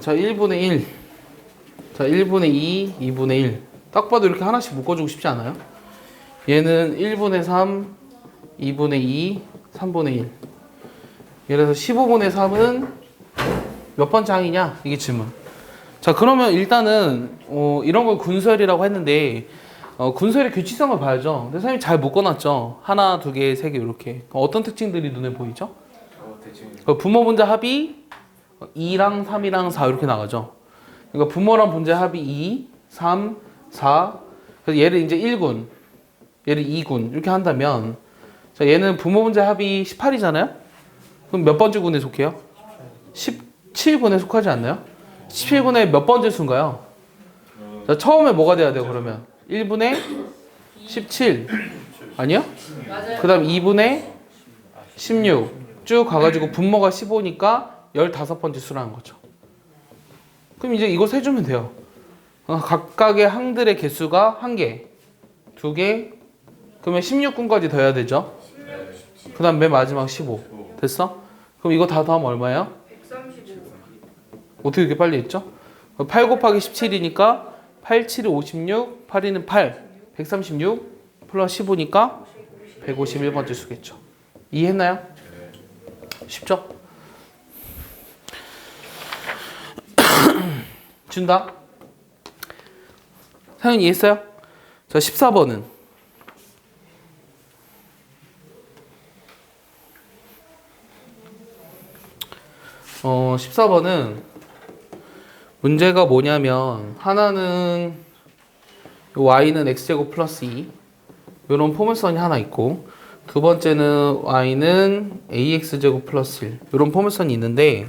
자, 1분의 1. 자, 1분의 2, 2분의 1. 딱 봐도 이렇게 하나씩 묶어주고 싶지 않아요? 얘는 1분의 3, 2분의 2, 3분의 1. 그래서 15분의 3은 몇 번째 항이냐? 이게 질문. 자, 그러면 일단은 이런 걸 군수열이라고 했는데 군수열의 규칙성을 봐야죠. 근데 선생님이 잘 묶어놨죠. 하나, 두 개, 세 개 이렇게. 어떤 특징들이 눈에 보이죠? 부모 분자 합이 2랑 3이랑 4 이렇게 나가죠. 그러니까 부모랑 분자 합이 2, 3, 4. 그래서 얘를 이제 1군, 얘를 2군 이렇게 한다면, 자, 얘는 부모 분자 합이 18이잖아요. 그럼 몇 번째 군에 속해요? 17군에 속하지 않나요? 17군에 몇 번째 수인가요? 자, 처음에 뭐가 돼야 돼요, 그러면? 1분의 17. 아니요? 그 다음 2분의 16. 쭉 가가지고 분모가 15니까 15번째 수라는 거죠. 그럼 이제 이거 세주면 돼요. 각각의 항들의 개수가 1개, 2개, 그러면 16군까지 더해야 되죠. 그 다음 맨 마지막 15. 됐어? 그럼 이거 다 더하면 얼마예요? 135. 어떻게 이렇게 빨리 했죠? 8 곱하기 17이니까 8, 7이 56, 8이는 8, 136 플러스 15니까 151번째 수겠죠. 이해했나요? 쉽죠? 준다. 사연 이해했어요? 자, 14번은 14번은 문제가 뭐냐면 하나는 y는 x제곱 플러스 2 이런 포물선이 하나 있고, 두 번째는 y는 ax제곱 플러스 1 이런 포물선이 있는데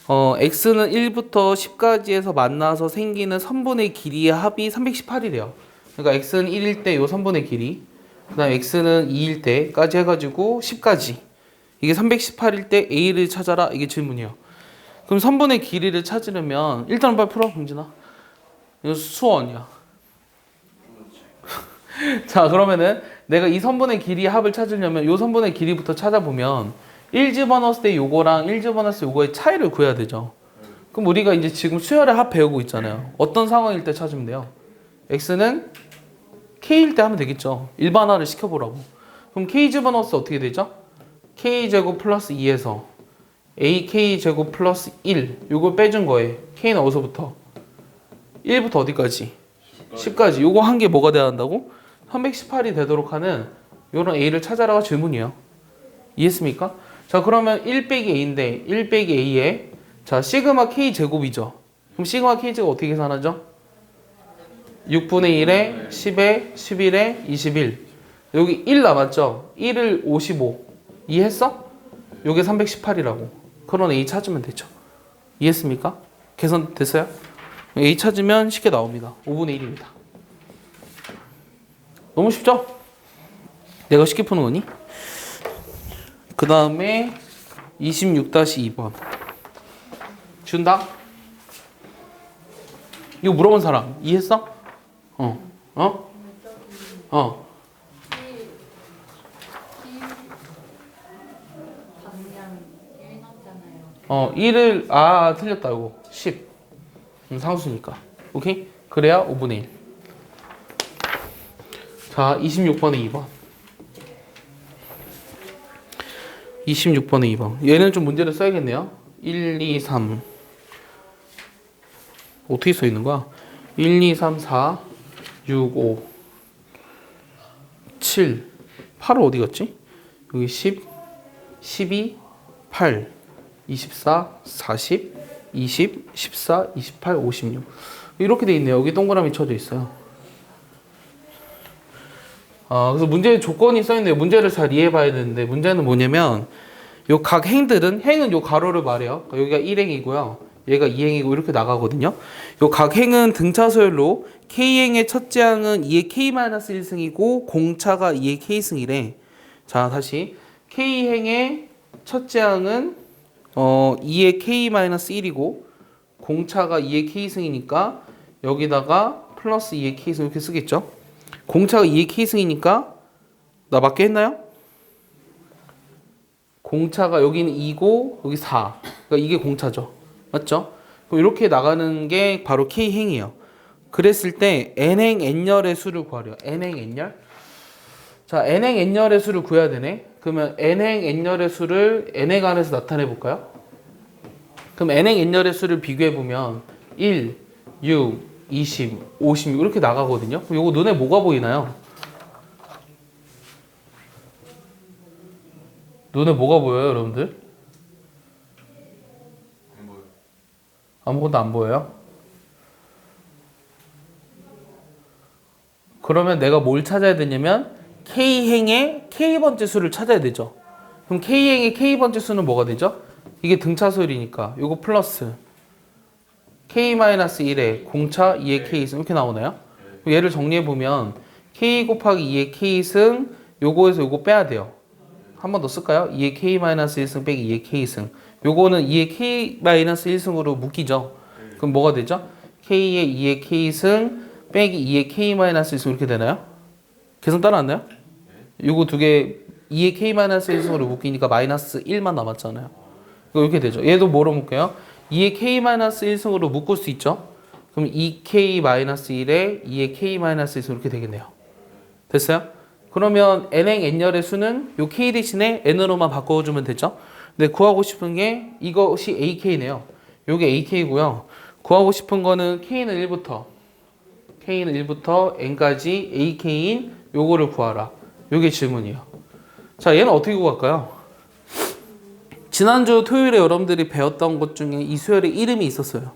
x는 1부터 10까지에서 만나서 생기는 선분의 길이의 합이 318이래요. 그러니까 x는 1일 때 요 선분의 길이, 그 다음 x는 2일 때까지 해가지고 10까지, 이게 318일 때 a를 찾아라, 이게 질문이에요. 그럼 선분의 길이를 찾으려면 일단 빨리 풀어, 병진아. 이거 수원이야. 자, 그러면은 내가 이 선분의 길이의 합을 찾으려면 요 선분의 길이부터 찾아보면 1 집어넣었을 때 요거랑 1 집어넣었을 때 요거의 차이를 구해야 되죠. 그럼 우리가 이제 지금 수열의 합 배우고 있잖아요. 어떤 상황일 때 찾으면 돼요? x는 k일 때 하면 되겠죠. 일반화를 시켜보라고. 그럼 k 집어넣었을 때 어떻게 되죠? k제곱 플러스 2에서 ak제곱 플러스 1 요걸 빼준 거예요. k는 어디서부터? 1부터 어디까지? 10까지. 요거 한 개 뭐가 돼야 한다고? 318이 되도록 하는 요런 a를 찾아라가 질문이에요. 이해했습니까? 자, 그러면 1 빼기 a인데 1 빼기 a에 자 시그마 k 제곱이죠. 그럼 시그마 k 제곱 어떻게 계산하죠? 6분의 1에 10에 11에 21. 여기 1 남았죠? 1을 55. 이해했어? 요게 318이라고. 그런 a 찾으면 되죠. 이해했습니까? 계산 됐어요? a 찾으면 쉽게 나옵니다. 5분의 1입니다. 너무 쉽죠? 내가 쉽게 푸는 거니? 그 다음에 26-2번 준다? 이거 물어본 사람 이해했어? 방향 1 남잖아요. 1을 틀렸다 이거 10 상수니까 오케이? 그래야 5분의 1. 자, 26번에 2번 26번에 2번 얘는 좀 문제를 써야겠네요. 1, 2, 3 어떻게 써 있는 거야? 1, 2, 3, 4 6, 5 7 8은 어디 갔지? 여기 10 12 8 24 40 20 14 28 56 이렇게 돼 있네요. 여기 동그라미 쳐져 있어요. 그래서 문제의 조건이 써있는데 문제를 잘 이해해봐야 되는데, 문제는 뭐냐면 요 각 행들은, 행은 요 가로를 말해요. 여기가 1행이고요 얘가 2행이고 이렇게 나가거든요. 요 각 행은 등차수열로 k행의 첫째 항은 2의 k-1승이고 공차가 2의 k승이래. 자, 다시 k행의 첫째 항은 2의 k-1이고 공차가 2의 k승이니까 여기다가 플러스 2의 k승 이렇게 쓰겠죠. 공차가 2의 k승이니까 나 맞게 했나요? 공차가 여기는 2고 여기 4. 그러니까 이게 공차죠. 맞죠? 그럼 이렇게 나가는 게 바로 K행이에요. 그랬을 때 n행 n열의 수를 구하래요. n행 n열. 자, n행 n열의 수를 구해야 되네. 그러면 n행 n열의 수를 n에 관해서 나타내 볼까요? 그럼 n행 n열의 수를 비교해 보면 1, 6, 20, 56 이렇게 나가거든요. 그럼 이거 눈에 뭐가 보이나요? 눈에 뭐가 보여요, 여러분들? 안 보여. 아무것도 안 보여요? 그러면 내가 뭘 찾아야 되냐면 K행의 K번째 수를 찾아야 되죠. 그럼 K행의 K번째 수는 뭐가 되죠? 이게 등차수열이니까 요거 플러스 K-1에 공차 2의 K승 이렇게 나오나요? 얘를 정리해보면 K 곱하기 2의 K승 요거에서 요거 빼야 돼요. 한 번 더 쓸까요? 2의 K-1승 빼기 2의 K승 요거는 2의 K-1승으로 묶이죠. 그럼 뭐가 되죠? K의 2의 K승 빼기 2의 K-1승 이렇게 되나요? 계산 따라왔나요? 요거 두 개 2의 K-1승으로 묶이니까 마이너스 1만 남았잖아요. 이거 이렇게 되죠. 얘도 뭐로 묶여요? 2의 K-1승으로 묶을 수 있죠. 그럼 2K-1에 2의 K-1승 이렇게 되겠네요. 됐어요? 그러면 n행 n열의 수는 요 K 대신에 n으로만 바꿔주면 되죠. 근데 구하고 싶은 게 이것이 AK네요. 요게 AK고요. 구하고 싶은 거는 K는 1부터 n까지 AK인 요거를 구하라. 요게 질문이에요. 자, 얘는 어떻게 구할까요? 지난주 토요일에 여러분들이 배웠던 것 중에 이 수열의 이름이 있었어요.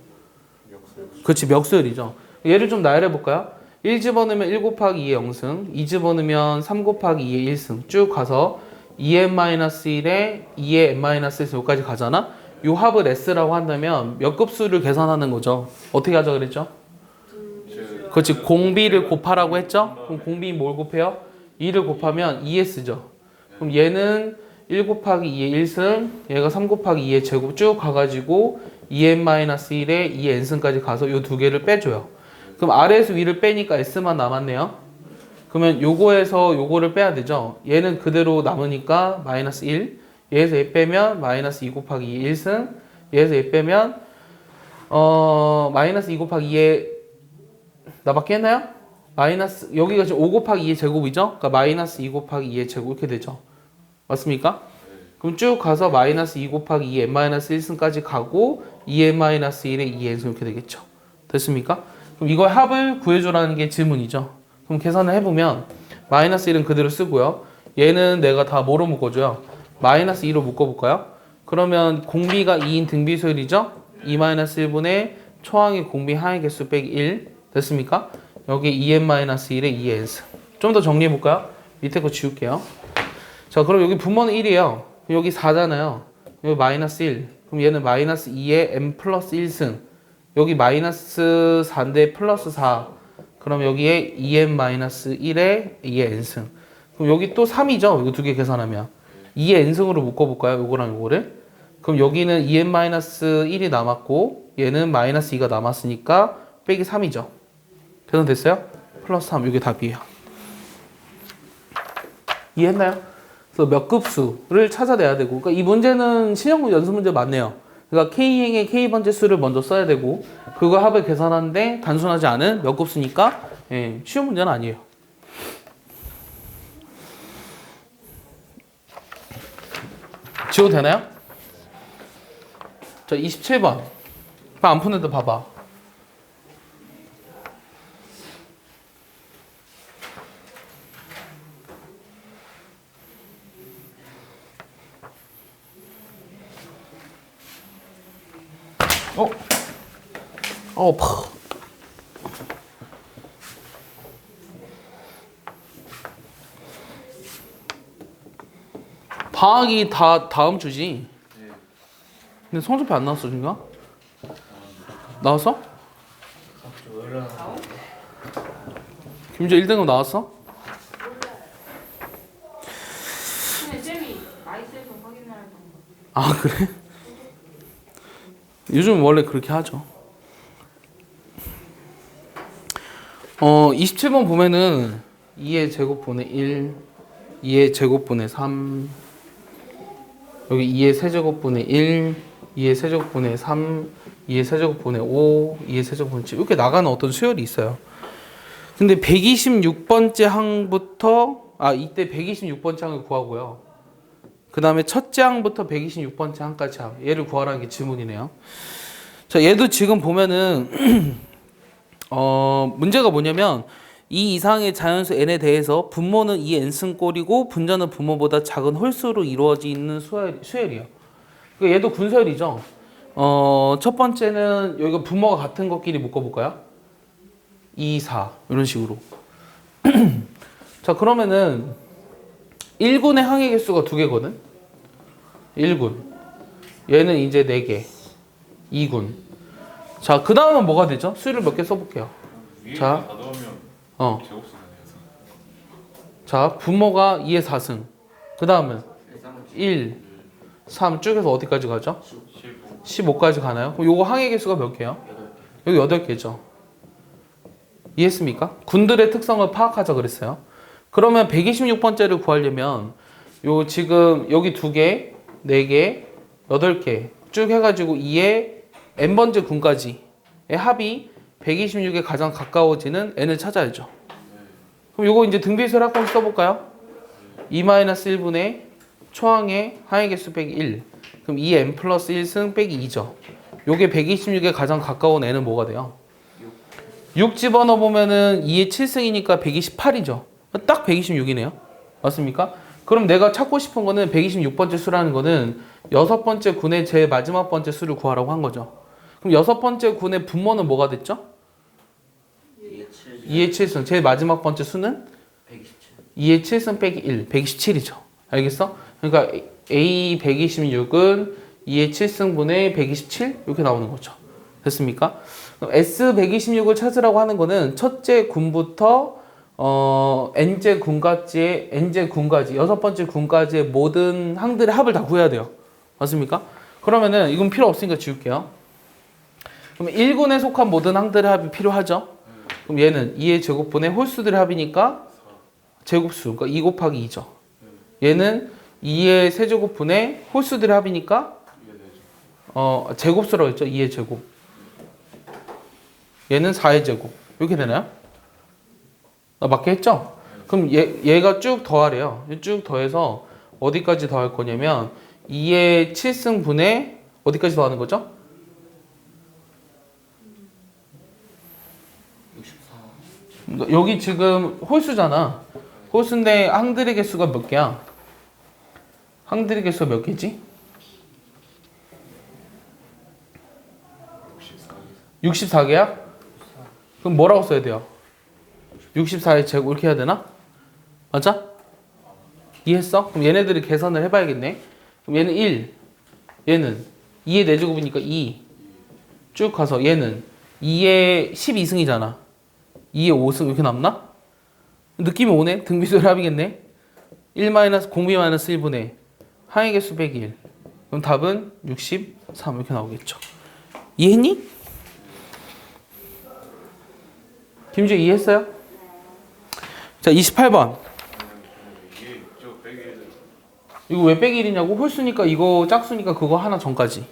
그렇지, 멱수열이죠. 얘를 좀 나열해 볼까요? 1 집어넣으면 1 곱하기 2의 0승, 2 집어넣으면 3 곱하기 2의 1승 쭉 가서 2n-1에 2의 n-1에서 여기까지 가잖아? 요 합을 S라고 한다면 몇 급수를 계산하는 거죠? 어떻게 하자 그랬죠? 그렇지, 공비를 곱하라고 했죠? 그럼 공비 뭘 곱해요? 2를 곱하면 2S죠. 그럼 얘는 1 곱하기 2의 1승, 얘가 3 곱하기 2의 제곱 쭉 가가지고 2n-1에 2의 n승까지 가서 요 두 개를 빼줘요. 그럼 아래에서 위를 빼니까 S만 남았네요. 그러면 요거에서 요거를 빼야 되죠. 얘는 그대로 남으니까 마이너스 1. 얘에서 얘 빼면 마이너스 2 곱하기 2의 1승. 얘에서 얘 빼면 마이너스 2 곱하기 2의 나밖에 했나요? 마이너스 여기가 지금 5 곱하기 2의 제곱이죠. 그러니까 마이너스 2 곱하기 2의 제곱 이렇게 되죠. 맞습니까? 그럼 쭉 가서 마이너스 2 곱하기 2 n-1승까지 가고 2n-1에 2n승 이렇게 되겠죠. 됐습니까? 그럼 이거 합을 구해줘라는 게 질문이죠. 그럼 계산을 해보면 마이너스 1은 그대로 쓰고요. 얘는 내가 다 뭐로 묶어줘요? 마이너스 2로 묶어볼까요? 그러면 공비가 2인 등비수열이죠? 2-1분의 초항의 공비 항의 개수 빼기 1 됐습니까? 여기 2n-1에 2n승. 좀 더 정리해볼까요? 밑에 거 지울게요. 자, 그럼 여기 분모는 1이에요. 여기 4잖아요. 여기 마이너스 1. 그럼 얘는 마이너스 2에 n 플러스 1승. 여기 마이너스 4인데 플러스 4. 그럼 여기에 2n-1에 2의 n승. 그럼 여기 또 3이죠? 이거 두 개 계산하면. 2의 n승으로 묶어볼까요? 요거랑 요거를. 그럼 여기는 2n-1이 남았고 얘는 마이너스 2가 남았으니까 빼기 3이죠. 계산됐어요? 플러스 3. 이게 답이에요. 이해했나요? 그래서 몇 급수를 찾아내야 되고, 그러니까 이 문제는 실용 연습 문제 맞네요. 그러니까 K행의 K번째 수를 먼저 써야 되고, 그거 합을 계산하는데 단순하지 않은 몇 급수니까 예, 쉬운 문제는 아니에요. 지워도 되나요? 자, 27번. 안 푸는 데 봐봐. 파. 방학이 다 다음 주지. 근데 성적표 안 나왔어, 지금? 나왔어? 김재 1등급 나왔어? 근데 쌤이 아이스에서 확인하는 방법. 아, 그래? 요즘 원래 그렇게 하죠. 27번 보면은 2의 제곱분의 1, 2의 제곱분의 3, 여기 2의 세제곱분의 1, 2의 세제곱분의 3, 2의 세제곱분의 5, 2의 세제곱분의 7 이렇게 나가는 어떤 수열이 있어요. 근데 126번째 항부터 이때 126번째 항을 구하고요. 그 다음에 첫째 항부터 126번째 항까지 얘를 구하라는 게 질문이네요. 자, 얘도 지금 보면은 문제가 뭐냐면 이 이상의 자연수 n에 대해서 분모는 이 n승꼴이고 분자는 분모보다 작은 홀수로 이루어지는 수열이에요. 그러니까 얘도 군수열이죠. 첫 번째는 여기가 분모가 같은 것끼리 묶어볼까요? 2, 4 이런 식으로. 자, 그러면은 1군의 항의 개수가 2개거든. 1군. 얘는 이제 4개. 2군. 자, 그 다음은 뭐가 되죠? 수를 몇 개 써볼게요. 자, 다 넣으면 제곱수네요. 자, 분모가 2의 4승. 그 다음은 1, 3 쭉 해서 어디까지 가죠? 15까지 가나요? 그럼 요거 항의 개수가 몇 개요? 여기 8개죠. 이해했습니까? 군들의 특성을 파악하자 그랬어요. 그러면 126번째를 구하려면 요 지금 여기 2개, 4개, 8개 쭉 해가지고 2의 n번째 군까지의 합이 126에 가장 가까워지는 n을 찾아야죠. 그럼 요거 이제 등비수열 합공식 써볼까요? 2-1분의 초항의 항의 개수 빼기 1. 그럼 2n 플러스 1승 빼기 2죠. 요게 126에 가장 가까운 n은 뭐가 돼요? 6 집어넣어 보면은 2의 7승이니까 128이죠. 딱 126이네요. 맞습니까? 그럼 내가 찾고 싶은 거는 126번째 수라는 거는 6번째 군의 제일 마지막 번째 수를 구하라고 한 거죠. 그럼 6번째 군의 분모는 뭐가 됐죠? 2의 7승. 제일 마지막 번째 수는 2의 7승 빼기 1. 127이죠. 알겠어? 그러니까 A 126은 2의 7승분의 127 이렇게 나오는 거죠. 됐습니까? 그럼 S 126을 찾으라고 하는 거는 첫째 군부터 n제 군까지 여섯 번째 군까지의 모든 항들의 합을 다 구해야 돼요. 맞습니까? 그러면은 이건 필요 없으니까 지울게요. 그럼 1군에 속한 모든 항들의 합이 필요하죠. 그럼 얘는 2의 제곱분의 홀수들의 합이니까 제곱수, 그러니까 2 곱하기 2죠. 얘는 2의 세제곱분의 홀수들의 합이니까 제곱수라고 했죠. 2의 제곱. 얘는 4의 제곱. 이렇게 되나요? 맞게 했죠? 그럼 얘가 쭉 더하래요. 쭉 더해서 어디까지 더할 거냐면 2의 7승분의 어디까지 더하는 거죠? 64. 여기 지금 홀수잖아. 홀수인데 항들의 개수가 몇 개야? 항들의 개수가 몇 개지? 64개야? 그럼 뭐라고 써야 돼요? 64의 제곱 이렇게 해야 되나? 맞아? 이해했어? 그럼 얘네들을 계산을 해봐야겠네. 그럼 얘는 1, 얘는 2의 4제곱이니까 2. 쭉 가서 얘는 2의 12승이잖아. 2의 5승 이렇게 남나? 느낌이 오네? 등비수열 합이겠네? 0b-1분의 항의 개수 빼기 1. 그럼 답은 63 이렇게 나오겠죠. 이해했니? 김주희 이해했어요? 자, 28번. 이거 왜 빼기 1이냐고? 홀수니까 이거 짝수니까 그거 하나 전까지.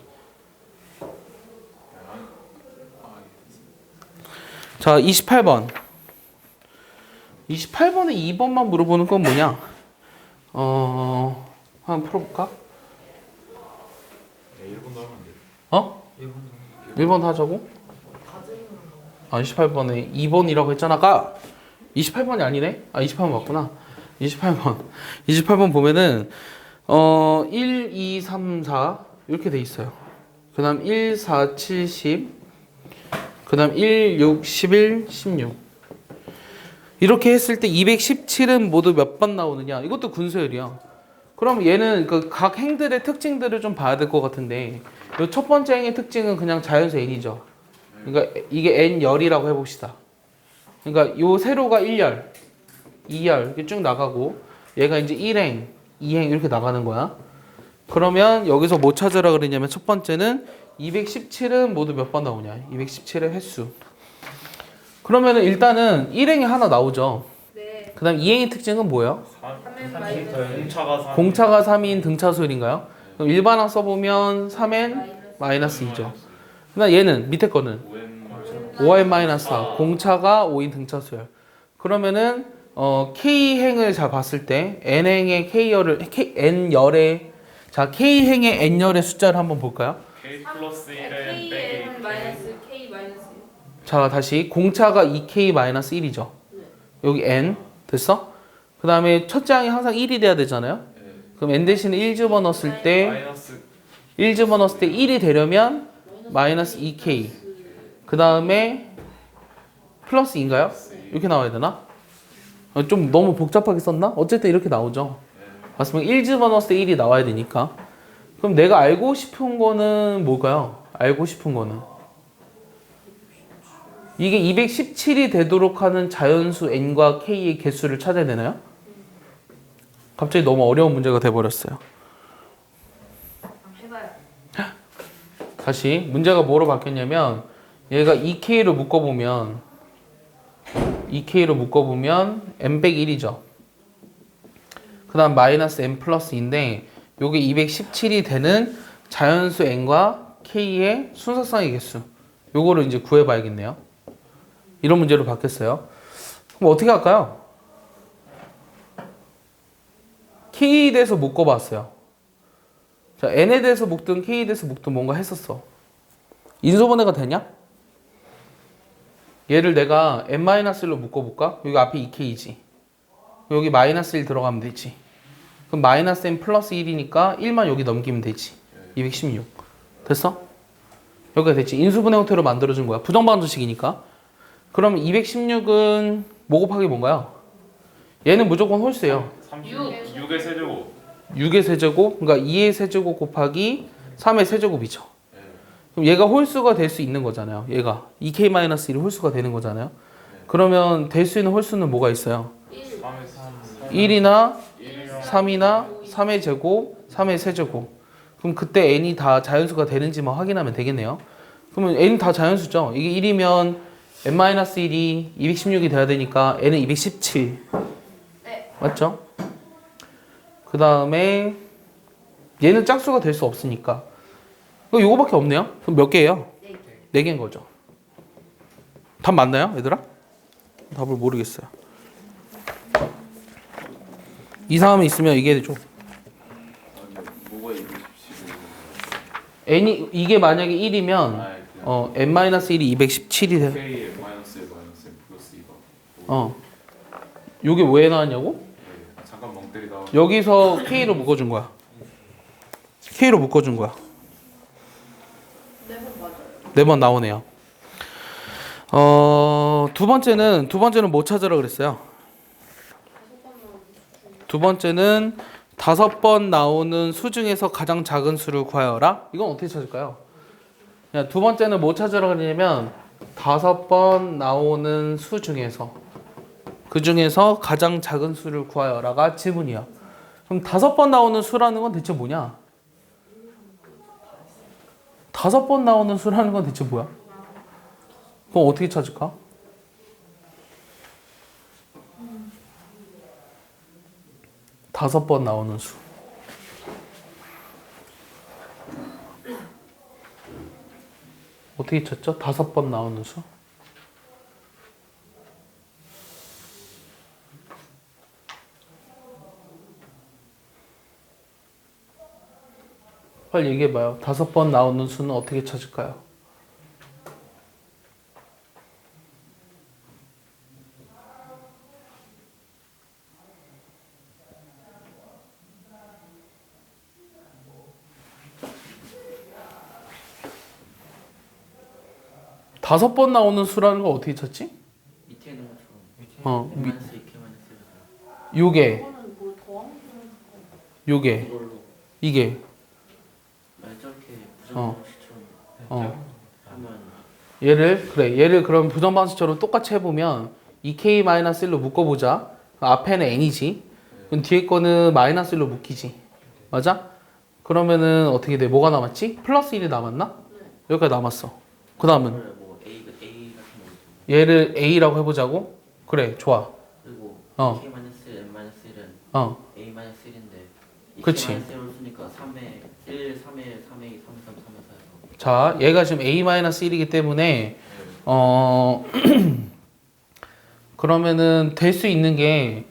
자, 28번. 28번에 2번만 물어보는 건 뭐냐? 한번 풀어볼까? 1번 하면 안 돼. 1번 하자고? 28번에 2번이라고 했잖아. 28번이 아니네? 28번 맞구나. 28번 보면은 1, 2, 3, 4 이렇게 돼 있어요. 그 다음 1, 4, 7, 10. 그 다음 1, 6, 11, 16. 이렇게 했을 때 217은 모두 몇 번 나오느냐? 이것도 군수열이야. 그럼 얘는 그 각 행들의 특징들을 좀 봐야 될 것 같은데 이 첫 번째 행의 특징은 그냥 자연수 n이죠. 그러니까 이게 n열이라고 해봅시다. 그러니까 요 세로가 1열, 2열 이렇게 쭉 나가고 얘가 이제 1행, 2행 이렇게 나가는 거야. 그러면 여기서 뭐 찾으라 그랬냐면 첫 번째는 217은 모두 몇 번 나오냐? 217의 횟수. 그러면은 일단은 1행이 하나 나오죠. 네. 그 다음 2행의 특징은 뭐예요? 3n 마이너스 공차가 3. 공차가 3인 등차수열인가요? 그럼 일반항 써보면 3n 마이너스 2죠. 나 얘는 밑에 거는 5n 5n-4 공차가 5인 등차수열. 그러면은 k행을 자 봤을 때 n행의 n열의 자 k행의 n열의 숫자를 한번 볼까요? k 플러스 1n K에 빼기 한 마이너스 K 마이너스 1. 자 다시 공차가 2k-1이죠. 여기 n 됐어? 그 다음에 첫째 항이 항상 1이 돼야 되잖아요. 그럼 n 대신에 1 집어넣었을 때 마이너스 1 집어넣었을 때 1이 되려면 마이너스 2k 그 다음에 플러스 2인가요? 이렇게 나와야 되나? 좀 너무 복잡하게 썼나? 어쨌든 이렇게 나오죠. 맞습니다. 1 집어넣었을 때 1이 나와야 되니까. 그럼 내가 알고 싶은 거는 뭘까요? 알고 싶은 거는 이게 217이 되도록 하는 자연수 n과 k의 개수를 찾아야 되나요? 갑자기 너무 어려운 문제가 돼버렸어요. 해봐요. 다시 문제가 뭐로 바뀌었냐면 얘가 2k로 묶어보면 n 빼기 1이죠. 그 다음 마이너스 n 플러스 2인데 요게 217이 되는 자연수 n과 k의 순서상의 개수 요거를 이제 구해봐야겠네요. 이런 문제로 바뀌었어요. 그럼 어떻게 할까요? k에 대해서 묶어봤어요. 자, n에 대해서 묶든 k에 대해서 묶든 뭔가 했었어. 인수분해가 되냐? 얘를 내가 n-1로 묶어볼까? 여기 앞에 2k이지. 여기 마이너스 1 들어가면 되지. 그럼 마이너스 n 플러스 1이니까 1만 여기 넘기면 되지. 216. 됐어? 여기가 됐지. 인수분해 형태로 만들어준 거야. 부정반정식이니까. 그럼 216은 뭐 곱하기 뭔가요? 얘는 무조건 홀수예요. 6의 세제곱 6의 세제곱, 그러니까 2의 세제곱 곱하기 3의 세제곱이죠. 그럼 얘가 홀수가 될 수 있는 거잖아요. 얘가 2k-1이 홀수가 되는 거잖아요. 그러면 될 수 있는 홀수는 뭐가 있어요? 3의 3 1이나 3이나 3의 제곱, 3의 세제곱. 그럼 그때 n이 다 자연수가 되는지만 확인하면 되겠네요. 그러면 n 다 자연수죠. 이게 1이면 n-1이 216이 돼야 되니까 n은 217. 네. 맞죠? 그 다음에 얘는 짝수가 될 수 없으니까 요거밖에 없네요. 그럼 몇 개예요? 4개인 거죠. 답 맞나요, 얘들아? 답을 모르겠어요. 이상함이 있으면 얘기해 줘. 뭐가 217이 n이 이게 만약에 1이면 n-1이 217이 돼. k 마이너스 1 마이너스 n 플러스 2가 요게 왜 나왔냐고? 잠깐 멍 때리다 여기서 k로 묶어준 거야. k로 묶어준 거야. 4번 맞아요. 4번 나오네요. 두 번째는 뭐 찾으라 그랬어요? 두 번째는 5번 나오는 수 중에서 가장 작은 수를 구하여라. 이건 어떻게 찾을까요? 두 번째는 뭐 찾으라 그러냐면 5번 나오는 수 중에서 그 중에서 가장 작은 수를 구하여라가 지문이야. 그럼 5번 나오는 수라는 건 대체 뭐냐? 5번 나오는 수라는 건 대체 뭐야? 그럼 어떻게 찾을까? 다섯 번 나오는 수. 어떻게 찾죠? 5번 나오는 수. 빨리 얘기해봐요. 5번 나오는 수는 어떻게 찾을까요? 다섯 번 나오는 수라는 걸 어떻게 찾지? 밑에 있는 것처럼 마이너스 2k 마이너스 요게, 이거는 뭐 더하면 요게, 이걸로 이게. 만약 저렇게 어. 부정식처럼 하면 얘를 그럼 부정방식처럼 똑같이 해보면 2k-1로 묶어보자. 앞에는 n이지. 그럼 뒤에 거는 마이너스 1로 묶이지. 맞아? 그러면은 어떻게 돼? 뭐가 남았지? 플러스 1이 남았나? 여기까지 남았어. 그 다음은 뭐 A 같은 거 있고 얘를 a라고 해보자고? 그래, 좋아. 그리고 어. k 마이너스 n 마이너스 1은 어, a 마이너스 1인데 그치. 2k 마이너스 1을 쓰니까 3에 1, 3에 3에 2, 3, 3, 3에 4에서 자, 얘가 지금 a-1이기 때문에 그러면은 될 수 있는 게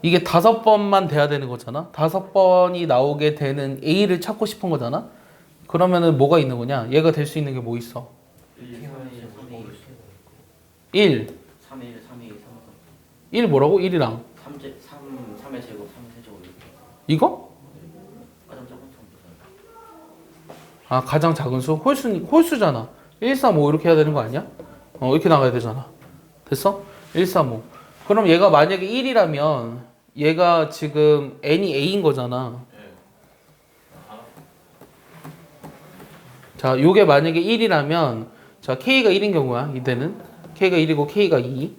이게 5번만 돼야 되는 거잖아. 5번이 나오게 되는 a를 찾고 싶은 거잖아. 그러면은 뭐가 있는 거냐? 얘가 될 수 있는 게 뭐 있어? 1. 3의 1, 3의 2, 3의 1 뭐라고? 1이랑 3의 제곱, 3의 세제곱 이렇게. 이거? 가장 작은 수부터. 아, 가장 작은 수? 홀수잖아. 1, 3, 5 이렇게 해야 되는 거 아니야? 이렇게 나가야 되잖아. 됐어? 1, 3, 5. 그럼 얘가 만약에 1이라면 얘가 지금 n이 a인 거잖아. 자, 요게 만약에 1이라면 자, k가 1인 경우야. 이때는 k가 1이고 k가 2.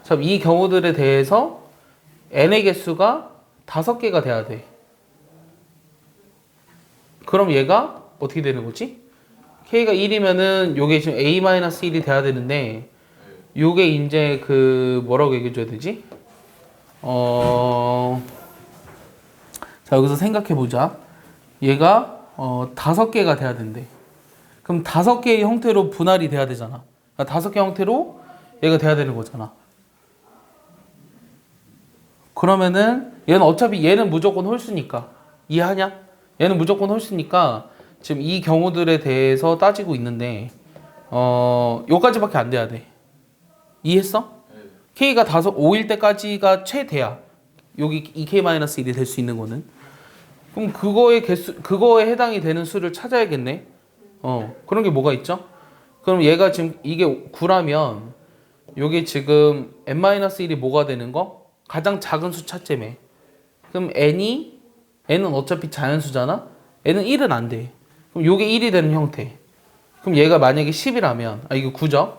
자, 이 경우들에 대해서 n의 개수가 5개가 돼야 돼. 그럼 얘가 어떻게 되는 거지? k가 1이면은 요게 지금 a-1이 돼야 되는데 요게 이제 그 뭐라고 얘기해 줘야 되지? 자, 여기서 생각해 보자. 얘가 5개가 돼야 된대. 그럼 5개의 형태로 분할이 돼야 되잖아. 그러니까 5개 형태로 얘가 돼야 되는 거잖아. 그러면은 얘는 어차피 얘는 무조건 홀수니까 이해하냐? 얘는 무조건 홀수니까 지금 이 경우들에 대해서 따지고 있는데 요까지밖에 안 돼야 돼. 이해했어? k가 5일 때까지가 최대야. 여기 2k-1이 될 수 있는 거는. 그럼 그거에 해당이 되는 수를 찾아야겠네. 그런 게 뭐가 있죠? 그럼 얘가 지금 이게 9라면 요게 지금 n-1이 뭐가 되는 거? 가장 작은 수 찾자며. 그럼 n은 어차피 자연수잖아? n은 1은 안 돼. 그럼 요게 1이 되는 형태. 그럼 얘가 만약에 10이라면, 이게 9죠?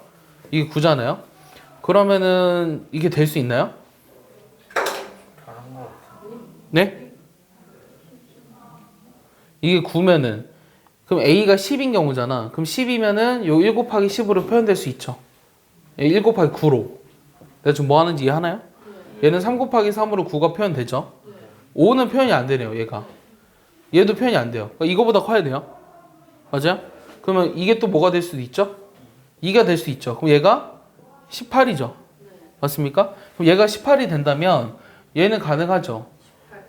이게 9잖아요? 그러면은 이게 될 수 있나요? 잘한 거 같아. 네? 이게 9면은 그럼 a가 10인 경우잖아. 그럼 10이면은 요 1 곱하기 10으로 표현될 수 있죠. 1 곱하기 9로. 내가 지금 뭐 하는지 이해하나요? 얘는 3 곱하기 3으로 9가 표현되죠. 5는 표현이 안 되네요, 얘가. 얘도 표현이 안 돼요. 그러니까 이거보다 커야 돼요. 맞아요? 그러면 이게 또 뭐가 될 수도 있죠? 2가 될 수 있죠. 그럼 얘가 18이죠. 맞습니까? 그럼 얘가 18이 된다면 얘는 가능하죠.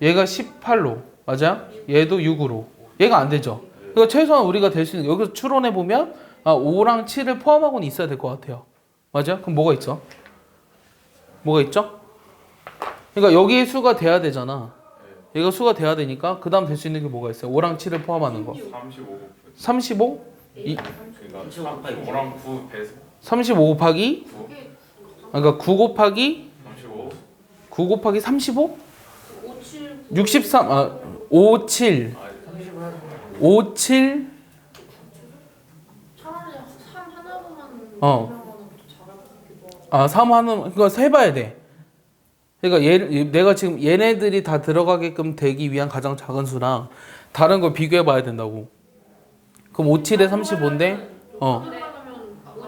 얘가 18로. 맞아요? 얘도 6으로. 얘가 안 되죠. 그러니까 최소한 우리가 될 수 있는 여기서 추론해 보면 5랑 7을 포함하고는 있어야 될 것 같아요. 맞아요? 그럼 뭐가 있죠? 뭐가 있죠? 그러니까 여기에 수가 돼야 되잖아. 얘가 수가 돼야 되니까 그 다음 될 수 있는 게 뭐가 있어요? 5랑 7을 포함하는 거. 35 35? 그러니까 5랑 9 배수 35 곱하기? 9 그러니까 9 곱하기? 35 9 곱하기 35? 57 63, 57. 57. 차라리 3 하나로만 어. 분명하는 것도 잘할 것 같기도 하고. 3 하는, 그러니까 세봐야 돼. 그러니까 내가 지금 얘네들이 다 들어가게끔 되기 위한 가장 작은 수랑 다른 걸 비교해 봐야 된다고. 그럼 57에 35인데, 그러면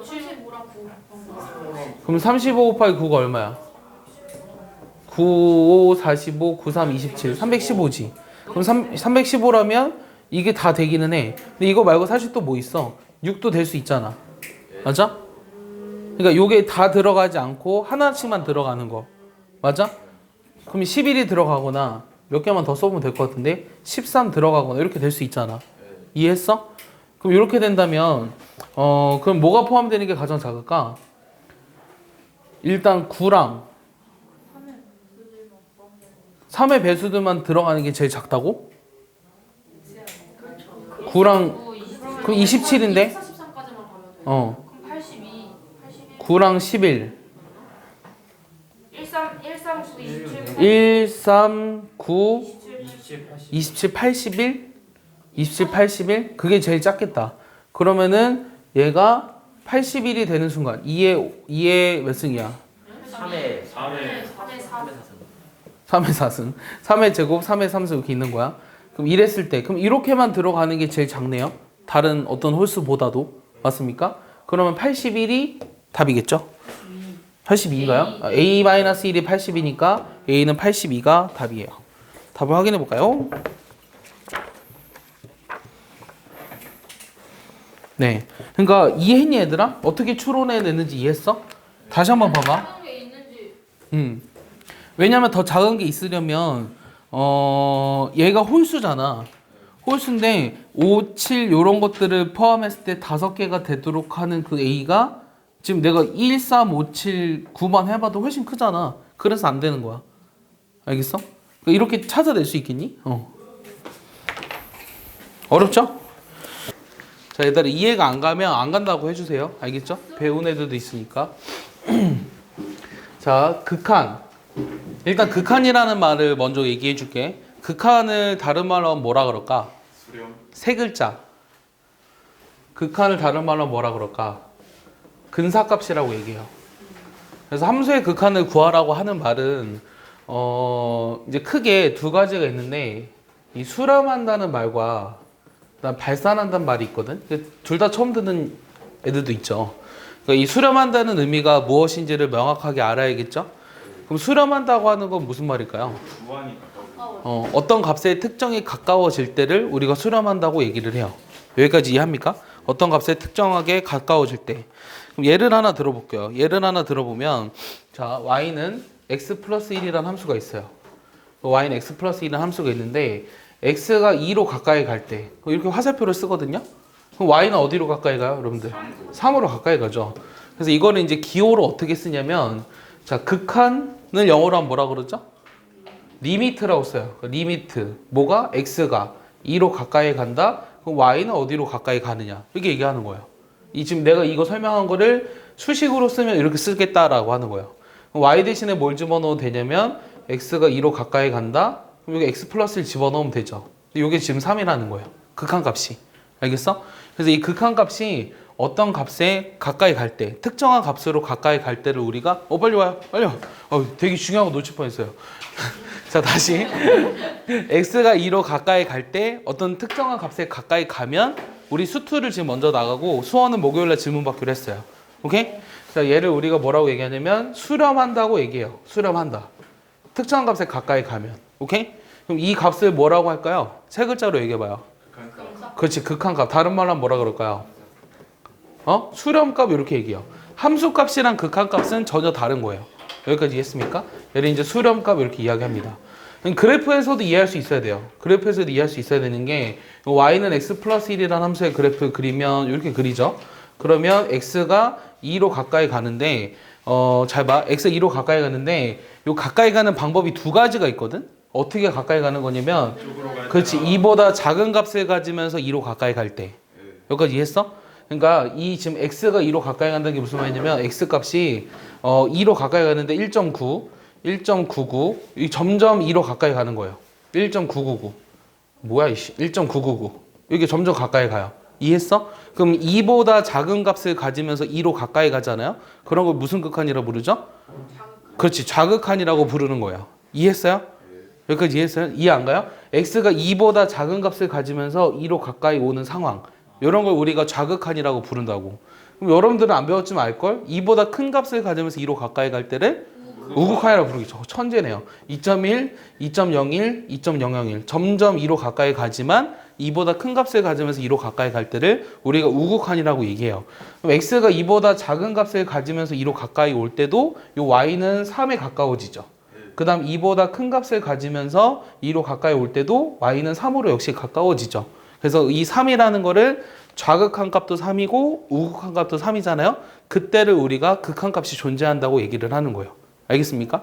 75랑 9 그럼 35 곱하기 9가 얼마야? 9, 5, 45, 93, 27, 315지. 그럼 315라면 이게 다 되기는 해. 근데 이거 말고 사실 또 뭐 있어? 6도 될 수 있잖아. 맞아? 그러니까 요게 다 들어가지 않고 하나씩만 들어가는 거. 맞아? 그럼 11이 들어가거나 몇 개만 더 써보면 될 것 같은데 13 들어가거나 이렇게 될 수 있잖아. 이해했어? 그럼 이렇게 된다면 그럼 뭐가 포함되는 게 가장 작을까? 일단 9랑 3의 배수들만 들어가는 게 제일 작다고? 9랑 그럼 27인데? 43까지만 가면 돼. 어. 그럼 82, 81, 9랑 11. 13, 9, 27, 1, 3, 9, 27, 27, 81? 27, 81? 그게 제일 작겠다. 그러면은 얘가 81이 되는 순간 2의 몇 승이야? 3의 3회 3의 4승. 3의 제곱, 3의 3승 이렇게 있는 거야. 그럼 이랬을 때 그럼 이렇게만 들어가는 게 제일 작네요. 다른 어떤 홀수보다도. 맞습니까? 그러면 81이 답이겠죠? 82인가요? A-1이 80이니까 A는 82가 답이에요. 답을 확인해 볼까요? 네. 그러니까 이해했니 얘들아? 어떻게 추론해내는지 이해했어? 다시 한번 봐봐. 작은 게 있는지 왜냐면 더 작은 게 있으려면 얘가 홀수잖아. 홀수인데 5, 7 요런 것들을 포함했을 때 5개가 되도록 하는 그 A가 지금 내가 1, 3, 5, 7, 9만 해봐도 훨씬 크잖아. 그래서 안 되는 거야. 알겠어? 그러니까 이렇게 찾아낼 수 있겠니? 어렵죠? 자, 얘들아 이해가 안 가면 안 간다고 해주세요. 알겠죠? 배운 애들도 있으니까. 자, 극한. 일단 극한이라는 말을 먼저 얘기해 줄게. 극한을 다른 말로 하면 뭐라 그럴까? 수렴. 세 글자. 극한을 다른 말로 하면 뭐라 그럴까? 근사값이라고 얘기해요. 그래서 함수의 극한을 구하라고 하는 말은 이제 크게 두 가지가 있는데 이 수렴한다는 말과 그다음 발산한다는 말이 있거든. 둘 다 처음 듣는 애들도 있죠. 그러니까 이 수렴한다는 의미가 무엇인지를 명확하게 알아야겠죠. 그럼 수렴한다고 하는 건 무슨 말일까요? 무한히 가까워. 어떤 값의 특정이 가까워질 때를 우리가 수렴한다고 얘기를 해요. 여기까지 이해합니까? 어떤 값에 특정하게 가까워질 때. 그럼 예를 하나 들어볼게요. 예를 하나 들어보면 자 y는 x 플러스 1이라는 함수가 있어요. y는 x 플러스 1이라는 함수가 있는데 x가 2로 가까이 갈 때 이렇게 화살표를 쓰거든요. 그럼 y는 어디로 가까이 가요, 여러분들? 3으로 가까이 가죠. 그래서 이거는 이제 기호로 어떻게 쓰냐면 자 극한을 영어로 하면 뭐라 그러죠? 리미트라고 써요. 리미트. 뭐가? x가 2로 가까이 간다. 그럼 y는 어디로 가까이 가느냐. 이렇게 얘기하는 거예요. 지금 내가 이거 설명한 거를 수식으로 쓰면 이렇게 쓰겠다라고 하는 거예요. 그럼 y 대신에 뭘 집어넣어도 되냐면 x가 2로 가까이 간다. 그럼 여기 x 플러스를 집어넣으면 되죠. 이게 지금 3이라는 거예요. 극한값이. 알겠어? 그래서 이 극한값이 어떤 값에 가까이 갈 때, 특정한 값으로 가까이 갈 때를 우리가 빨리 와요. 빨리 와. 되게 중요한 거 놓칠 뻔했어요. 자 다시 x가 2로 가까이 갈 때 어떤 특정한 값에 가까이 가면 우리 수투를 지금 먼저 나가고 수원은 목요일날 질문 받기로 했어요. 오케이? 자 얘를 우리가 뭐라고 얘기하냐면 수렴한다고 얘기해요. 수렴한다. 특정한 값에 가까이 가면. 오케이? 그럼 이 값을 뭐라고 할까요? 세 글자로 얘기해봐요. 그렇지, 극한값. 다른 말로 하면 뭐라 그럴까요? 수렴값 이렇게 얘기해요. 함수값이랑 극한값은 전혀 다른 거예요. 여기까지 이해했습니까? 얘를 이제 수렴값 이렇게 이야기합니다. 그래프에서도 이해할 수 있어야 돼요. 그래프에서도 이해할 수 있어야 되는 게 y는 x 플러스 1이라는 함수의 그래프 그리면 이렇게 그리죠. 그러면 x가 2로 가까이 가는데 잘 봐. x가 2로 가까이 가는데 요 가까이 가는 방법이 두 가지가 있거든. 어떻게 가까이 가는 거냐면 그렇지 2보다 작은 값을 가지면서 2로 가까이 갈 때. 여기까지 이해했어? 그러니까 이 지금 x가 2로 가까이 간다는 게 무슨 말이냐면 x 값이 2로 가까이 가는데 1.9, 1.99 이 점점 2로 가까이 가는 거예요. 1.999 뭐야 이씨 1.999 이게 점점 가까이 가요. 이해했어? 그럼 2보다 작은 값을 가지면서 2로 가까이 가잖아요. 그런 걸 무슨 극한이라고 부르죠? 그렇지 좌극한이라고 부르는 거예요. 이해했어요? 여기까지 이해했어요? 이해 안 가요? x가 2보다 작은 값을 가지면서 2로 가까이 오는 상황 이런 걸 우리가 좌극한이라고 부른다고. 그럼 여러분들은 안 배웠지만 알걸? 2보다 큰 값을 가지면서 2로 가까이 갈 때를 우극한이라고 부르겠죠. 천재네요. 2.1, 2.01, 2.001 점점 2로 가까이 가지만 2보다 큰 값을 가지면서 2로 가까이 갈 때를 우리가 우극한이라고 얘기해요. 그럼 x가 2보다 작은 값을 가지면서 2로 가까이 올 때도 이 y는 3에 가까워지죠. 그 다음 2보다 큰 값을 가지면서 2로 가까이 올 때도 y는 3으로 역시 가까워지죠. 그래서 이 3이라는 거를 좌극한 값도 3이고 우극한 값도 3이잖아요. 그때를 우리가 극한 값이 존재한다고 얘기를 하는 거예요. 알겠습니까?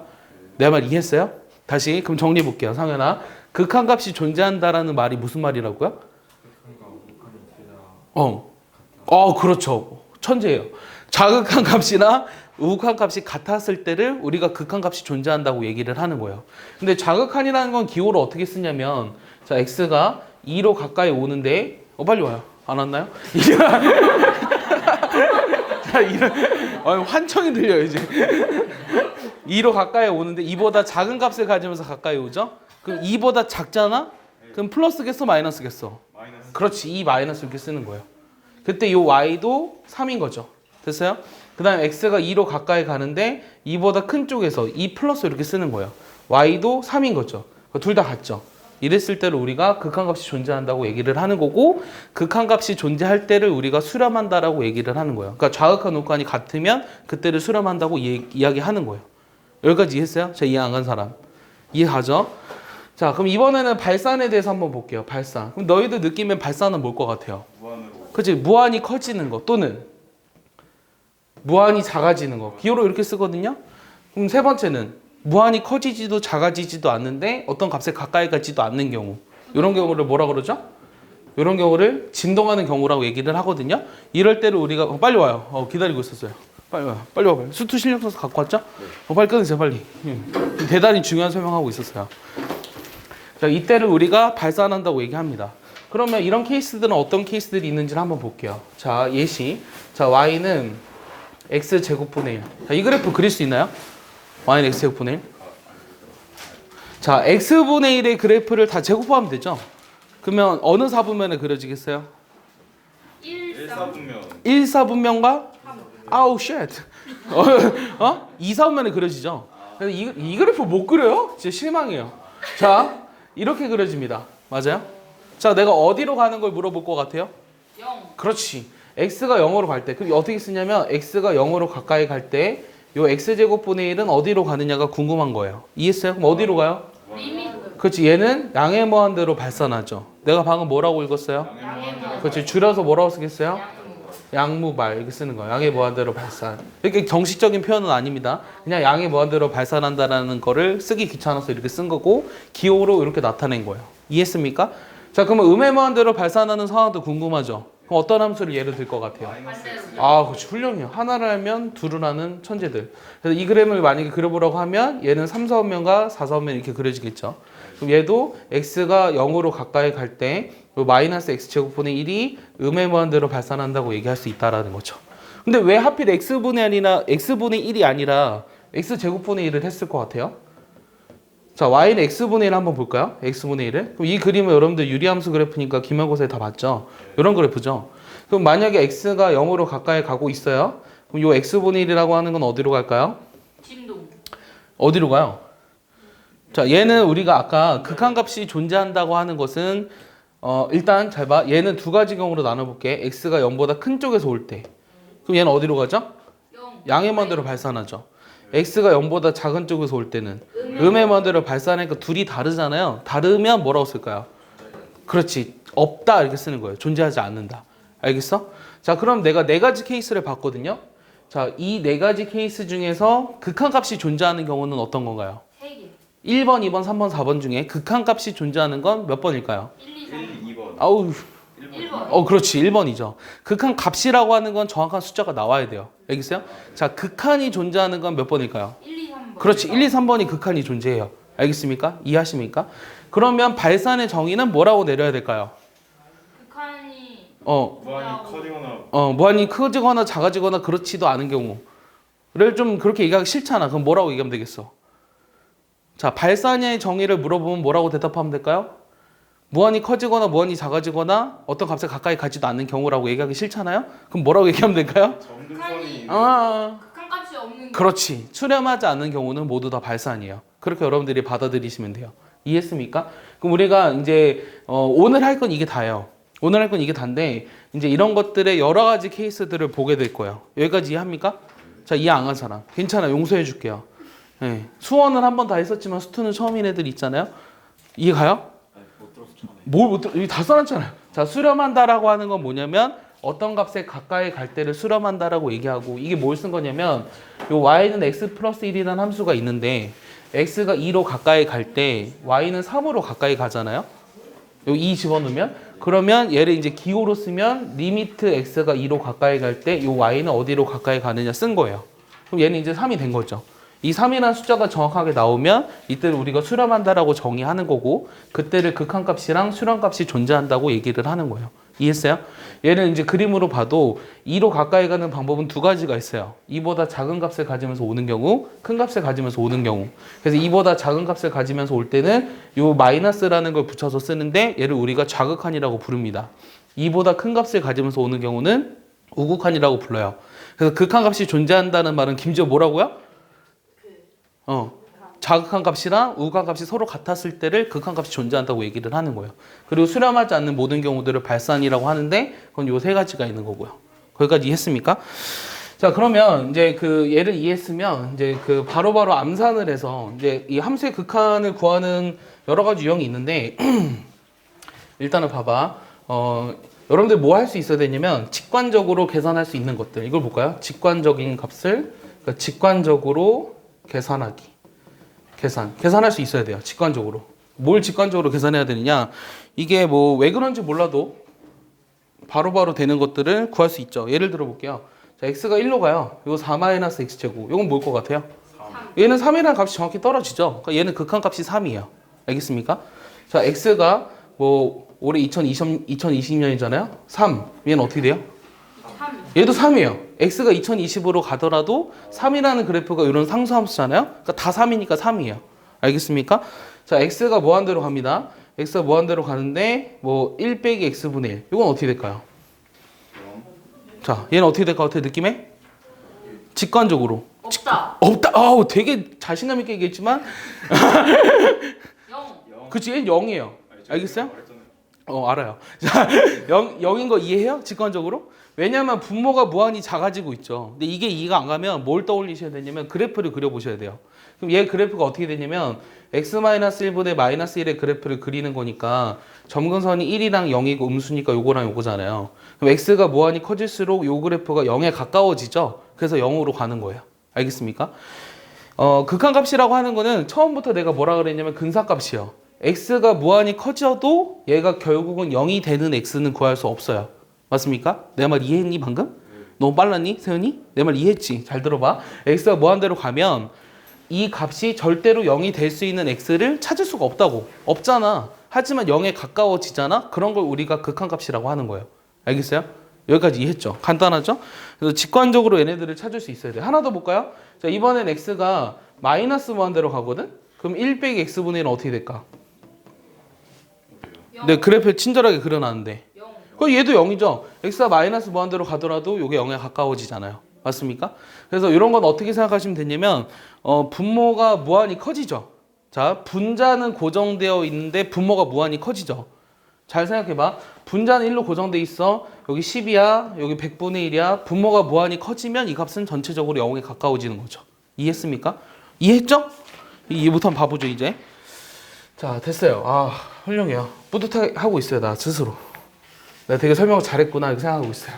내 말 이해했어요? 다시 그럼 정리해 볼게요. 상현아. 극한 값이 존재한다라는 말이 무슨 말이라고요? 그렇죠. 천재예요. 좌극한 값이나 우극한 값이 같았을 때를 우리가 극한 값이 존재한다고 얘기를 하는 거예요. 근데 좌극한이라는 건 기호를 어떻게 쓰냐면 자 x가 2로 가까이 오는데 빨리 와요. 안 왔나요? 자, 환청이 들려요 이제. 2로 가까이 오는데 2보다 작은 값을 가지면서 가까이 오죠? 그럼 2보다 작잖아? 그럼 플러스겠어 마이너스겠어? 마이너스. 그렇지 2 마이너스 이렇게 쓰는 거예요. 그때 이 y도 3인 거죠. 됐어요? 그 다음에 x가 2로 가까이 가는데 2보다 큰 쪽에서 2 플러스 이렇게 쓰는 거예요. y도 3인 거죠. 둘 다 같죠. 이랬을 때를 우리가 극한값이 존재한다고 얘기를 하는 거고 극한값이 존재할 때를 우리가 수렴한다라고 얘기를 하는 거예요. 그러니까 좌극한 우극한이 같으면 그때를 수렴한다고 이야기하는 거예요. 여기까지 이해했어요? 제가 이해 안 간 사람. 이해가죠? 자, 그럼 이번에는 발산에 대해서 한번 볼게요. 발산. 그럼 너희들 느끼면 발산은 뭘 것 같아요? 무한으로. 그치? 무한히 커지는 거 또는 무한히 작아지는 거. 기호로 이렇게 쓰거든요. 그럼 세 번째는 무한히 커지지도 작아지지도 않는데 어떤 값에 가까이 가지도 않는 경우. 이런 경우를 뭐라 그러죠? 이런 경우를 진동하는 경우라고 얘기를 하거든요. 이럴 때를 우리가 빨리 와요. 기다리고 있었어요. 빨리 와요. 빨리 와봐요. 수투 실력서서 갖고 왔죠? 빨리 끊으세요. 빨리. 대단히 중요한 설명하고 있었어요. 자, 이때를 우리가 발산한다고 얘기합니다. 그러면 이런 케이스들은 어떤 케이스들이 있는지를 한번 볼게요. 자, 예시. 자, y는 x제곱분의 1. 자, 이 그래프 그릴 수 있나요? y는 x제곱분의 1. 자, x분의 1의 그래프를 다 제곱하면 되죠? 그러면 어느 사분면에 그려지겠어요? 1, 3, 1사분면. 1사분면과 아우 쉣. 2사분면에 그려지죠? 그래서 이 그래프 못 그려요? 진짜 실망해요. 자, 이렇게 그려집니다. 맞아요? 자, 내가 어디로 가는 걸 물어볼 것 같아요? 0. 그렇지. x가 0으로 갈 때. 그럼 어떻게 쓰냐면 x가 0으로 가까이 갈 때 요 x제곱분의 1은 어디로 가느냐가 궁금한 거예요. 이해했어요? 그럼 어디로 가요? 리미트. 그렇지. 얘는 양의 무한대로 발산하죠. 내가 방금 뭐라고 읽었어요? 양의 무한. 그렇지. 줄여서 뭐라고 쓰겠어요? 양무. 양무발 이렇게 쓰는 거예요. 양의 무한대로 발산. 이렇게 정식적인 표현은 아닙니다. 그냥 양의 무한대로 발산한다라는 거를 쓰기 귀찮아서 이렇게 쓴 거고 기호로 이렇게 나타낸 거예요. 이해했습니까? 자, 그러면 음의 무한대로 발산하는 상황도 궁금하죠? 그럼 어떤 함수를 예를 들 것 같아요? 반대로. 아, 그렇지. 훌륭해요. 하나를 알면 둘을 아는 천재들. 그래서 이 그림을 만약에 그려보라고 하면 얘는 3사분면과 4사분면 이렇게 그려지겠죠. 그럼 얘도 x가 0으로 가까이 갈 때 마이너스 x제곱분의 1이 음의 무한대로 발산한다고 얘기할 수 있다라는 거죠. 근데 왜 하필 x분의 1이 아니라 x제곱분의 1을 했을 것 같아요? 자, y는 x분의 1 한번 볼까요? x분의 1을. 그럼 이 그림은 여러분들 유리함수 그래프니까 기말고사에 다 봤죠? 이런 그래프죠. 그럼 만약에 x가 0으로 가까이 가고 있어요. 그럼 요 x분의 1이라고 하는 건 어디로 갈까요? 진동. 어디로 가요? 자, 얘는 우리가 아까 극한값이 존재한다고 하는 것은 일단 잘 봐. 얘는 두 가지 경우로 나눠볼게. x가 0보다 큰 쪽에서 올 때. 그럼 얘는 어디로 가죠? 0. 양의 무한대로 발산하죠. x가 0보다 작은 쪽에서 올 때는 음의 무한대로 발산하니까 둘이 다르잖아요. 다르면 뭐라고 쓸까요? 그렇지. 없다 이렇게 쓰는 거예요. 존재하지 않는다. 알겠어? 자, 그럼 내가 네 가지 케이스를 봤거든요. 자, 이 네 가지 케이스 중에서 극한값이 존재하는 경우는 어떤 건가요? 3개. 1번, 2번, 3번, 4번 중에 극한값이 존재하는 건 몇 번일까요? 1, 2, 3. 1, 2번. 아우, 1번. 그렇지. 1번이죠. 극한값이라고 하는 건 정확한 숫자가 나와야 돼요. 알겠어요? 자, 극한이 존재하는 건 몇 번일까요? 1, 2, 3번. 그렇지. 1, 2, 3번이 극한이 존재해요. 알겠습니까? 이해하십니까? 그러면 발산의 정의는 뭐라고 내려야 될까요? 극한이 무한히 커지거나. 무한히 커지거나 작아지거나 그렇지도 않은 경우를 좀 그렇게 얘기하기 싫잖아. 그럼 뭐라고 얘기하면 되겠어? 자, 발산의 정의를 물어보면 뭐라고 대답하면 될까요? 무한히 커지거나 무한히 작아지거나 어떤 값에 가까이 가지도 않는 경우라고 얘기하기 싫잖아요? 그럼 뭐라고 얘기하면 될까요? 점근선이. 극한값이 없는. 그렇지. 수렴하지 않는 경우는 모두 다 발산이에요. 그렇게 여러분들이 받아들이시면 돼요. 이해했습니까? 그럼 우리가 이제 오늘 할 건 이게 다예요. 오늘 할 건 이게 다인데 이제 이런 것들의 여러 가지 케이스들을 보게 될 거예요. 여기까지 이해합니까? 자, 이해 안 한 사람. 괜찮아. 용서해 줄게요. 네. 수원은 한 번 다 했었지만 수투는 처음인 애들 있잖아요. 이해 가요? 못 들어서 처음에. 뭘 못 들어? 여기 다 써놨잖아요. 자, 수렴한다라고 하는 건 뭐냐면 어떤 값에 가까이 갈 때를 수렴한다라고 얘기하고 이게 뭘 쓴 거냐면 요 y는 x 플러스 1이라는 함수가 있는데 x가 2로 가까이 갈 때 y는 3으로 가까이 가잖아요. 요 2 집어넣으면 그러면 얘를 이제 기호로 쓰면 리미트 x가 2로 가까이 갈 때 요 y는 어디로 가까이 가느냐 쓴 거예요. 그럼 얘는 이제 3이 된 거죠. 이 3이라는 숫자가 정확하게 나오면 이때를 우리가 수렴한다라고 정의하는 거고 그때를 극한값이랑 수렴값이 존재한다고 얘기를 하는 거예요. 이해했어요? 얘는 이제 그림으로 봐도 2로 가까이 가는 방법은 두 가지가 있어요. 2보다 작은 값을 가지면서 오는 경우, 큰 값을 가지면서 오는 경우. 그래서 2보다 작은 값을 가지면서 올 때는 요 마이너스라는 걸 붙여서 쓰는데 얘를 우리가 좌극한이라고 부릅니다. 2보다 큰 값을 가지면서 오는 경우는 우극한이라고 불러요. 그래서 극한값이 존재한다는 말은 김지호 뭐라고요? 자극한 값이 서로 같았을 때를 극한값이 존재한다고 얘기를 하는 거예요. 그리고 수렴하지 않는 모든 경우들을 발산이라고 하는데 그건 요 세 가지가 있는 거고요. 거기까지 이해했습니까? 자, 그러면 이제 그 얘를 이해했으면 이제 그 바로바로 암산을 해서 이제 이 함수의 극한을 구하는 여러 가지 유형이 있는데 일단은 봐봐. 여러분들 뭐 할 수 있어야 되냐면 직관적으로 계산할 수 있는 것들. 이걸 볼까요? 직관적인 값을 그러니까 직관적으로 계산하기. 계산할 수 있어야 돼요. 직관적으로. 뭘 직관적으로 계산해야 되느냐? 이게 뭐 왜 그런지 몰라도 바로바로 되는 것들을 구할 수 있죠. 예를 들어 볼게요. 자, x가 1로 가요. 이거 4-x제곱. 이건 뭘 것 같아요? 3. 얘는 3이라는 값이 정확히 떨어지죠. 그러니까 얘는 극한값이 3이에요. 알겠습니까? 자, x가 뭐 올해 2020년이잖아요. 3. 얘는 어떻게 돼요? 3. 얘도 3이에요. x가 2020으로 가더라도 3이라는 그래프가 이런 상수함수잖아요. 그러니까 다 3이니까 3이에요. 알겠습니까? 자, x가 무한대로 갑니다. x가 무한대로 가는데 뭐 1 빼기 x분의 1. 이건 어떻게 될까요? 자, 얘는 어떻게 될 것 같아요? 느낌에? 직관적으로. 없다. 없다. 아우, 되게 자신감 있게 얘기했지만 0. 그치, 얘는 0이에요. 알겠어요? 알아요. 자, 0인 거 이해해요? 직관적으로? 왜냐면 분모가 무한히 작아지고 있죠. 근데 이게 이해가 안 가면 뭘 떠올리셔야 되냐면 그래프를 그려보셔야 돼요. 그럼 얘 그래프가 어떻게 되냐면 x-1분의 -1의 그래프를 그리는 거니까 점근선이 1이랑 0이고 음수니까 요거랑 요거잖아요. 그럼 x가 무한히 커질수록 요 그래프가 0에 가까워지죠. 그래서 0으로 가는 거예요. 알겠습니까? 극한값이라고 하는 거는 처음부터 내가 뭐라 그랬냐면 근사값이요. x가 무한히 커져도 얘가 결국은 0이 되는 x는 구할 수 없어요. 맞습니까? 내 말 이해했니 방금? 너무 빨랐니? 세은이? 내 말 이해했지? 잘 들어봐. x가 무한대로 가면 이 값이 절대로 0이 될 수 있는 x를 찾을 수가 없다고. 없잖아. 하지만 0에 가까워지잖아. 그런 걸 우리가 극한값이라고 하는 거예요. 알겠어요? 여기까지 이해했죠? 간단하죠? 그래서 직관적으로 얘네들을 찾을 수 있어야 돼. 하나 더 볼까요? 자, 이번엔 x가 마이너스 무한대로 가거든? 그럼 1 빼기 x분의 1은 어떻게 될까? 0. 네, 그래프에 친절하게 그려놨는데 0. 그럼 얘도 0이죠. x가 마이너스 무한대로 가더라도 이게 0에 가까워지잖아요. 맞습니까? 그래서 이런 건 어떻게 생각하시면 되냐면 분모가 무한히 커지죠. 자, 분자는 고정되어 있는데 분모가 무한히 커지죠. 잘 생각해봐. 분자는 1로 고정돼 있어. 여기 10이야. 여기 100분의 1이야. 분모가 무한히 커지면 이 값은 전체적으로 0에 가까워지는 거죠. 이해했습니까? 이해했죠? 이해 못하면 바보죠 이제. 자, 됐어요. 아, 훌륭해요. 뿌듯하게 하고 있어요. 나 스스로. 내가 되게 설명을 잘했구나 이렇게 생각하고 있어요.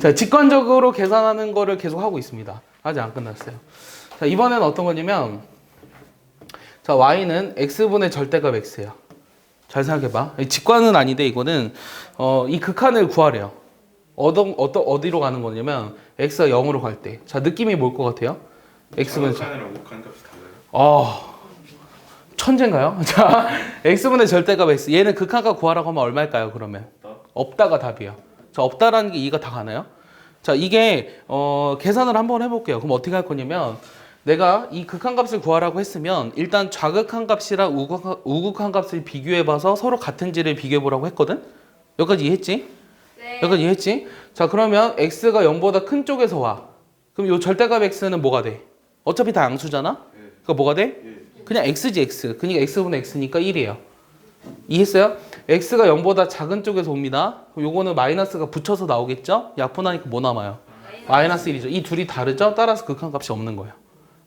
자, 직관적으로 계산하는 거를 계속 하고 있습니다. 아직 안 끝났어요. 자, 이번에는 어떤 거냐면 자, y는 x분의 절대값 x예요. 잘 생각해봐. 직관은 아닌데 이거는 이 극한을 구하래요. 어디로 가는 거냐면 x가 0으로 갈 때. 자, 느낌이 뭘 것 같아요? x분의 극한이랑 극한값이 달라요? 천재인가요? 자, x분의 절대값 x. 얘는 극한값 구하라고 하면 얼마일까요? 그러면 없다가 답이에요. 자, 없다라는 게 이해가 다 가나요? 자, 이게 계산을 한번 해볼게요. 그럼 어떻게 할 거냐면 내가 이 극한값을 구하라고 했으면 일단 좌극한값이랑 우극한값을 비교해봐서 서로 같은지를 비교해보라고 했거든? 여기까지 이해했지? 네. 여기까지 이해했지? 자, 그러면 x가 0보다 큰 쪽에서 와. 그럼 이 절대값 x는 뭐가 돼? 어차피 다 양수잖아? 그러니까 뭐가 돼? 그냥 x지 x. 그러니까 x분의 x니까 1이에요. 이해했어요? x가 0보다 작은 쪽에서 옵니다. 그럼 요거는 마이너스가 붙여서 나오겠죠? 약분하니까 뭐 남아요? 마이너스 1이죠. 이 둘이 다르죠? 따라서 극한값이 없는 거예요.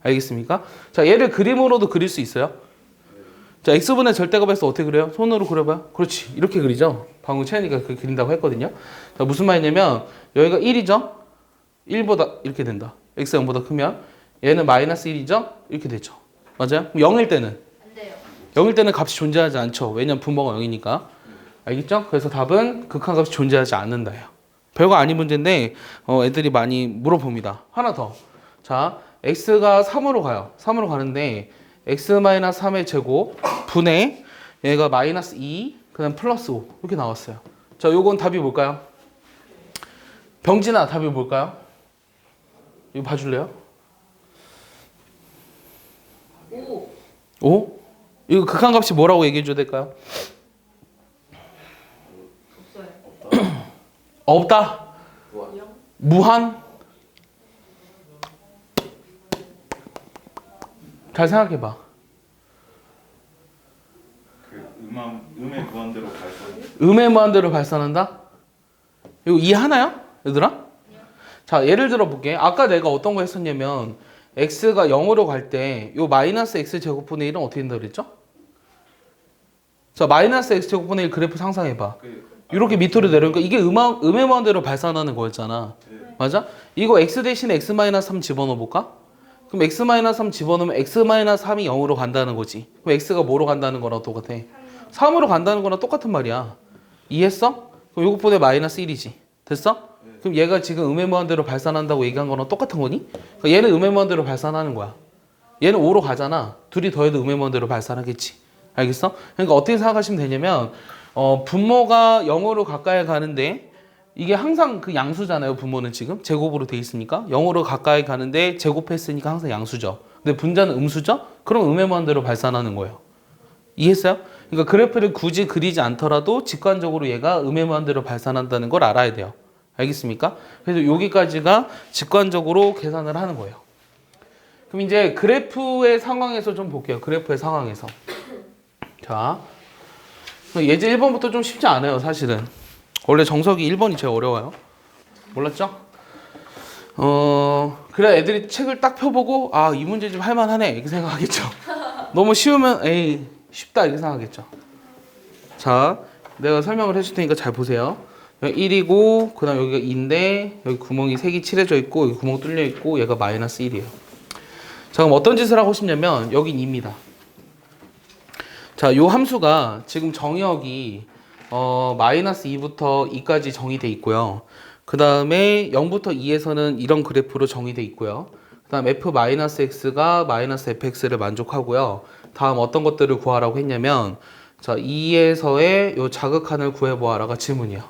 알겠습니까? 자, 얘를 그림으로도 그릴 수 있어요. 자, x분의 절대값에서 어떻게 그려요? 손으로 그려봐요. 그렇지. 이렇게 그리죠? 방금 채연이가 그린다고 했거든요. 자, 무슨 말이냐면 여기가 1이죠? 1보다 이렇게 된다. x가 0보다 크면 얘는 마이너스 1이죠? 이렇게 되죠. 맞아요? 0일 때는? 안 돼요. 0일 때는 값이 존재하지 않죠. 왜냐면 분모가 0이니까. 알겠죠? 그래서 답은 극한값이 존재하지 않는다예요. 별거 아닌 문제인데 애들이 많이 물어봅니다. 하나 더. 자, x가 3으로 가요. 3으로 가는데 x-3의 제곱 분의 얘가 마이너스 2, 그 다음 플러스 5 이렇게 나왔어요. 자, 요건 답이 뭘까요? 병진아, 답이 뭘까요? 이거 봐줄래요? 5. 5? 이거 극한값이 뭐라고 얘기해 줘야 될까요? 없어요. 없다? 무한? 잘 생각해봐. 그 음의 무한대로 발산. 음의 무한대로 발산한다? 이거 이해하나요? 얘들아? 자, 예를 들어 볼게. 아까 내가 어떤 거 했었냐면 x가 0으로 갈 때 요 마이너스 x 제곱분의 1은 어떻게 된다 그랬죠? 자, 마이너스 x 제곱분의 1 그래프 상상해봐. 이렇게 밑으로 내려오니까 이게 음의 무한대로 발산하는 거였잖아. 맞아? 이거 x 대신에 x 마이너스 3 집어넣어 볼까? 그럼 x 마이너스 3 집어넣으면 x 마이너스 3이 0으로 간다는 거지. 그럼 x가 뭐로 간다는 거랑 똑같아? 3으로 간다는 거랑 똑같은 말이야. 이해했어? 그럼 요것보다 마이너스 1이지. 됐어? 그럼 얘가 지금 음의 무한대로 발산한다고 얘기한 거랑 똑같은 거니? 그러니까 얘는 음의 무한대로 발산하는 거야. 얘는 5로 가잖아. 둘이 더해도 음의 무한대로 발산하겠지. 알겠어? 그러니까 어떻게 생각하시면 되냐면 분모가 0으로 가까이 가는데 이게 항상 그 양수잖아요. 분모는 지금 제곱으로 돼 있으니까 0으로 가까이 가는데 제곱했으니까 항상 양수죠. 근데 분자는 음수죠? 그럼 음의 무한대로 발산하는 거예요. 이해했어요? 그러니까 그래프를 굳이 그리지 않더라도 직관적으로 얘가 음의 무한대로 발산한다는 걸 알아야 돼요. 알겠습니까? 그래서 여기까지가 직관적으로 계산을 하는 거예요. 그럼 이제 그래프의 상황에서 좀 볼게요. 그래프의 상황에서. 자, 예제 1번부터 좀 쉽지 않아요, 사실은. 원래 정석이 1번이 제일 어려워요. 몰랐죠? 그래 애들이 책을 딱 펴보고 아, 이 문제 좀 할만하네 이렇게 생각하겠죠. 너무 쉬우면 에이 쉽다 이렇게 생각하겠죠. 자, 내가 설명을 해줄 테니까 잘 보세요. 여기 1이고 그 다음 여기가 2인데 여기 구멍이 3개 칠해져 있고 여기 구멍 뚫려 있고 얘가 마이너스 1이에요. 자, 그럼 어떤 짓을 하고 싶냐면 여긴 2입니다. 자, 요 함수가 지금 정의역이 마이너스 2부터 2까지 정의돼 있고요. 그 다음에 0부터 2에서는 이런 그래프로 정의돼 있고요. 그 다음 f-x가 마이너스 fx를 만족하고요. 다음 어떤 것들을 구하라고 했냐면 자, 2에서의 요 자극한을 구해보아라가 질문이에요.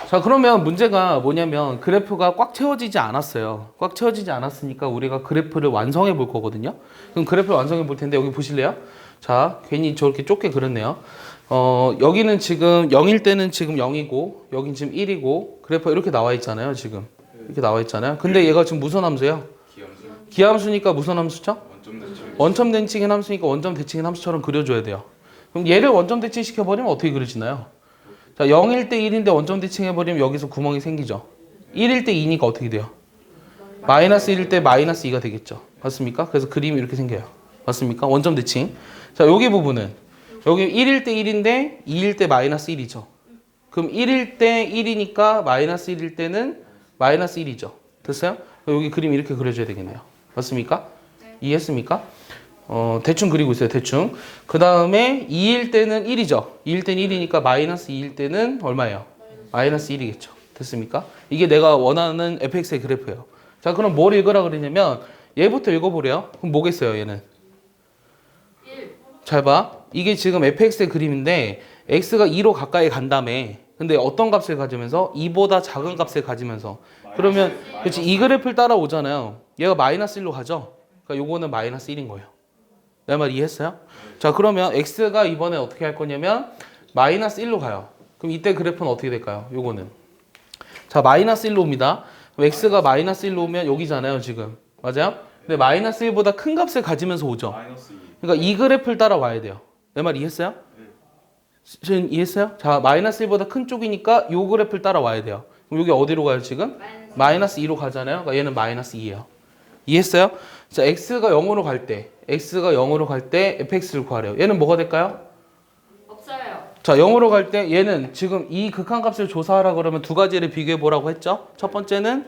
자, 그러면 문제가 뭐냐면 그래프가 꽉 채워지지 않았어요. 꽉 채워지지 않았으니까 우리가 그래프를 완성해 볼 거거든요. 그럼 그래프를 완성해 볼 텐데 여기 보실래요? 자, 괜히 저렇게 좁게 그렸네요. 여기는 지금 0일 때는 지금 0이고 여긴 지금 1이고 그래프가 이렇게 나와 있잖아요. 지금 이렇게 나와 있잖아요. 근데 얘가 지금 무슨 함수예요? 기함수. 기함수니까 무슨 함수죠? 원점 대칭. 원점 대칭인 함수니까 원점 대칭인 함수처럼 그려줘야 돼요. 그럼 얘를 원점 대칭 시켜버리면 어떻게 그려지나요? 자, 0일 때 1인데 원점 대칭 해버리면 여기서 구멍이 생기죠. 1일 때 2니까 어떻게 돼요? 마이너스 1일 때 마이너스 2가 되겠죠. 맞습니까? 그래서 그림이 이렇게 생겨요. 맞습니까? 원점 대칭. 자, 여기 부분은 여기 1일 때 1인데 2일 때 마이너스 1이죠. 그럼 1일 때 1이니까 마이너스 1일 때는 마이너스 1이죠. 됐어요? 여기 그림 이렇게 그려줘야 되겠네요. 맞습니까? 이해했습니까? 대충 그리고 있어요. 대충. 그 다음에 2일 때는 1이죠. 2일 때는 1이니까 마이너스 2일 때는 얼마예요? 마이너스 1이겠죠. 됐습니까? 이게 내가 원하는 fx의 그래프예요. 자, 그럼 뭘 읽으라 그러냐면 얘부터 읽어보래요. 그럼 뭐겠어요, 얘는? 1. 잘 봐. 이게 지금 fx의 그림인데 x가 2로 가까이 간 다음에 근데 어떤 값을 가지면서 2보다 작은 값을 가지면서 그러면 그렇지 이 그래프를 따라오잖아요. 얘가 마이너스 1로 가죠. 그러니까 요거는 마이너스 1인 거예요. 내 말 이해했어요? 자, 그러면 x가 이번에 어떻게 할 거냐면 마이너스 1로 가요. 그럼 이때 그래프는 어떻게 될까요? 요거는 자, 마이너스 1로 옵니다. 그럼 x가 마이너스 1로 오면 여기잖아요 지금. 맞아요? 근데 마이너스 1보다 큰 값을 가지면서 오죠. 마이너스 2. 그러니까 이 그래프를 따라와야 돼요. 내 말 이해했어요? 지금 이해했어요? 자, 마이너스 1보다 큰 쪽이니까 요 그래프를 따라와야 돼요. 그럼 여기 어디로 가요 지금? 마이너스 2로 가잖아요. 그러니까 얘는 마이너스 2예요. 이해했어요? 자, x가 0으로 갈 때 fx를 구하래요. 얘는 뭐가 될까요? 없어요. 자, 0으로 갈 때 얘는 지금 이 극한값을 조사하라 그러면 두 가지를 비교해 보라고 했죠. 첫 번째는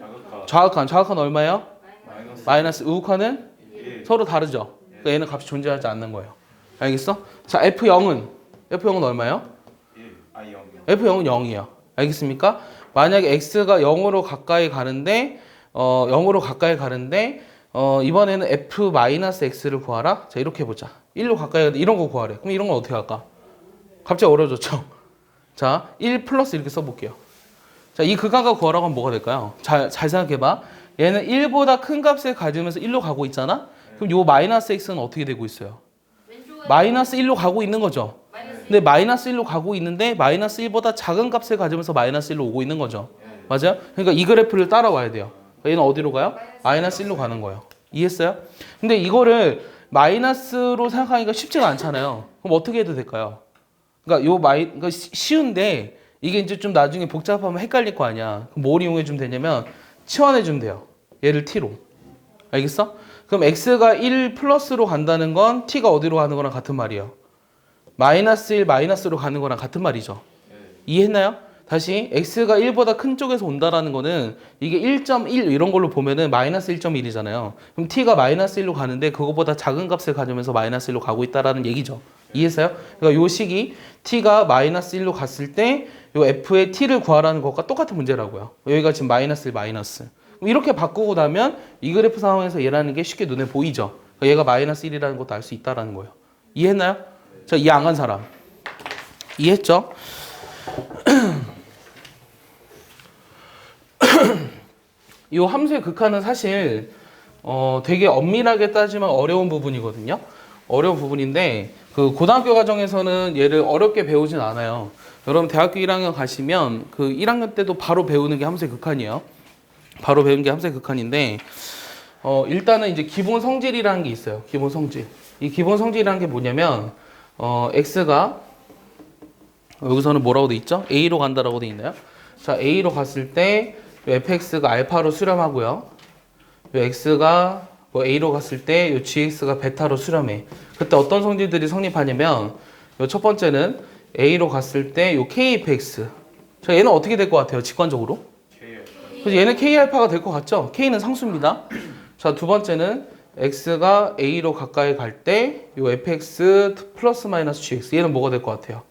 자극하. 좌극한 얼마예요? 마이너스 마이너스 우극한은 1. 서로 다르죠. 그러니까 얘는 값이 존재하지 않는 거예요. 알겠어? 자, F0은 얼마예요? 1. I 0. F0은 0이에요. 알겠습니까? 만약에 x가 0으로 가까이 가는데 이번에는 f-x를 구하라. 자, 이렇게 해보자. 1로 가까이 가는데 이런 거 구하래. 그럼 이런 건 어떻게 할까? 갑자기 어려워졌죠? 자, 1 플러스 이렇게 써볼게요. 자, 이 극한값 구하라고 하면 뭐가 될까요? 잘 생각해봐. 얘는 1보다 큰 값을 가지면서 1로 가고 있잖아? 그럼 요 마이너스 x는 어떻게 되고 있어요? 왼쪽은 마이너스 1로 가고 있는 거죠. 마이너스 근데 마이너스 1로 가고 있는데 마이너스 1보다 작은 값을 가지면서 마이너스 1로 오고 있는 거죠. 맞아요? 그러니까 이 그래프를 따라와야 돼요. 얘는 어디로 가요? 마이너스 1로 가는 거예요. 이해했어요? 근데 이거를 마이너스로 생각하기가 쉽지가 않잖아요. 그럼 어떻게 해도 될까요? 그러니까 그러니까 쉬운데 이게 이제 좀 나중에 복잡하면 헷갈릴 거 아니야. 그럼 뭘 이용해 주면 되냐면 치환해 주면 돼요. 얘를 t로. 알겠어? 그럼 x가 1 플러스로 간다는 건 t가 어디로 가는 거랑 같은 말이에요. 마이너스 1 마이너스로 가는 거랑 같은 말이죠. 이해했나요? 다시 x가 1보다 큰 쪽에서 온다라는 거는 이게 1.1 이런 걸로 보면은 마이너스 1.1이잖아요. 그럼 t가 마이너스 1로 가는데 그거보다 작은 값을 가져오면서 마이너스 1로 가고 있다라는 얘기죠. 이해했어요? 그러니까 요 식이 t가 마이너스 1로 갔을 때 요 f의 t를 구하라는 것과 똑같은 문제라고요. 여기가 지금 마이너스 1 마이너스. 이렇게 바꾸고 나면 이 그래프 상황에서 얘라는 게 쉽게 눈에 보이죠. 그러니까 얘가 마이너스 1이라는 것도 알 수 있다라는 거예요. 이해했나요? 자, 이해 안 간 사람. 이해했죠? 이 함수의 극한은 사실 되게 엄밀하게 따지면 어려운 부분이거든요. 어려운 부분인데 그 고등학교 과정에서는 얘를 어렵게 배우진 않아요. 여러분 대학교 1학년 가시면 그 1학년 때도 바로 배우는 게 함수의 극한이에요. 바로 배우는 게 함수의 극한인데 일단은 이제 기본 성질이라는 게 있어요. 기본 성질. 이 기본 성질이라는 게 뭐냐면 x가 여기서는 뭐라고 돼 있죠? a로 간다라고 돼 있나요? 자, a로 갔을 때 fx가 알파로 수렴하고요. 요 x가 뭐 a로 갔을 때 요 gx가 베타로 수렴해. 그때 어떤 성질들이 성립하냐면 요 첫 번째는 a로 갔을 때 요 kfx. 자, 얘는 어떻게 될 것 같아요? 직관적으로? 그래서 얘는 k알파가 될 것 같죠? k는 상수입니다. 자, 두 번째는 x가 a로 가까이 갈 때 요 fx 플러스 마이너스 gx. 얘는 뭐가 될 것 같아요?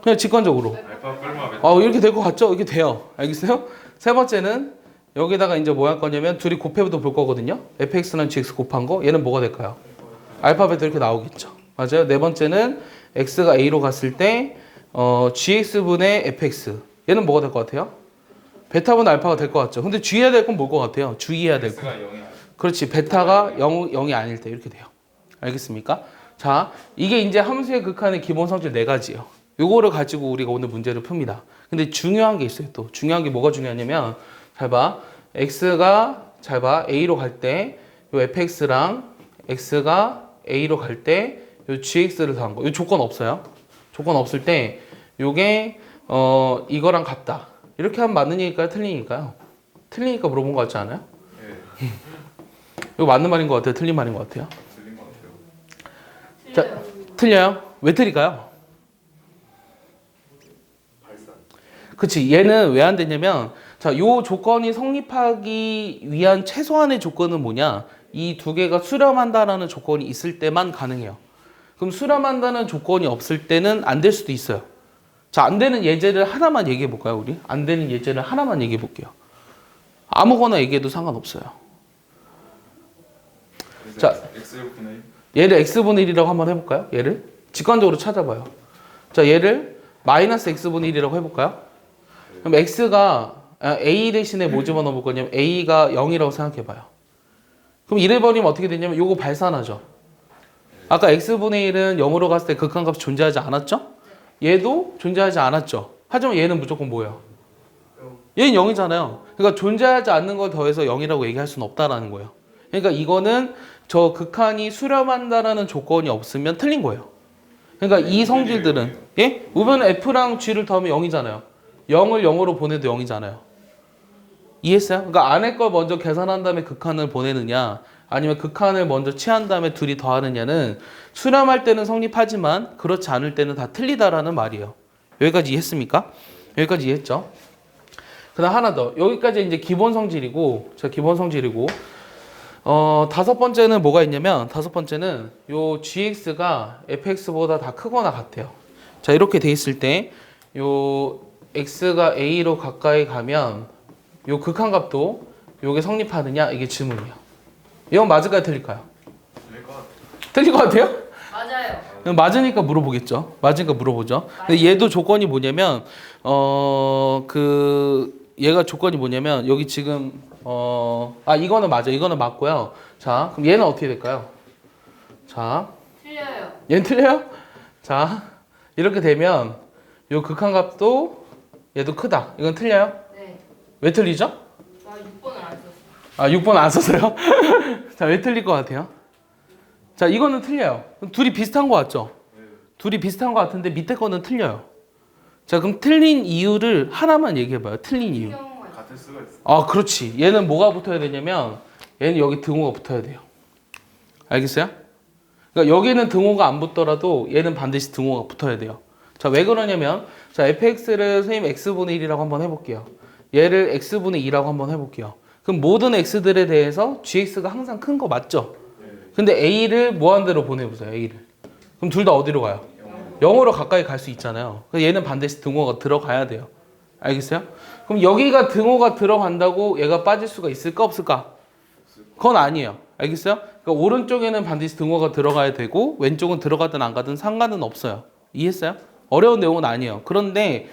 그냥 직관적으로. 알파 끌마 베타. 이렇게 될 것 같죠? 이렇게 돼요. 알겠어요? 세 번째는 여기다가 이제 뭐 할 거냐면 둘이 곱해도 볼 거거든요. fx랑 gx 곱한 거. 얘는 뭐가 될까요? 알파 베타 이렇게 나오겠죠. 맞아요. 네 번째는 x가 a로 갔을 때 gx분의 fx. 얘는 뭐가 될 것 같아요? 베타분 알파가 될 것 같죠. 근데 주의해야 될 건 뭘 것 같아요? 주의해야 될 거. x가 0이 아니야. 그렇지. 베타가 0이 아닐 때 이렇게 돼요. 알겠습니까? 자, 이게 이제 함수의 극한의 기본 성질 네 가지예요. 요거를 가지고 우리가 오늘 문제를 풉니다. 근데 중요한 게 있어요. 또 중요한 게 뭐가 중요하냐면 잘 봐. 잘 봐. a로 갈 때 요 fx랑 x가 a로 갈 때 요 gx를 더한 거. 요 조건 없어요. 조건 없을 때 요게 이거랑 같다. 이렇게 하면 맞는 얘기일까요? 틀린 얘기일까요? 틀리니까 물어본 것 같지 않아요? 네. 이거 맞는 말인 것 같아요? 틀린 말인 것 같아요? 틀린 것 같아요. 자, 틀려요? 왜 틀릴까요? 발산. 그치. 얘는 왜 안 되냐면 자, 요 조건이 성립하기 위한 최소한의 조건은 뭐냐? 이 두 개가 수렴한다라는 조건이 있을 때만 가능해요. 그럼 수렴한다는 조건이 없을 때는 안 될 수도 있어요. 자, 안 되는 예제를 하나만 얘기해 볼까요, 우리? 안 되는 예제를 하나만 얘기해 볼게요. 아무거나 얘기해도 상관없어요. 자, x분의 1. 얘를 x분의 1이라고 한번 해볼까요? 얘를 직관적으로 찾아봐요. 자, 얘를 마이너스 x분의 1이라고 해볼까요? 그럼 x가 a 대신에 뭐 집어넣을 거냐면 a가 0이라고 생각해봐요. 그럼 이래 버리면 어떻게 되냐면 요거 발산하죠. 아까 x분의 1은 0으로 갔을 때 극한값이 존재하지 않았죠? 얘도 존재하지 않았죠. 하지만 얘는 무조건 뭐예요? 얘는 0이잖아요. 그러니까 존재하지 않는 걸 더해서 0이라고 얘기할 수는 없다라는 거예요. 그러니까 이거는 저 극한이 수렴한다라는 조건이 없으면 틀린 거예요. 그러니까 이 성질들은 예? 우변은 f랑 g를 더하면 0이잖아요. 0을 0으로 보내도 0이잖아요. 이해했어요? 그러니까 안에 걸 먼저 계산한 다음에 극한을 보내느냐 아니면 극한을 먼저 취한 다음에 둘이 더하느냐는 수렴할 때는 성립하지만 그렇지 않을 때는 다 틀리다라는 말이에요. 여기까지 이해했습니까? 여기까지 이해했죠? 그다음 하나 더. 여기까지 이제 기본 성질이고 기본 성질이고 다섯 번째는 뭐가 있냐면 다섯 번째는 요 gx가 fx보다 다 크거나 같아요. 자, 이렇게 돼 있을 때 요 x가 a로 가까이 가면 요 극한값도 요게 성립하느냐 이게 질문이에요. 이건 맞을까요, 틀릴까요? 틀릴 것 같아요. 틀릴 것 같아요? 맞아요. 그럼 맞으니까 물어보겠죠. 맞으니까 물어보죠. 근데 얘도 조건이 뭐냐면 얘가 조건이 뭐냐면 여기 지금 이거는 맞아. 이거는 맞고요. 자, 그럼 얘는 어떻게 될까요? 자, 틀려요. 얘는 틀려요? 자, 이렇게 되면 요 극한값도 얘도 크다. 이건 틀려요? 네. 왜 틀리죠? 나 6번을 안 썼어. 6번 안 썼어요? 자, 왜 틀릴 것 같아요? 자, 이거는 틀려요. 그럼 둘이 비슷한 거 같죠? 둘이 비슷한 거 같은데 밑에 거는 틀려요. 자, 그럼 틀린 이유를 하나만 얘기해봐요. 틀린 이유. 경우가 있어. 같을 수가 있어. 아, 그렇지. 얘는 뭐가 붙어야 되냐면 얘는 여기 등호가 붙어야 돼요. 알겠어요? 그러니까 여기는 등호가 안 붙더라도 얘는 반드시 등호가 붙어야 돼요. 자, 왜 그러냐면 자, fx를 선생님 x분의 1이라고 한번 해볼게요. 얘를 x분의 2라고 한번 해볼게요. 그럼 모든 x들에 대해서 gx가 항상 큰 거 맞죠? 근데 a를 무한대로 보내보세요. a를. 그럼 둘 다 어디로 가요? 0으로 가까이 갈 수 있잖아요. 그래서 얘는 반드시 등호가 들어가야 돼요. 알겠어요? 그럼 여기가 등호가 들어간다고 얘가 빠질 수가 있을까 없을까? 그건 아니에요. 알겠어요? 그러니까 오른쪽에는 반드시 등호가 들어가야 되고 왼쪽은 들어가든 안 가든 상관은 없어요. 이해했어요? 어려운 내용은 아니에요. 그런데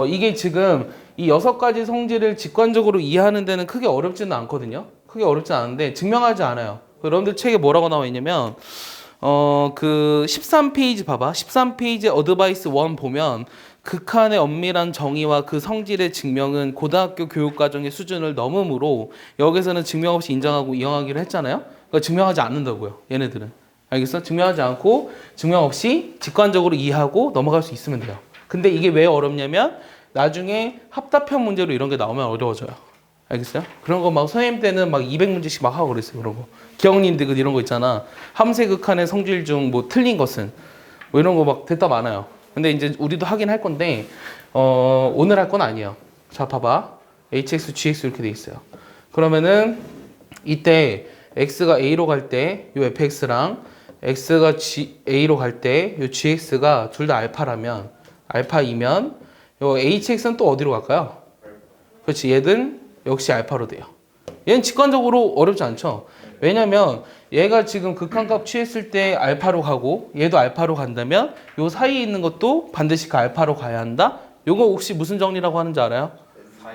이게 지금 이 6가지 성질을 직관적으로 이해하는 데는 크게 어렵지는 않거든요. 크게 어렵지 않은데 증명하지 않아요. 여러분들 책에 뭐라고 나와 있냐면 그 13페이지 봐봐. 13페이지 어드바이스 1 보면 극한의 엄밀한 정의와 그 성질의 증명은 고등학교 교육과정의 수준을 넘으므로 여기서는 증명 없이 인정하고 이용하기로 했잖아요. 그러니까 증명하지 않는다고요. 얘네들은. 알겠어? 증명하지 않고 증명 없이 직관적으로 이해하고 넘어갈 수 있으면 돼요. 근데 이게 왜 어렵냐면 나중에 합답형 문제로 이런 게 나오면 어려워져요. 알겠어요? 그런 거 막 선생님 때는 막 200문제씩 막 하고 그랬어요. 그런 거. 기억님 디귿 이런 거 있잖아. 함세 극한의 성질 중 뭐 틀린 것은 뭐 이런 거 막 대답 많아요. 근데 이제 우리도 하긴 할 건데 오늘 할 건 아니에요. 자, 봐봐. hx, gx 이렇게 돼 있어요. 그러면은 이때 x가 a로 갈 때 요 fx랑 x가 a로 갈 때 요 gx가 둘 다 알파라면 알파이면 요 hx는 또 어디로 갈까요? 그렇지. 얘는 역시 알파로 돼요. 얘는 직관적으로 어렵지 않죠. 왜냐면 얘가 지금 극한값 취했을 때 알파로 가고 얘도 알파로 간다면 요 사이에 있는 것도 반드시 그 알파로 가야 한다. 요거 혹시 무슨 정리라고 하는지 알아요?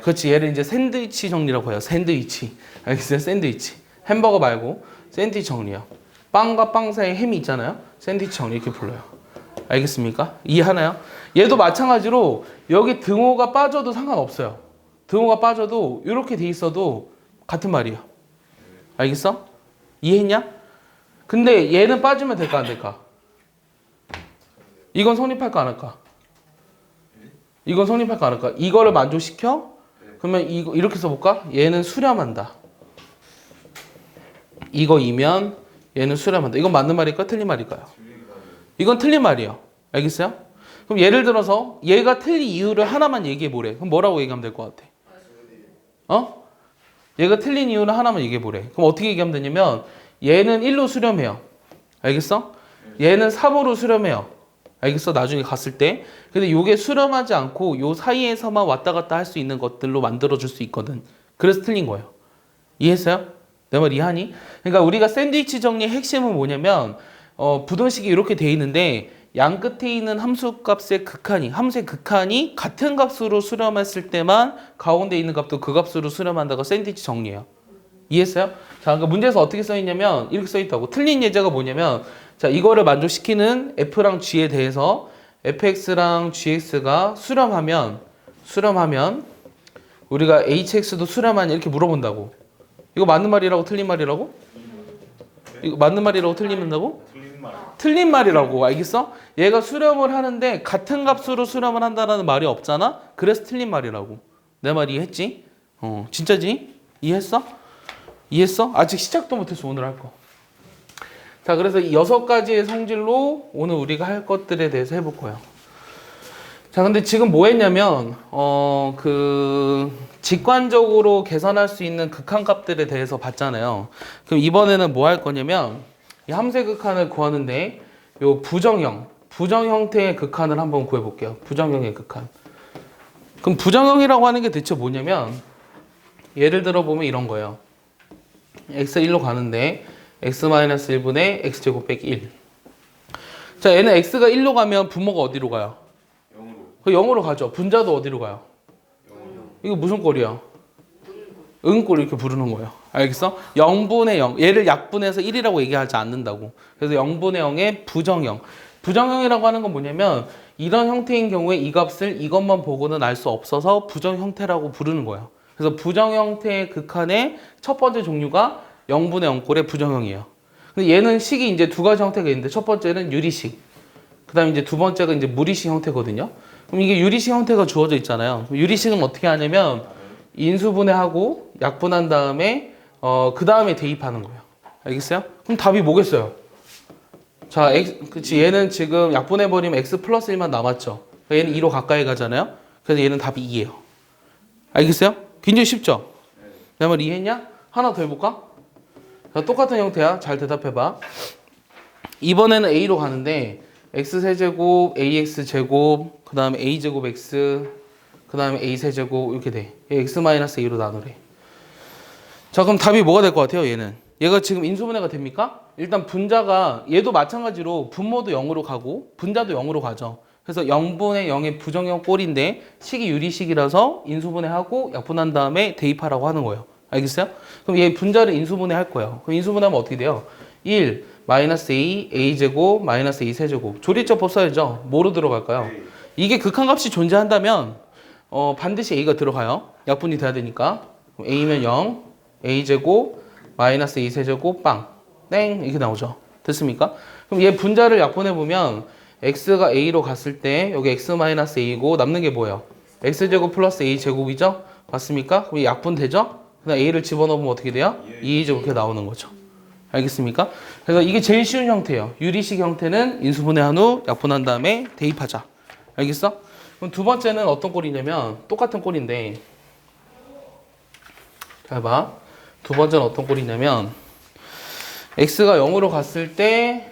그렇지. 얘를 이제 샌드위치 정리라고 해요. 샌드위치. 알겠어요? 샌드위치. 햄버거 말고 샌드위치 정리요. 빵과 빵 사이에 햄이 있잖아요. 샌드위치 정리 이렇게 불러요. 알겠습니까? 이해하나요? 얘도 마찬가지로 여기 등호가 빠져도 상관없어요. 등호가 빠져도 이렇게 돼 있어도 같은 말이에요. 알겠어? 이해했냐? 근데 얘는 빠지면 될까 안 될까? 이건 성립할까 안 할까? 이건 성립할까 안 할까? 이거를 만족시켜? 그러면 이거 이렇게 써볼까? 얘는 수렴한다. 이거이면 얘는 수렴한다. 이건 맞는 말일까? 틀린 말일까요? 이건 틀린 말이에요. 알겠어요? 그럼 예를 들어서 얘가 틀린 이유를 하나만 얘기해 보래. 그럼 뭐라고 얘기하면 될 것 같아? 얘가 틀린 이유는 하나만 얘기해 보래. 그럼 어떻게 얘기하면 되냐면 얘는 1로 수렴해요. 알겠어? 얘는 3으로 수렴해요. 알겠어? 나중에 갔을 때. 근데 요게 수렴하지 않고 요 사이에서만 왔다 갔다 할 수 있는 것들로 만들어줄 수 있거든. 그래서 틀린 거예요. 이해했어요? 내 말 이해하니? 그러니까 우리가 샌드위치 정리의 핵심은 뭐냐면 부등식이 이렇게 돼 있는데 양 끝에 있는 함수값의 극한이 함수의 극한이 같은 값으로 수렴했을 때만 가운데 있는 값도 그 값으로 수렴한다고 샌드위치 정리해요. 이해했어요? 자, 그러니까 문제에서 어떻게 써 있냐면 이렇게 써 있다고. 틀린 예제가 뭐냐면 자, 이거를 만족시키는 f랑 g에 대해서 fx랑 gx가 수렴하면 우리가 hx도 수렴하냐 이렇게 물어본다고. 이거 맞는 말이라고 틀린 말이라고? 이거 맞는 말이라고 틀린다고? 틀린 말. 틀린 말이라고. 알겠어? 얘가 수렴을 하는데 같은 값으로 수렴을 한다는 말이 없잖아? 그래서 틀린 말이라고. 내 말 이해했지? 진짜지? 이해했어? 이해했어? 아직 시작도 못했어. 오늘 할 거. 자, 그래서 이 6가지의 성질로 오늘 우리가 할 것들에 대해서 해볼 거예요. 자, 근데 지금 뭐 했냐면 직관적으로 계산할 수 있는 극한값들에 대해서 봤잖아요. 그럼 이번에는 뭐 할 거냐면 이 함수의 극한을 구하는데 요 부정 형태의 극한을 한번 구해 볼게요. 부정형의 극한. 그럼 부정형이라고 하는 게 대체 뭐냐면 예를 들어 보면 이런 거예요. x 1로 가는데 x-1분의 x제곱 빼기 1. 자, 얘는 x가 1로 가면 분모가 어디로 가요? 0으로. 그 0으로 가죠. 분자도 어디로 가요? 0으로. 이거 무슨 꼴이야? 응꼴 이렇게 부르는 거예요. 알겠어? 0분의 0. 얘를 약분해서 1이라고 얘기하지 않는다고. 그래서 0분의 0의 부정형. 부정형이라고 하는 건 뭐냐면 이런 형태인 경우에 이 값을 이것만 보고는 알 수 없어서 부정 형태라고 부르는 거예요. 그래서 부정 형태의 극한의 첫 번째 종류가 0분의 0꼴의 부정형이에요. 근데 얘는 식이 이제 두 가지 형태가 있는데 첫 번째는 유리식. 그다음에 이제 두 번째가 이제 무리식 형태거든요. 그럼 이게 유리식 형태가 주어져 있잖아요. 유리식은 어떻게 하냐면 인수분해하고 약분한 다음에 그 다음에 대입하는 거예요. 알겠어요? 그럼 답이 뭐겠어요? 자, 그치 얘는 지금 약분해버리면 x 플러스 1만 남았죠. 그러니까 얘는 2로 가까이 가잖아요. 그래서 얘는 답이 2예요. 알겠어요? 굉장히 쉽죠? 내 말 이해했냐? 하나 더 해볼까? 자, 똑같은 형태야. 잘 대답해봐. 이번에는 a로 가는데 x세제곱, ax제곱, 그 다음에 a제곱 x, 그 다음에 a세제곱 이렇게 돼. x-a로 나누래. 자, 그럼 답이 뭐가 될 것 같아요? 얘는 얘가 지금 인수분해가 됩니까? 일단 분자가 얘도 마찬가지로 분모도 0으로 가고 분자도 0으로 가죠. 그래서 0분의 0의 부정형 꼴인데 식이 유리식이라서 인수분해하고 약분한 다음에 대입하라고 하는 거예요. 알겠어요? 그럼 얘 분자를 인수분해 할 거예요. 그럼 인수분해하면 어떻게 돼요? 1 마이너스 a, a제곱, 마이너스 a 세제곱. 조리법법 써야죠. 뭐로 들어갈까요? 이게 극한값이 존재한다면 반드시 a가 들어가요. 약분이 돼야 되니까. 그럼 a면 0, a제곱, 마이너스 a 세제곱, 빵. 땡! 이렇게 나오죠. 됐습니까? 그럼 얘 분자를 약분해보면 x가 a로 갔을 때 여기 x 마이너스 a고 남는 게 뭐예요? x제곱 플러스 a제곱이죠? 맞습니까? 그럼 약분 되죠? 그다음 a를 집어넣으면 어떻게 돼요? 2a제곱 이렇게 나오는 거죠. 알겠습니까? 그래서 이게 제일 쉬운 형태예요. 유리식 형태는 인수분해한 후 약분한 다음에 대입하자. 알겠어? 그럼 두 번째는 어떤 꼴이냐면 똑같은 꼴인데 잘 봐. 두 번째는 어떤 꼴이냐면 x가 0으로 갔을 때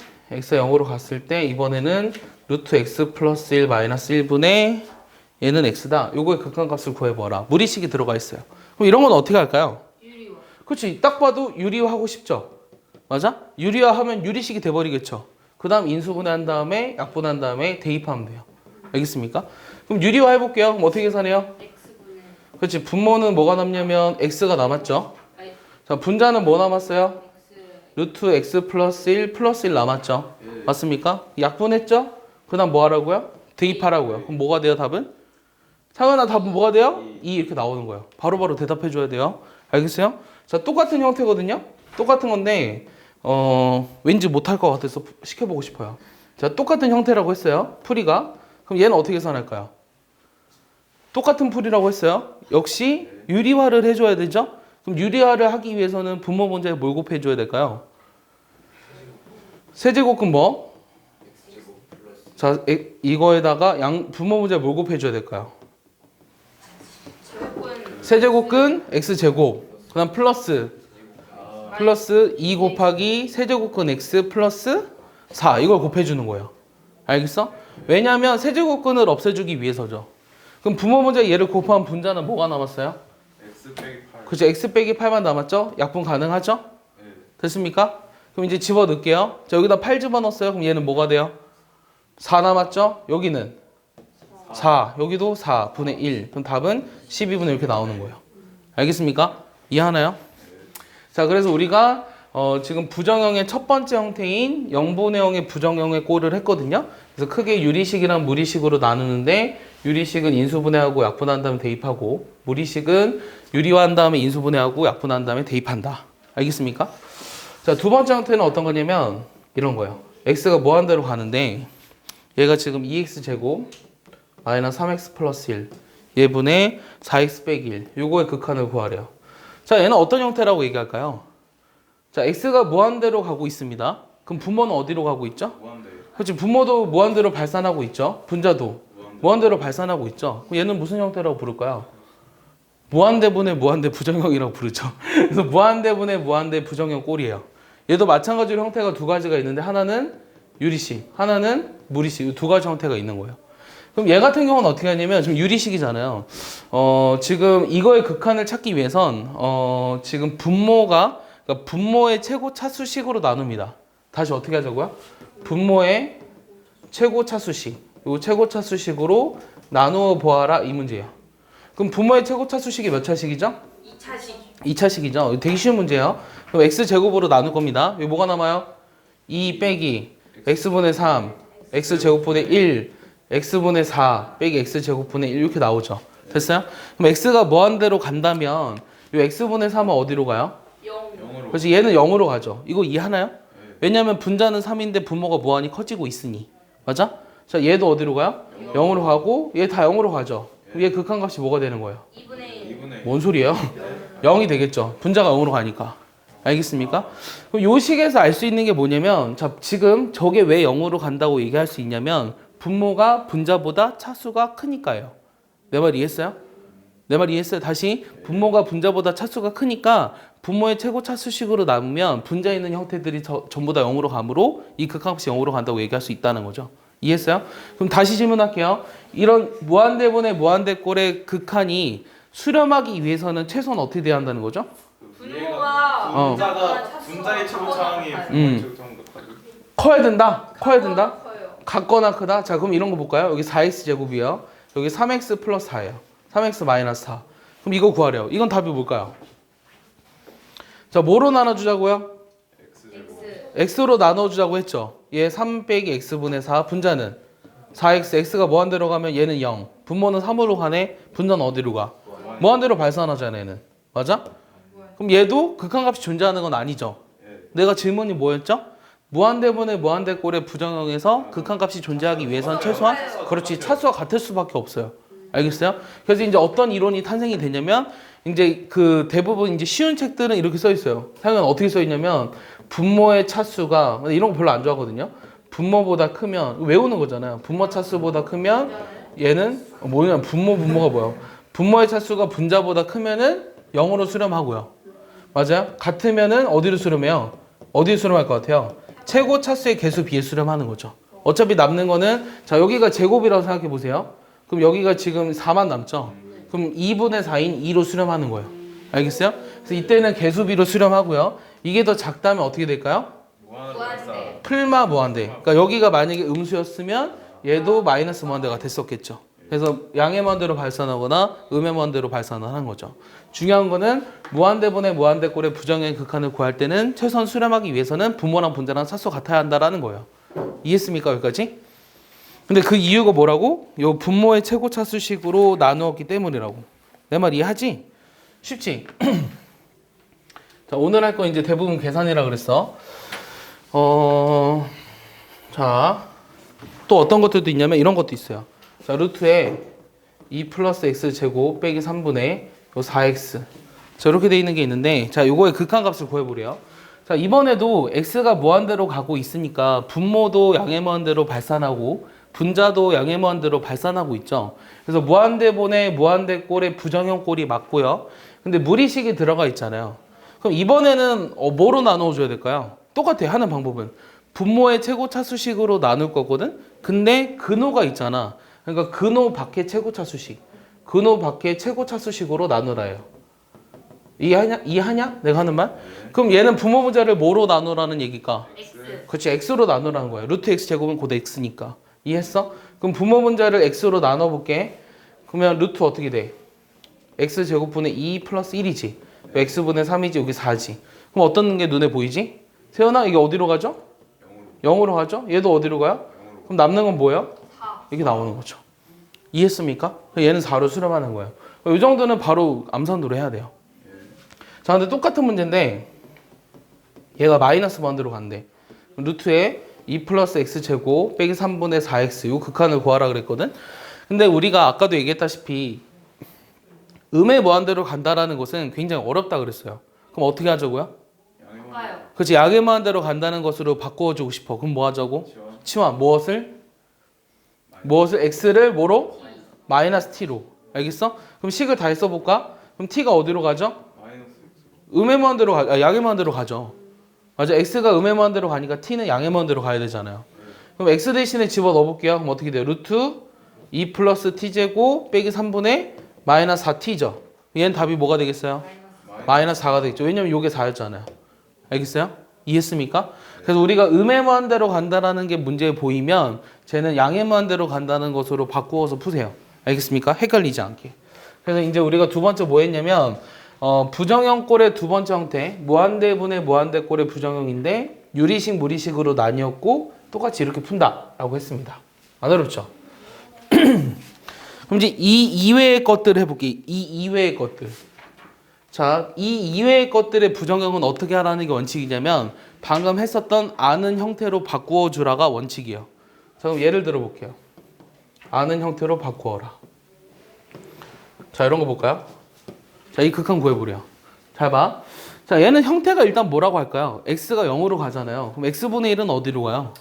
이번에는 루트 x 플러스 1 마이너스 1분의 얘는 x다. 요거의 극한값을 구해보아라. 무리식이 들어가 있어요. 그럼 이런 건 어떻게 할까요? 유리화. 그렇지. 딱 봐도 유리화하고 싶죠? 맞아? 유리화하면 유리식이 돼버리겠죠. 그 다음 인수분해한 다음에 약분한 다음에 대입하면 돼요. 알겠습니까? 그럼 유리화 해볼게요. 그럼 어떻게 계산해요? x분의 그렇지. 분모는 뭐가 남냐면 x가 남았죠. 아니 자, 분자는 뭐 남았어요? x 루트 x 플러스 1 플러스 1 남았죠. 맞습니까? 약분했죠? 그 다음 뭐 하라고요? 대입하라고요. 그럼 뭐가 돼요, 답은? 상현아, 답은 뭐가 돼요? 2 이렇게 나오는 거예요. 바로바로 대답해줘야 돼요. 알겠어요? 자, 똑같은 형태거든요? 똑같은 건데 왠지 못할 것 같아서 시켜보고 싶어요. 자, 똑같은 형태라고 했어요. 풀이가. 그럼 얘는 어떻게 계산할까요? 똑같은 풀이라고 했어요. 역시 유리화를 해줘야 되죠? 그럼 유리화를 하기 위해서는 분모 문제에 뭘 곱해줘야 될까요? 세제곱은 뭐? 자, 이거에다가 분모 문제에 뭘 곱해줘야 될까요? 제곱은 세제곱근 x제곱. 그 다음 플러스 2 곱하기 세제곱근 x 플러스 4. 이걸 곱해주는 거예요. 알겠어? 왜냐하면 세제곱근을 없애주기 위해서죠. 그럼 분모 문제 얘를 곱하면 분자는 뭐가 남았어요? x 빼기 8. 그죠? x 빼기 8만 남았죠? 약분 가능하죠? 네. 됐습니까? 그럼 이제 집어넣을게요. 자, 여기다 8 집어넣었어요. 그럼 얘는 뭐가 돼요? 4 남았죠? 여기는 4. 여기도 4분의 1. 그럼 답은 12분의 이렇게 나오는 거예요. 알겠습니까? 이해하나요? 자, 그래서 우리가 지금 부정형의 첫 번째 형태인 0분의 0의 부정형의 꼴을 했거든요. 그래서 크게 유리식이랑 무리식으로 나누는데 유리식은 인수분해하고 약분한 다음에 대입하고 무리식은 유리화한 다음에 인수분해하고 약분한 다음에 대입한다. 알겠습니까? 자, 두 번째 형태는 어떤 거냐면 이런 거예요. x가 무한대로 가는데 얘가 지금 2x 제곱 마이너스 3x 플러스 1 얘분의 4x 빼기 1 요거의 극한을 구하래요. 자, 얘는 어떤 형태라고 얘기할까요? 자, x가 무한대로 가고 있습니다. 그럼 분모는 어디로 가고 있죠? 무한대. 그렇지. 분모도 무한대로 발산하고 있죠. 분자도 무한대로 발산하고 있죠. 그럼 얘는 무슨 형태라고 부를까요? 무한대분의 무한대 부정형이라고 부르죠. 그래서 무한대분의 무한대 부정형 꼴이에요. 얘도 마찬가지로 형태가 두 가지가 있는데 하나는 유리식, 하나는 무리식. 두 가지 형태가 있는 거예요. 그럼 얘 같은 경우는 어떻게 하냐면 지금 유리식이잖아요. 지금 이거의 극한을 찾기 위해선 지금 그러니까 분모의 최고 차수식으로 나눕니다. 다시 어떻게 하자고요? 분모의 최고 차수식. 이 최고 차수식으로 나누어 보아라 이 문제예요. 그럼 분모의 최고 차수식이 몇 차식이죠? 2차식 2차식이죠. 되게 쉬운 문제예요. 그럼 x제곱으로 나눌 겁니다. 여기 뭐가 남아요? 2 빼기 x분의 3, x제곱분의 1, x분의 4 빼기 x제곱분의 1 이렇게 나오죠. 됐어요? 그럼 x가 무한대로 간다면 이 x분의 3은 어디로 가요? 0 0으로. 그렇지. 얘는 0으로 가죠. 이거 이해하나요? 왜냐면 분자는 3인데 분모가 무한히 커지고 있으니. 맞아? 자, 얘도 어디로 가요? 0으로 가고 얘 다 0으로 가죠. 그럼 얘 극한값이 뭐가 되는 거예요? 2분의 1. 2분의 뭔 소리예요? 0이 되겠죠. 분자가 0으로 가니까. 알겠습니까? 그럼 요 식에서 알 수 있는 게 뭐냐면 자, 지금 저게 왜 0으로 간다고 얘기할 수 있냐면 분모가 분자보다 차수가 크니까요. 내 말 이해했어요? 내 말 이해했어요? 다시 분모가 분자보다 차수가 크니까 분모의 최고 차수식으로 나누면 분자에 있는 형태들이 전부 다 0으로 가므로 이 극한값이 0으로 간다고 얘기할 수 있다는 거죠. 이해했어요? 그럼 다시 질문할게요. 이런 무한대분의 무한대꼴의 극한이 수렴하기 위해서는 최소한 어떻게 돼야 한다는 거죠? 분모가 분자가 분자의 최고 차항이 같아요. 분모의 최고 차항보다 커요. 커야 된다? 커야 된다? 커요. 같거나 크다? 자, 그럼 이런 거 볼까요? 여기 4x 제곱이에요. 여기 3x 플러스 4예요. 3x 마이너스 4. 그럼 이거 구하래요. 이건 답이 뭘까요? 자, 뭐로 나눠주자고요? X제곱. X. x로 나눠주자고 했죠. 얘 3 빼기 x분의 4. 분자는 4x. x가 무한대로 가면 얘는 0. 분모는 3으로 가네. 분자는 어디로 가? 무한대로 발산하잖아, 얘는. 맞아? 그럼 얘도 극한값이 존재하는 건 아니죠. 예. 내가 질문이 뭐였죠? 무한대분의 무한대꼴의 부정형에서 극한값이 존재하기 위해선 최소한 그렇지 차수가 같을 수밖에 없어요. 알겠어요? 그래서 이제 어떤 이론이 탄생이 되냐면 이제 그 대부분 이제 쉬운 책들은 이렇게 써 있어요. 사용은 어떻게 써 있냐면 분모의 차수가 이런 거 별로 안 좋아하거든요. 분모보다 크면 외우는 거잖아요. 분모 차수보다 크면 얘는 뭐냐 분모가 뭐야? 분모의 차수가 분자보다 크면은 0으로 수렴하고요. 맞아요? 같으면은 어디로 수렴해요? 어디로 수렴할 것 같아요? 최고 차수의 개수 비에 수렴하는 거죠. 어차피 남는 거는 자 여기가 제곱이라고 생각해 보세요. 그럼 여기가 지금 4만 남죠. 그럼 2분의 4인 2로 수렴하는 거예요. 알겠어요? 그래서 이때는 개수비로 수렴하고요. 이게 더 작다면 어떻게 될까요? 무한으로 무한대. 발사. 풀마 무한대. 그러니까 여기가 만약에 음수였으면 얘도 마이너스 무한대가 됐었겠죠. 그래서 양의 무한대로 발산하거나 음의 무한대로 발산을 하는 거죠. 중요한 거는 무한대분의 무한대꼴의 부정의 극한을 구할 때는 최소한 수렴하기 위해서는 분모랑 분자랑 차수가 같아야 한다라는 거예요. 이해했습니까? 여기까지? 근데 그 이유가 뭐라고? 요 분모의 최고 차수식으로 나누었기 때문이라고. 내 말 이해하지? 쉽지? 자, 오늘 할 거 이제 대부분 계산이라 그랬어. 자, 또 어떤 것들도 있냐면 이런 것도 있어요. 자, 루트에 2 플러스 x 제곱 빼기 3분의 요 4x. 자, 이렇게 돼 있는 게 있는데, 자, 요거의 극한값을 구해보래요. 자, 이번에도 x가 무한대로 가고 있으니까 분모도 양의 무한대로 발산하고 분자도 양의 무한대로 발산하고 있죠. 그래서 무한대분의 무한대꼴의 부정형 꼴이 맞고요. 근데 무리식이 들어가 있잖아요. 그럼 이번에는 뭐로 나눠줘야 될까요? 똑같아요. 하는 방법은. 분모의 최고 차수식으로 나눌 거거든? 근데 근호가 있잖아. 그러니까 근호 밖의 최고 차수식. 근호 밖의 최고 차수식으로 나누라요. 이해하냐? 내가 하는 말? 그럼 얘는 분모 분자를 뭐로 나누라는 얘기일까? X. 그렇지. x로 나누라는 거야. 루트 x 제곱은 곧 x니까. 이해했어? 그럼 분모 분자를 x로 나눠볼게. 그러면 루트 어떻게 돼? x 제곱분의 2 플러스 1이지. x분의 3이지. 여기 4지. 그럼 어떤 게 눈에 보이지? 세연아 이게 어디로 가죠? 0으로 가죠? 얘도 어디로 가요? 그럼 남는 건 뭐예요? 4. 이게 나오는 거죠. 이해했습니까? 얘는 4로 수렴하는 거예요. 이 정도는 바로 암산도로 해야 돼요. 자, 근데 똑같은 문제인데 얘가 마이너스 무한대로 간대. 루트에 2 플러스 x 제곱 빼기 3분의 4x 요 극한을 구하라 그랬거든. 근데 우리가 아까도 얘기했다시피 음의 무한대로 간다라는 것은 굉장히 어렵다 그랬어요. 그럼 어떻게 하자고요? 가요. 그렇지. 양의 무한대로 간다는 것으로 바꿔주고 싶어. 그럼 뭐 하자고? 치환. 무엇을 x를 뭐로? 마이너스 t로. 알겠어? 그럼 식을 다시 써볼까? 그럼 t가 어디로 가죠? 마이너스 X. 음의 무한대로 양의 무한대로 가죠. 맞아. x가 음의 무한대로 가니까 t는 양의 무한대로 가야 되잖아요. 그럼 x 대신에 집어 넣어볼게요. 그럼 어떻게 돼요? 루트 2 플러스 t제곱 빼기 3분의 마이너스 4t죠. 얘는 답이 뭐가 되겠어요? 마이너스 4가 되겠죠. 왜냐면 이게 4였잖아요. 알겠어요? 이해했습니까? 그래서 우리가 음의 무한대로 간다라는 게 문제에 보이면 쟤는 양의 무한대로 간다는 것으로 바꾸어서 푸세요. 알겠습니까? 헷갈리지 않게. 그래서 이제 우리가 두 번째 뭐 했냐면 부정형 꼴의 두 번째 형태 무한대분의 무한대꼴의 부정형인데 유리식 무리식으로 나뉘었고 똑같이 이렇게 푼다라고 했습니다. 안 어렵죠? 그럼 이제 이 이외의 것들 해볼게요. 이 이외의 것들. 자, 이 이외의 것들의 부정형은 어떻게 하라는 게 원칙이냐면 방금 했었던 아는 형태로 바꾸어 주라가 원칙이에요. 자, 그럼 예를 들어 볼게요. 아는 형태로 바꾸어라. 자, 이런 거 볼까요? 자, 이 극한 구해보려. 잘 봐. 자, 얘는 형태가 일단 뭐라고 할까요? x가 0으로 가잖아요. 그럼 x분의 1은 어디로 가요?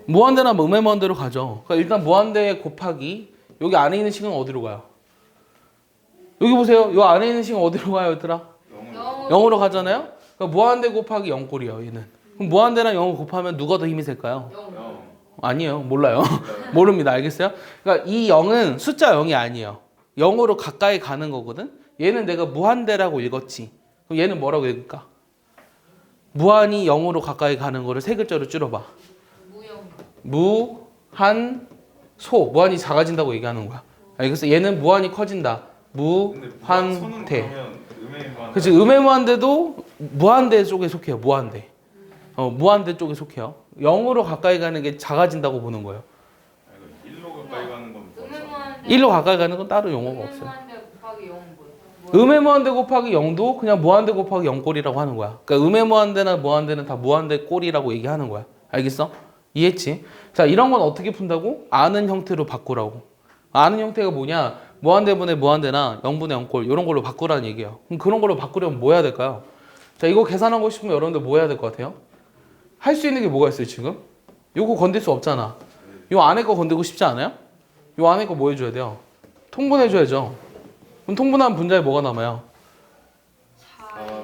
무한대나 음의 무한대로 가죠. 그러니까 일단 무한대 곱하기 여기 안에 있는 식은 어디로 가요? 여기 보세요. 이 안에 있는 식은 어디로 가요, 얘들아? 0으로 가잖아요. 그러니까 무한대 곱하기 0꼴이에요, 얘는. 그럼 무한대랑 0을 곱하면 누가 더 힘이 셀까요? 0. 아니에요. 몰라요. 모릅니다. 알겠어요? 그러니까 이 0은 숫자 0이 아니에요. 0으로 가까이 가는 거거든. 얘는 내가 무한대라고 읽었지. 그럼 얘는 뭐라고 읽을까? 무한이 0으로 가까이 가는 거를 세 글자로 줄여봐. 무한소. 무한이 작아진다고 얘기하는 거야. 알겠어? 얘는 무한이 커진다. 무한대. 그치, 음의 무한대도 무한대 쪽에 속해요. 무한대. 무한대 쪽에 속해요. 0으로 가까이 가는 게 작아진다고 보는 거예요. 1로 가까이 가는 건 뭐죠? 1로 가까이 가는 건 따로 용어가 없어요. 무한대 곱하기 0은 뭐예요? 음의 무한대 곱하기 0도 그냥 무한대 곱하기 0꼴이라고 하는 거야. 그러니까 음의 무한대나 무한대는 다 무한대 꼴이라고 얘기하는 거야. 알겠어? 이해했지? 자, 이런 건 어떻게 푼다고? 아는 형태로 바꾸라고. 아는 형태가 뭐냐? 무한대분의 무한대나 0분의 0꼴 이런 걸로 바꾸라는 얘기예요. 그럼 그런 걸로 바꾸려면 뭐 해야 될까요? 자, 이거 계산하고 싶으면 여러분들 뭐 해야 될 것 같아요? 할 수 있는 게 뭐가 있어요, 지금? 요거 건들 수 없잖아. 요 안에 거 건들고 싶지 않아요? 요 안에 거 뭐 해줘야 돼요? 통분해줘야죠. 그럼 통분하면 분자에 뭐가 남아요?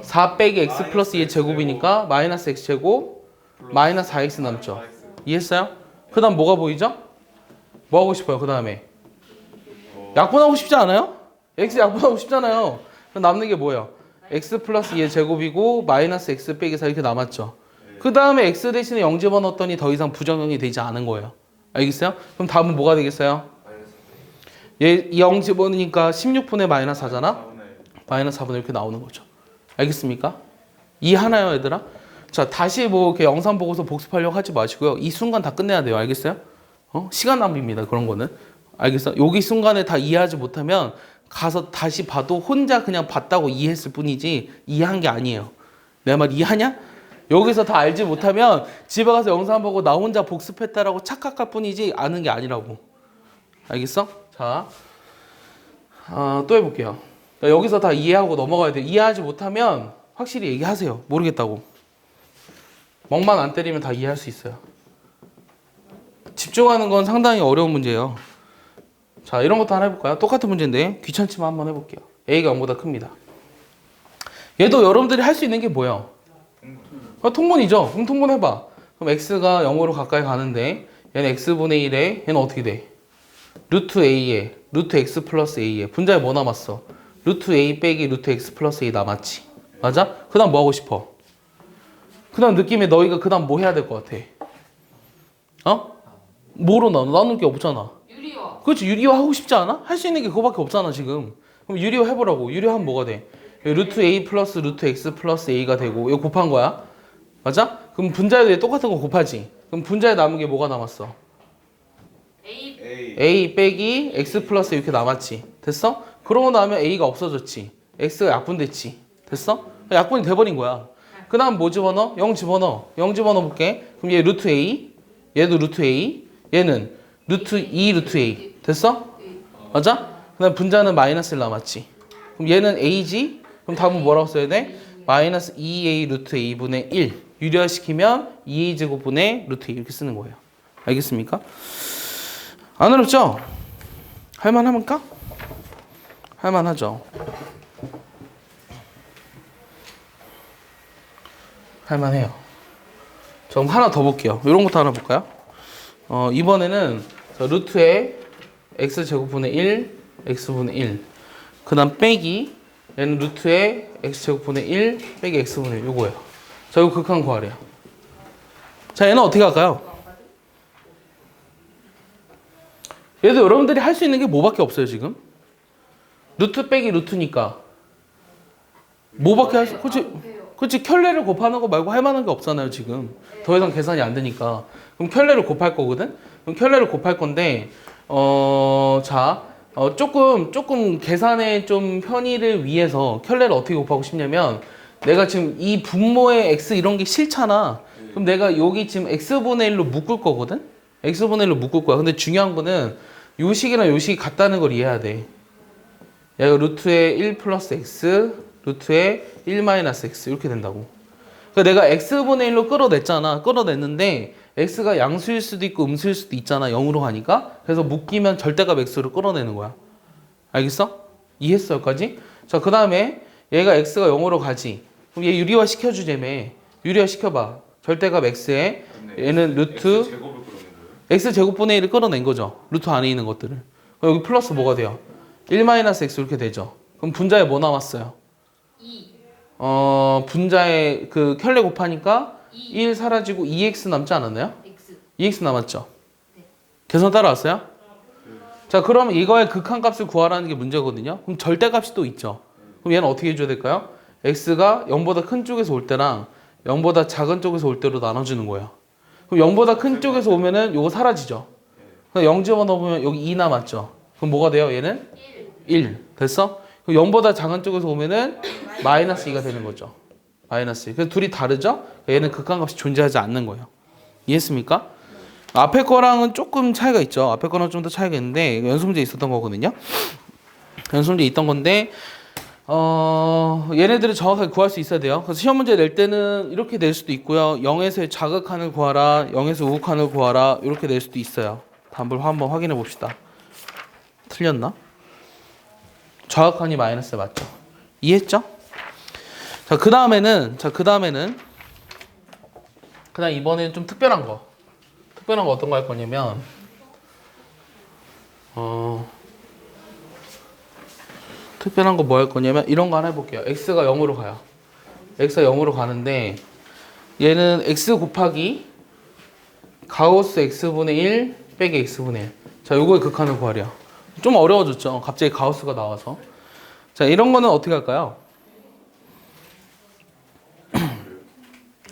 4 빼기 x 플러스 2의 제곱이니까 마이너스 x제곱 마이너스 4x 남죠. 이해했어요? 그 다음 뭐가 보이죠? 뭐 하고 싶어요, 그 다음에? 약분하고 싶지 않아요? x 약분하고 싶잖아요. 그럼 남는 게 뭐예요? x 플러스 2의 제곱이고 마이너스 x 빼기 4 이렇게 남았죠. 그 다음에 x 대신에 0 집어넣었더니 더 이상 부정형이 되지 않은 거예요. 알겠어요? 그럼 답은 뭐가 되겠어요? 얘 0 집어넣으니까 16분의 마이너스 4잖아? 마이너스 4분의 이렇게 나오는 거죠. 알겠습니까? 이해하나요, 얘들아? 자, 다시 뭐 이렇게 영상 보고서 복습하려고 하지 마시고요. 이 순간 다 끝내야 돼요. 알겠어요? 시간 낭비입니다. 그런 거는. 알겠어? 여기 순간에 다 이해하지 못하면 가서 다시 봐도 혼자 그냥 봤다고 이해했을 뿐이지 이해한 게 아니에요. 내 말 이해하냐? 여기서 다 알지 못하면 집에 가서 영상 보고 나 혼자 복습했다라고 착각할 뿐이지 아는 게 아니라고. 알겠어? 자, 또 해볼게요. 여기서 다 이해하고 넘어가야 돼요. 이해하지 못하면 확실히 얘기하세요. 모르겠다고. 멍만 안 때리면 다 이해할 수 있어요. 집중하는 건 상당히 어려운 문제예요. 자, 이런 것도 하나 해볼까요? 똑같은 문제인데 귀찮지만 한번 해볼게요. A가 0보다 큽니다. 얘도 여러분들이 할 수 있는 게 뭐예요? 통분이죠. 그럼 통분해봐. 그럼 x가 0으로 가까이 가는데 얘는 x분의 1에 얘는 어떻게 돼? 루트 a에 루트 x 플러스 a에 분자에 뭐 남았어? 루트 a 빼기 루트 x 플러스 a 남았지. 맞아? 그 다음 뭐 하고 싶어? 그 다음 느낌에 너희가 그 다음 뭐 해야 될 것 같아? 뭐로 나눌 게 없잖아. 유리화. 그렇지. 유리화 하고 싶지 않아? 할 수 있는 게 그거밖에 없잖아 지금. 그럼 유리화 해보라고. 유리화하면 뭐가 돼? 루트 a 플러스 루트 x 플러스 a가 되고 이거 곱한 거야. 맞아? 그럼 분자에도 똑같은 거 곱하지. 그럼 분자에 남은 게 뭐가 남았어? a 빼기 x 플러스 이렇게 남았지. 됐어? 그러고 나면 a가 없어졌지. x가 약분됐지. 됐어? 약분이 돼버린 거야. 그 다음 뭐 집어넣어? 0 집어넣어. 0 집어넣어 볼게. 그럼 얘 루트 a, 얘도 루트 a, 얘는 루트 2 루트 a. 됐어? 맞아? 그 다음 분자는 마이너스를 남았지. 그럼 얘는 a지? 그럼 답은 뭐라고 써야 돼? 마이너스 2a 루트 a분의 1. 유리화시키면 2a 제곱분의 루트 2 이렇게 쓰는 거예요. 알겠습니까? 안 어렵죠? 할만합니까? 할만하죠. 할만해요. 저 그럼 하나 더 볼게요. 이런 것도 하나 볼까요? 이번에는 루트에 x제곱분의 1, x분의 1. 그 다음 빼기 얘는 루트에 x제곱분의 1 빼기 x분의 1 요거예요. 자, 이거 극한 구하래요. 자, 얘는 어떻게 할까요? 얘도 여러분들이 할 수 있는 게 뭐밖에 없어요 지금? 루트 빼기 루트니까 뭐밖에 할 수... 그렇지 켤레를 곱하는 거 말고 할 만한 게 없잖아요 지금. 더 이상 계산이 안 되니까. 그럼 켤레를 곱할 거거든? 그럼 켤레를 곱할 건데 조금 계산의 좀 편의를 위해서 켤레를 어떻게 곱하고 싶냐면 내가 지금 이 분모의 x 이런 게 싫잖아. 그럼 내가 여기 지금 x분의 1로 묶을 거거든? x분의 1로 묶을 거야. 근데 중요한 거는 요 식이랑 요 식이 같다는 걸 이해해야 돼. 야, 이거 루트의 1 플러스 x, 루트의 1 마이너스 x 이렇게 된다고. 그러니까 내가 x분의 1로 끌어냈잖아. 끌어냈는데 x가 양수일 수도 있고 음수일 수도 있잖아. 0으로 가니까. 그래서 묶이면 절대값 x로 끌어내는 거야. 알겠어? 이해했어 여기까지? 자, 그 다음에 얘가 x가 0으로 가지. 그럼 얘 유리화 시켜주자며. 유리화 시켜봐. 절대값 x에 얘는 루트 제곱을 그러는 거예요? x 제곱분의 1을 끌어낸 거죠. 루트 안에 있는 것들을. 그럼 여기 플러스 뭐가 돼요? 1 마이너스 x 이렇게 되죠. 그럼 분자에 뭐 남았어요? 2. 분자에 그 켤레 곱하니까 2. 1 사라지고 2x 남지 않았나요? X. 2x 남았죠? 네. 계산 따라왔어요? 자, 그럼 이거의 극한값을 구하라는 게 문제거든요. 그럼 절대값이 또 있죠. 그럼 얘는 어떻게 해줘야 될까요? x가 0보다 큰 쪽에서 올 때랑 0보다 작은 쪽에서 올 때로 나눠주는 거예요. 그럼 0보다 큰 쪽에서 오면은 요거 사라지죠. 그럼 0 집어넣으면 여기 2 남았죠. 그럼 뭐가 돼요? 얘는 1. 1. 됐어? 그럼 0보다 작은 쪽에서 오면은 마이너스 2가 되는 거죠. 마이너스 2. 그래서 둘이 다르죠? 얘는 극한값이 존재하지 않는 거예요. 이해했습니까? 앞에 거랑은 조금 차이가 있죠. 앞에 거랑 좀 더 차이가 있는데 연습문제에 있었던 거거든요. 연습문제에 있던 건데 얘네들을 정확하게 구할 수 있어야 돼요. 그래서 시험 문제 낼 때는 이렇게 낼 수도 있고요. 0에서의 자극한을 구하라, 0에서 우극한을 구하라 이렇게 낼 수도 있어요. 답을 한번 확인해 봅시다. 틀렸나? 자극한이 마이너스 맞죠? 이해했죠? 자, 그 다음에는 그다음 이번에는 좀 특별한 거 어떤 거 할 거냐면 특별한 거 뭐 할 거냐면 이런 거 하나 해볼게요. x가 0으로 가요. x가 0으로 가는데 얘는 x 곱하기 가우스 x분의 1 빼기 x분의 1. 자, 요거의 극한을 구하래요. 좀 어려워졌죠. 갑자기 가우스가 나와서. 자, 이런 거는 어떻게 할까요?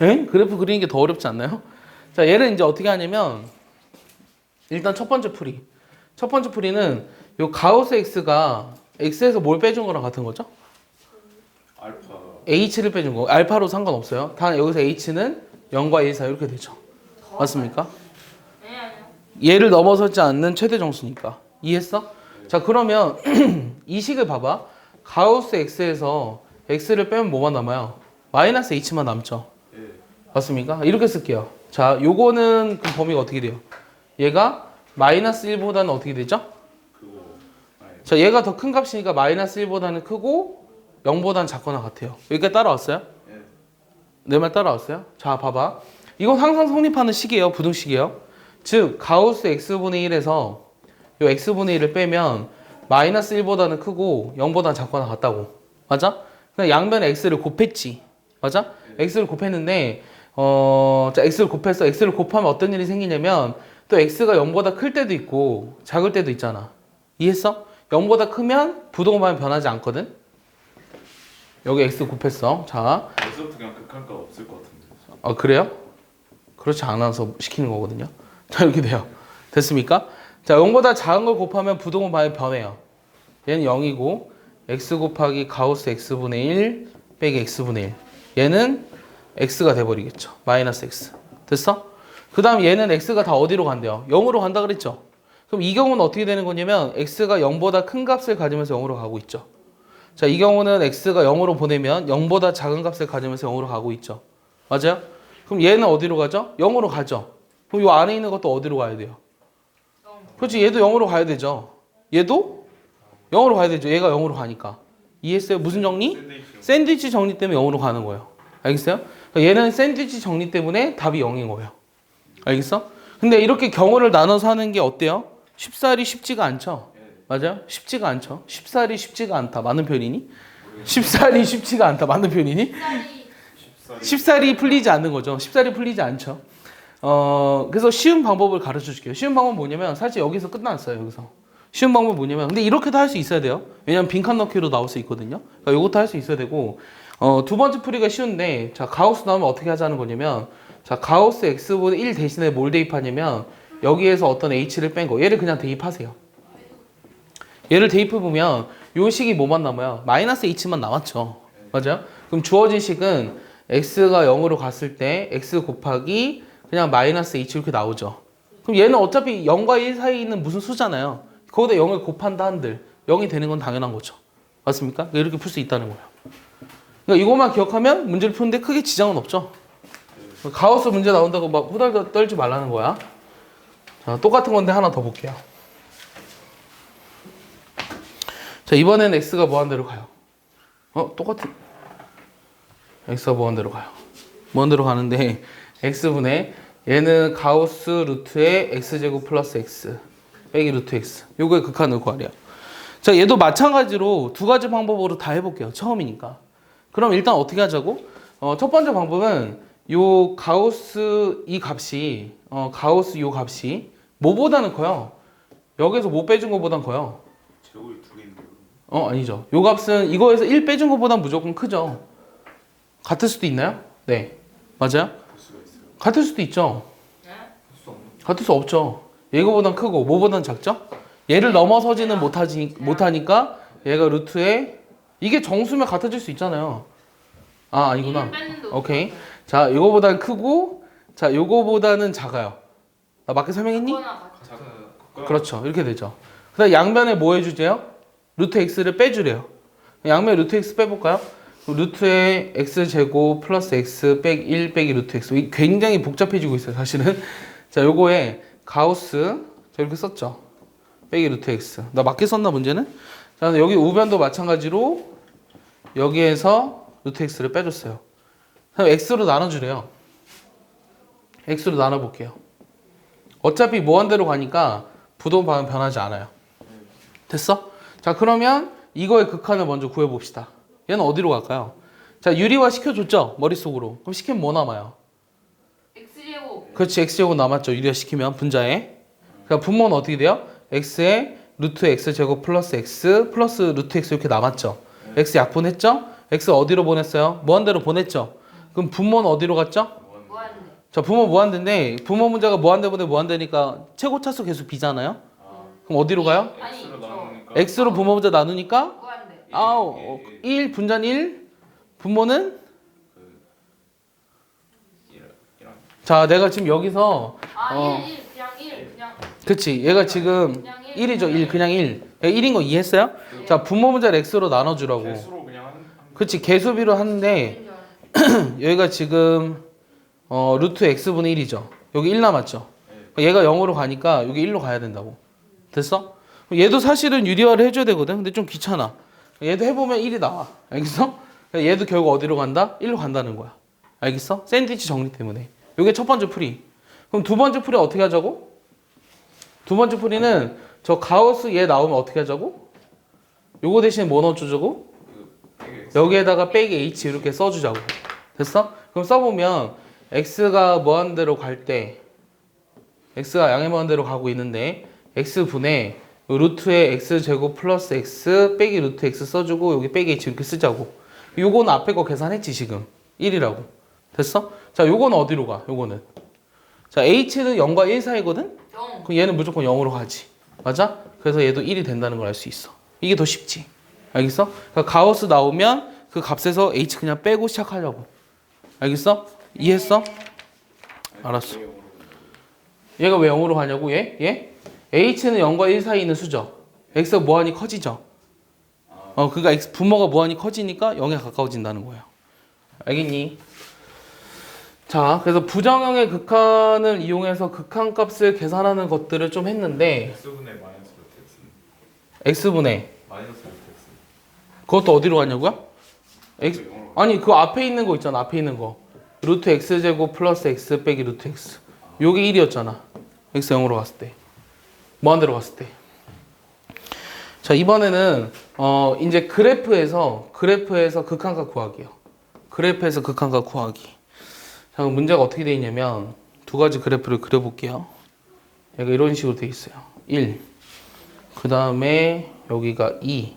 에? 그래프 그리는 게 더 어렵지 않나요? 자, 얘를 이제 어떻게 하냐면 일단 첫 번째 풀이는 요 가우스 x가 x에서 뭘 빼준 거랑 같은 거죠? 알파. h를 빼준 거. 알파로 상관없어요. 단 여기서 h는 0과 1 사이 이렇게 되죠. 맞습니까? 네, 아니요. 얘를 넘어서지 않는 최대 정수니까. 이해했어? 자, 그러면 이 식을 봐봐. 가우스 x에서 x를 빼면 뭐만 남아요? 마이너스 h만 남죠. 예. 맞습니까? 이렇게 쓸게요. 자, 요거는 그 범위가 어떻게 돼요? 얘가 마이너스 1보다는 어떻게 되죠? 그거. 아니. 자, 얘가 더 큰 값이니까 마이너스 1보다는 크고 0보다는 작거나 같아요. 여기까지 따라왔어요? 예. 내 말 따라왔어요? 자, 봐봐. 이건 항상 성립하는 식이에요. 부등식이에요. 즉, 가우스 x분의 1에서 요 x분의 1을 빼면 마이너스 1보다는 크고 0보다는 작거나 같다고. 맞아? 그냥 양변에 x를 곱했지. 맞아? x를 곱했는데 자, x를 곱했어. x를 곱하면 어떤 일이 생기냐면 또 x가 0보다 클 때도 있고 작을 때도 있잖아. 이해했어? 0보다 크면 부동반이 변하지 않거든. 여기 x 곱했어. 자, 여기서부터 그냥 극한값 없을 것 같은데. 아, 그래요? 그렇지 않아서 시키는 거거든요. 자, 이렇게 돼요. 됐습니까? 자, 0보다 작은 걸 곱하면 부동은 반이 변해요. 얘는 0이고 x 곱하기 가우스 x분의 1 빼기 x분의 1. 얘는 x가 돼버리겠죠. 마이너스 x. 됐어? 그 다음 얘는 x가 다 어디로 간대요? 0으로 간다 그랬죠? 그럼 이 경우는 어떻게 되는 거냐면 x가 0보다 큰 값을 가지면서 0으로 가고 있죠. 자, 이 경우는 x가 0으로 보내면 0보다 작은 값을 가지면서 0으로 가고 있죠. 맞아요? 그럼 얘는 어디로 가죠? 0으로 가죠. 그럼 이 안에 있는 것도 어디로 가야 돼요? 그렇지, 얘도 0으로 가야 되죠. 얘도 0으로 가야 되죠. 얘가 0으로 가니까. 이해했어요? 무슨 정리? 샌드위치 정리 때문에 0으로 가는 거예요. 알겠어요? 그러니까 얘는 샌드위치 정리 때문에 답이 0인 거예요. 알겠어? 근데 이렇게 경우를 나눠서 하는 게 어때요? 쉽사리 쉽지가 않죠? 맞아요? 쉽지가 않죠? 쉽사리 쉽지가 않다. 맞는 편이니? 쉽사리 쉽지가 않다. 맞는 편이니? 쉽사리 풀리지 않는 거죠. 쉽사리 풀리지 않죠. 그래서 쉬운 방법을 가르쳐 줄게요. 쉬운 방법은 뭐냐면 사실 여기서 끝났어요. 여기서. 쉬운 방법은 뭐냐면 근데 이렇게도 할 수 있어야 돼요. 왜냐면 빈칸 넣기로 나올 수 있거든요. 그러니까 이것도 할 수 있어야 되고 두 번째 풀이가 쉬운데 자, 가우스 나오면 어떻게 하자는 거냐면 자, 가우스 x분의 1 대신에 뭘 대입하냐면 여기에서 어떤 h를 뺀 거. 얘를 그냥 대입하세요. 얘를 대입해 보면 요 식이 뭐만 남아요? 마이너스 h만 남았죠. 맞아요? 그럼 주어진 식은 x가 0으로 갔을 때 x 곱하기 그냥 마이너스 h 이렇게 나오죠. 그럼 얘는 어차피 0과 1 사이에 있는 무슨 수잖아요. 거기다 0을 곱한다 한들 0이 되는 건 당연한 거죠. 맞습니까? 이렇게 풀 수 있다는 거예요. 그러니까 이것만 기억하면 문제를 푸는데 크게 지장은 없죠. 가우스 문제 나온다고 막 후덜덜 떨지 말라는 거야. 자, 똑같은 건데 하나 더 볼게요. 자, 이번엔 x가 무한대로 가요. 똑같은 x가 무한대로 가요. 무한대로 가는데 x분의 얘는 가우스 루트의 x제곱 플러스 x 빼기 루트 x 요거의 극한을 구하래요. 자, 얘도 마찬가지로 두 가지 방법으로 다 해볼게요. 처음이니까. 그럼 일단 어떻게 하자고? 첫 번째 방법은 요 가우스 이 값이 가우스 요 값이 뭐보다는 커요. 여기서 뭐 빼준 거보단 커요. 제곱이 두 개인데요. 아니죠. 요 값은 이거에서 1 빼준 거보단 무조건 크죠. 같을 수도 있나요? 네. 맞아요? 볼 수가 있어요. 같을 수도 있죠. 할수 없는. 같을 수 없죠. 얘거보단 크고 뭐보단 작죠? 얘를 넘어서지는 못하니까 얘가 루트에 이게 정수면 같아질 수 있잖아요. 아니구나. 오케이. 자, 이거보단 크고 자, 요거보다는 작아요. 나 맞게 설명했니? 그렇죠. 이렇게 되죠. 그다음 양변에 뭐 해주세요? 루트 x를 빼주래요. 양면에 루트 x 빼볼까요? 루트의 x제곱 플러스 x 빼기 1 빼기 루트 x. 이게 굉장히 복잡해지고 있어요, 사실은. 자, 요거에 가우스 저렇게 썼죠. 빼기 루트 x. 나 맞게 썼나 문제는? 자, 여기 우변도 마찬가지로 여기에서 루트 x를 빼줬어요. 그럼 x로 나눠주래요. x로 나눠볼게요. 어차피 무한대로 가니까 부동 방은 변하지 않아요. 됐어? 자, 그러면 이거의 극한을 먼저 구해봅시다. 얘는 어디로 갈까요? 자, 유리화 시켜줬죠? 머릿속으로. 그럼 시키면 뭐 남아요? x제곱. 그렇지, x제곱 남았죠. 유리화 시키면 분자에. 그러니까 분모는 어떻게 돼요? x에 루트 x제곱 플러스 x 플러스 루트 x 이렇게 남았죠. x 약분했죠? x 어디로 보냈어요? 무한대로 보냈죠. 그럼 분모는 어디로 갔죠? 무한대. 자, 분모 무한대인데 분모 문제가 무한대분의 무한대니까 최고차수 계수 b잖아요. 그럼 어디로 가요? 아니, x로 저 나누니까 x로 분모 문제 나누니까 무한대. 1 분자는 1 분모는 이랑 자, 내가 지금 여기서 1, 그냥 1, 그냥 그치, 얘가 지금 그냥 1. 1이죠. 1 그냥 1 1인 거 이해했어요? 자, 분모 문제를 x로 나눠주라고. 개수로 그냥 하는 그치, 개수비로 하는데 여기가 지금 루트 x분의 1이죠. 여기 1 남았죠. 얘가 0으로 가니까 여기 1로 가야 된다고. 됐어? 얘도 사실은 유리화를 해줘야 되거든. 근데 좀 귀찮아. 얘도 해보면 1이 나와. 알겠어? 얘도 결국 어디로 간다? 1로 간다는 거야. 알겠어? 샌드위치 정리 때문에. 이게 첫 번째 풀이. 그럼 두 번째 풀이 어떻게 하자고? 두 번째 풀이는 저 가우스 얘 나오면 어떻게 하자고? 요거 대신에 뭐 넣어주자고? 여기에다가 빼기 h 이렇게 써주자고. 됐어? 그럼 써보면 x가 무한대로 갈 때 x가 양의 무한대로 가고 있는데 x분의 루트의 x제곱 플러스 x 빼기 루트 x 써주고 여기 빼기 h 이렇게 쓰자고. 요거는 앞에 거 계산했지 지금 1이라고. 됐어? 자, 요거는 어디로 가? 요거는 자, h는 0과 1 사이거든? 0. 그럼 얘는 무조건 0으로 가지. 맞아? 그래서 얘도 1이 된다는 걸 알 수 있어. 이게 더 쉽지. 알겠어? 그러니까 가우스 나오면 그 값에서 h 그냥 빼고 시작하려고. 알겠어? 이해했어? 알았어. 얘가 왜 0으로 가냐고? 얘? h는 0과 1 사이에 있는 수죠. x가 무한히 커지죠. 그러니까 x 분모가 무한히 커지니까 0에 가까워진다는 거예요. 알겠니? 자, 그래서 부정형의 극한을 이용해서 극한값을 계산하는 것들을 좀 했는데 x분의 마이너스 루트 x x분의 마이너스 루트 x 그것도 어디로 갔냐고요? x 0으로 아니, 그 앞에 있는 거 있잖아. 앞에 있는 거. 루트 x제곱 플러스 x 빼기 루트 x. 요게 1이었잖아. x 0으로 갔을 때. 무한대로 갔을 때. 자, 이번에는 이제 그래프에서 극한값 구하기요. 그래프에서 극한값 구하기. 자, 그럼 문제가 어떻게 돼 있냐면 두 가지 그래프를 그려볼게요. 얘가 이런 식으로 돼 있어요. 1. 그 다음에 여기가 2.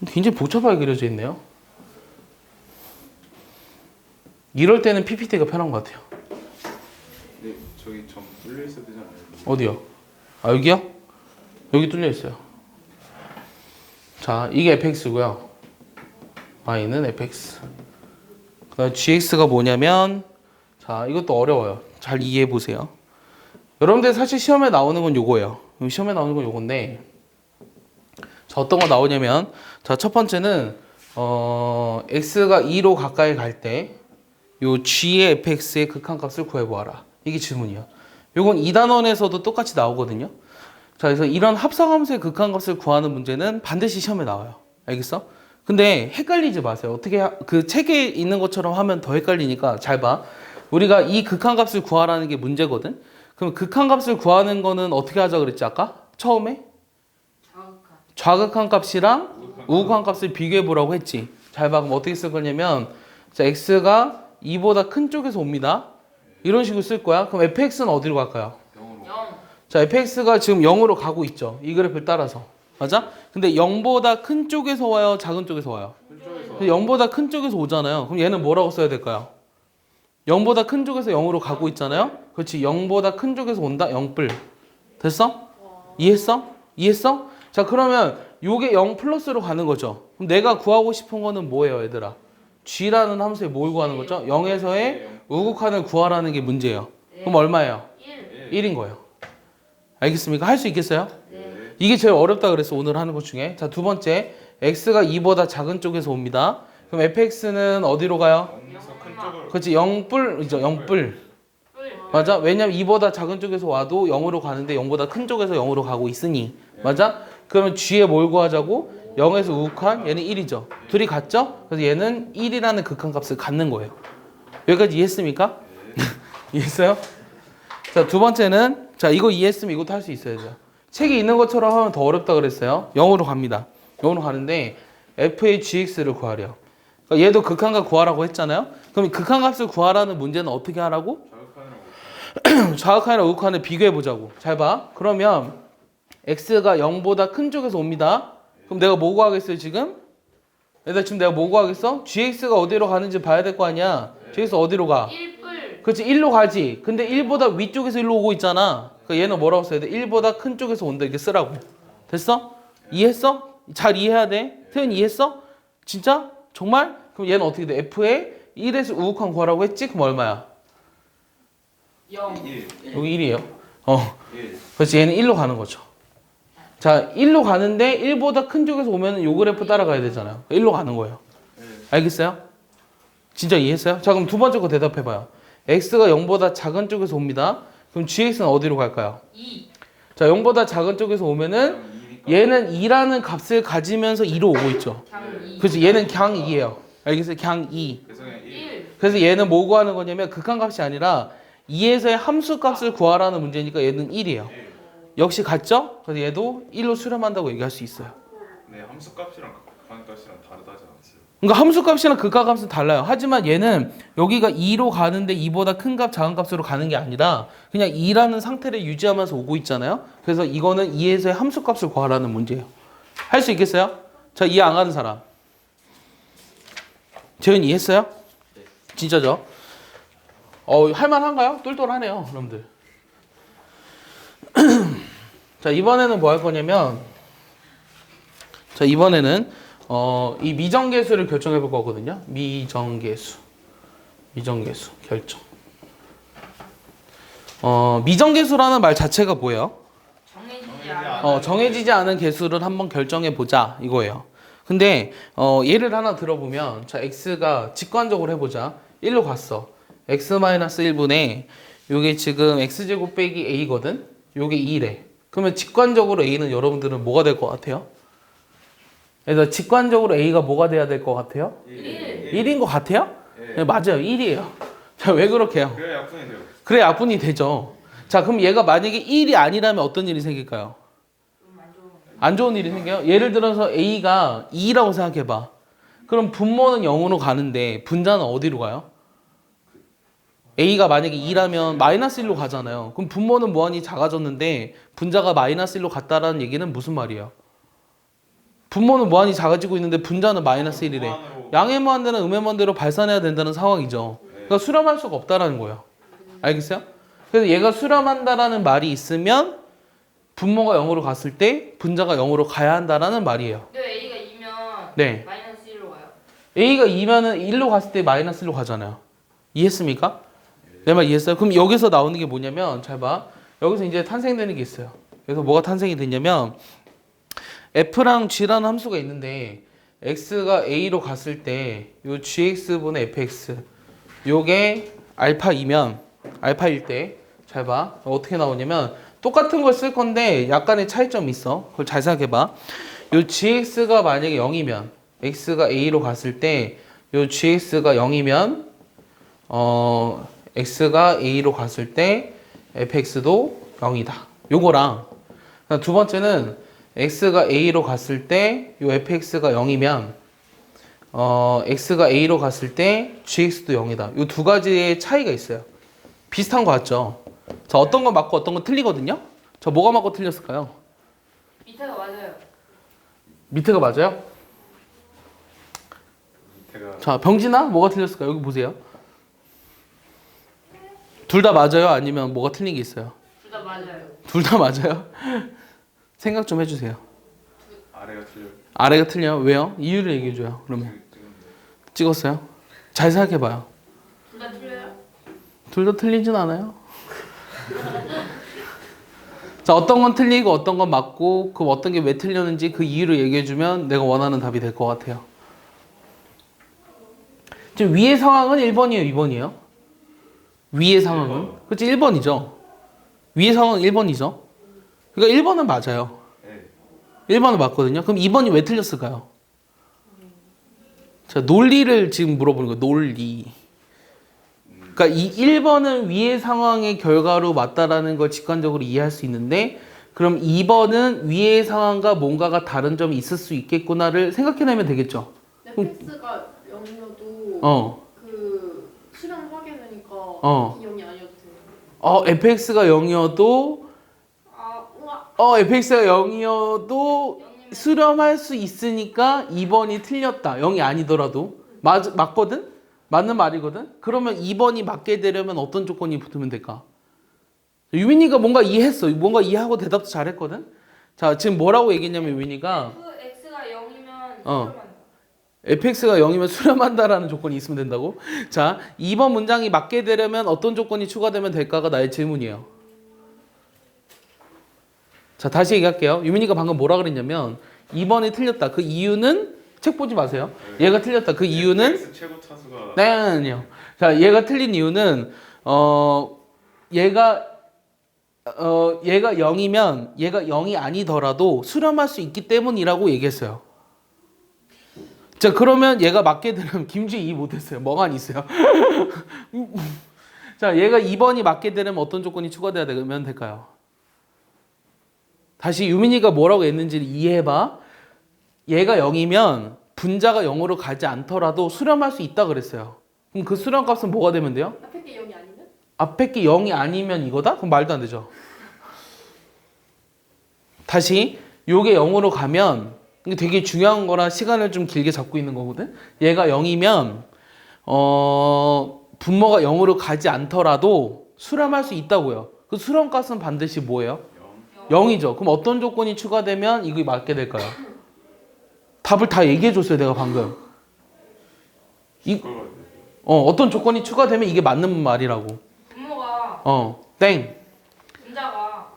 굉장히 복잡하게 그려져 있네요. 이럴 때는 PPT가 편한 것 같아요. 네, 저기 점 뚫려 있어야 되지 않아요? 어디요? 여기요? 여기 뚫려 있어요. 자, 이게 fx고요. y는 fx. 그다음 gx가 뭐냐면 자 이것도 어려워요. 잘 이해해 보세요. 여러분들 사실 시험에 나오는 건 요거예요. 시험에 나오는 건 요건데 자 어떤 거 나오냐면 자 첫 번째는 x가 2로 가까이 갈 때 요 g의 fx의 극한값을 구해보아라. 이게 질문이야. 요건 2단원에서도 똑같이 나오거든요. 자 그래서 이런 합성함수의 극한값을 구하는 문제는 반드시 시험에 나와요. 알겠어? 근데 헷갈리지 마세요. 어떻게 그 책에 있는 것처럼 하면 더 헷갈리니까 잘 봐. 우리가 이 극한값을 구하라는 게 문제거든. 그럼 극한값을 구하는 거는 어떻게 하자 그랬지 아까? 처음에? 좌극한 값이랑 우극한 값을 비교해 보라고 했지. 잘 봐. 그럼 어떻게 쓸 거냐면 자, x가 2보다 큰 쪽에서 옵니다. 이런 식으로 쓸 거야. 그럼 fx는 어디로 갈까요? 0. 자, fx가 지금 0으로 가고 있죠. 이 그래프를 따라서. 맞아? 근데 0보다 큰 쪽에서 와요? 작은 쪽에서 와요? 큰 쪽에서 0보다 큰 쪽에서 오잖아요. 그럼 얘는 뭐라고 써야 될까요? 0보다 큰 쪽에서 0으로 가고 있잖아요. 그렇지. 0보다 큰 쪽에서 온다. 0뿔. 됐어? 이해했어? 이해했어? 자, 그러면 요게 0 플러스로 가는 거죠. 그럼 내가 구하고 싶은 거는 뭐예요, 얘들아? g라는 함수에 뭘 구하는 거죠? 0에서의 우극한을 구하라는 게 문제예요. 그럼 얼마예요? 1. 1인 거예요. 알겠습니까? 할 수 있겠어요? 네. 이게 제일 어렵다 그랬어, 오늘 하는 것 중에. 자, 두 번째. x가 2보다 작은 쪽에서 옵니다. 그럼 fx는 어디로 가요? 0에서 큰 쪽으로 그렇지. 0뿔이죠. 0뿔. 맞아? 왜냐면 2보다 작은 쪽에서 와도 0으로 가는데 0보다 큰 쪽에서 0으로 가고 있으니. 맞아? 그러면 g에 뭘 구하자고? 0에서 우극한 얘는 1이죠. 둘이 같죠? 그래서 얘는 1이라는 극한값을 갖는 거예요. 여기까지 이해했습니까? 이해했어요? 자, 두 번째는 자, 이거 이해했으면 이것도 할 수 있어야죠. 책에 있는 것처럼 하면 더 어렵다 그랬어요. 0으로 갑니다. 0으로 가는데 f의 gx를 구하래요. 그러니까 얘도 극한값 구하라고 했잖아요. 그럼 극한값을 구하라는 문제는 어떻게 하라고? 자극하느라고 좌극한이랑 우극한을 비교해 보자고. 잘 봐. 그러면 x가 0보다 큰 쪽에서 옵니다. 그럼 내가 뭐 구하겠어요 지금? 얘들아 지금 내가 뭐 구하겠어? gx가 어디로 가는지 봐야 될 거 아니야. gx 어디로 가? 1뿔. 그렇지 1로 가지. 근데 1보다 위쪽에서 1로 오고 있잖아. 그러니까 얘는 뭐라고 써야 돼? 1보다 큰 쪽에서 온다 이렇게 쓰라고. 됐어? 이해했어? 잘 이해해야 돼. 태연 이해했어? 진짜? 정말? 그럼 얘는 어떻게 돼? f에 1에서 우극한 구하라고 했지? 그럼 얼마야? 0. 1 여기 1이에요. 1 그렇지 얘는 1로 가는 거죠. 자 1로 가는데 1보다 큰 쪽에서 오면 요 그래프 따라가야 되잖아요. 1로 가는 거예요. 알겠어요? 진짜 이해했어요? 자 그럼 두 번째 거 대답해봐요. x가 0보다 작은 쪽에서 옵니다. 그럼 gx는 어디로 갈까요? 2. 자 0보다 작은 쪽에서 오면은 얘는 2라는 값을 가지면서 2로 오고 있죠. 그냥 2. 그렇지 얘는 그냥 2예요. 알겠어요? 그냥 2. 그래서 그냥 1 1. 그래서 얘는 뭐 구하는 거냐면 극한값이 아니라 2에서의 함수값을 구하라는 문제니까 얘는 1이에요. 역시 같죠? 그래서 얘도 1로 수렴한다고 얘기할 수 있어요. 네 함수값이랑 극한값이랑 다르다지 않았어요? 그러니까 함수값이랑 극한값은 달라요. 하지만 얘는 여기가 2로 가는데 2보다 큰 값, 작은 값으로 가는 게 아니라 그냥 2라는 상태를 유지하면서 오고 있잖아요. 그래서 이거는 2에서의 함수값을 구하라는 문제예요. 할 수 있겠어요? 자, 이해 안 가는 사람. 재현 이해했어요? 진짜죠? 할만한가요? 똘똘하네요, 여러분들. 자, 이번에는 뭐 할 거냐면, 자, 이번에는, 이 미정계수를 결정해 볼 거거든요. 미정계수 결정. 미정계수라는 말 자체가 뭐예요? 정해지지 않아. 정해지지 않은 계수를 한번 결정해 보자 이거예요. 근데 예를 하나 들어보면 자 x가 직관적으로 해보자. 1로 갔어. x-1분의 요게 지금 x제곱 빼기 a거든. 요게 2래. 그러면 직관적으로 a는 여러분들은 뭐가 될 것 같아요? 그래서 직관적으로 a가 뭐가 돼야 될 것 같아요? 1. 1인 것 같아요? 예. 네, 맞아요. 1이에요. 자, 왜 그렇게 해요? 그래야 약분이 돼요. 그래 약분이 되죠. 자 그럼 얘가 만약에 1이 아니라면 어떤 일이 생길까요? 안 좋은 일이 생겨요. 예를 들어서 A가 2라고 생각해봐. 그럼 분모는 0으로 가는데 분자는 어디로 가요? A가 만약에 2라면 마이너스 1로 가잖아요. 그럼 분모는 무한히 작아졌는데 분자가 마이너스 1로 갔다라는 얘기는 무슨 말이에요? 분모는 무한히 작아지고 있는데 분자는 마이너스 1이래. 무한으로 양의 무한대는 음의 무한대로 발산해야 된다는 상황이죠. 그러니까 수렴할 수가 없다라는 거예요. 알겠어요? 그래서 얘가 수렴한다라는 말이 있으면 분모가 0으로 갔을 때 분자가 0으로 가야 한다라는 말이에요. 근데 A가 2면 네. 마이너스 1로 가요. A가 2면은 1로 갔을 때 마이너스 1로 가잖아요. 이해했습니까? 내 말 이해했어요? 그럼 여기서 나오는 게 뭐냐면 잘 봐. 여기서 이제 탄생되는 게 있어요. 그래서 뭐가 탄생이 됐냐면 f랑 g라는 함수가 있는데 x가 a로 갔을 때 요 gx분의 fx 요게 알파이면 알파일 때 잘 봐. 어떻게 나오냐면 똑같은 걸 쓸 건데 약간의 차이점이 있어. 그걸 잘 생각해 봐. 요 gx가 만약에 0이면 x가 a로 갔을 때 요 gx가 0이면 x가 a로 갔을 때 fx도 0이다. 요거랑 두 번째는 x가 a로 갔을 때 요 fx가 0이면 x가 a로 갔을 때 gx도 0이다. 요 두 가지의 차이가 있어요. 비슷한 거 같죠? 자, 어떤 건 맞고 어떤 건 틀리거든요? 저 뭐가 맞고 틀렸을까요? 밑에가 맞아요. 밑에가 맞아요? 제가 자, 병진아 뭐가 틀렸을까요? 여기 보세요. 둘 다 맞아요? 아니면 뭐가 틀린 게 있어요? 둘 다 맞아요. 둘 다 맞아요? 생각 좀 해주세요. 아래가 틀려. 아래가 틀려요? 왜요? 이유를 얘기해줘요. 그러면 찍었어요? 잘 생각해봐요. 둘 다 틀려요? 둘 다 틀리진 않아요. 자, 어떤 건 틀리고 어떤 건 맞고 그 어떤 게 왜 틀렸는지 그 이유를 얘기해주면 내가 원하는 답이 될 것 같아요. 지금 위의 상황은 1번이에요, 2번이에요? 위의 상황은? 그치, 1번이죠. 위의 상황은 1번이죠. 그러니까 1번은 맞아요. 네. 1번은 맞거든요. 그럼 2번이 왜 틀렸을까요? 자, 논리를 지금 물어보는 거예요. 논리. 그러니까 이 1번은 위의 상황의 결과로 맞다라는 걸 직관적으로 이해할 수 있는데 그럼 2번은 위의 상황과 뭔가가 다른 점이 있을 수 있겠구나를 생각해내면 되겠죠. fx가 0이어도 그 수량 확인하니까 어. 0이 아니어도 돼요. fx가 0이어도 아, 우와. fx가 0이어도 수렴할 수 있으니까 2번이 틀렸다. 0이 아니더라도 맞거든? 맞는 말이거든? 그러면 2번이 맞게 되려면 어떤 조건이 붙으면 될까? 유민이가 뭔가 이해했어. 뭔가 이해하고 대답도 잘했거든? 자, 지금 뭐라고 얘기했냐면 유민이가 fx가 0이면 어. fx가 0이면 수렴한다라는 조건이 있으면 된다고? 자, 2번 문장이 맞게 되려면 어떤 조건이 추가되면 될까가 나의 질문이에요. 자, 다시 얘기할게요. 유민이가 방금 뭐라 그랬냐면 2번이 틀렸다. 그 이유는 책 보지 마세요. 얘가 틀렸다. 그 이유는 X 최고 차수가 네, 아니요. 자, 얘가 틀린 이유는 얘가 0이면 얘가 0이 아니더라도 수렴할 수 있기 때문이라고 얘기했어요. 자, 그러면 얘가 맞게 되면 김주희 이해 못했어요. 멍하니 있어요. 자, 얘가 2번이 맞게 되려면 어떤 조건이 추가돼야 되면 될까요? 다시 유민이가 뭐라고 했는지를 이해해봐. 얘가 0이면 분자가 0으로 가지 않더라도 수렴할 수 있다 그랬어요. 그럼 그 수렴 값은 뭐가 되면 돼요? 앞에 게 0이 아니면? 앞에 게 0이 아니면 이거다? 그럼 말도 안 되죠. 다시 요게 0으로 가면 이게 되게 중요한 거라 시간을 좀 길게 잡고 있는 거거든. 얘가 0이면 분모가 0으로 가지 않더라도 수렴할 수 있다고요. 그 수렴 값은 반드시 뭐예요? 0이죠. 그럼 어떤 조건이 추가되면 이거 맞게 될까요? 답을 다 얘기해 줬어요, 내가 방금. 어떤 조건이 추가되면 이게 맞는 말이라고. 분모가 땡. 분자가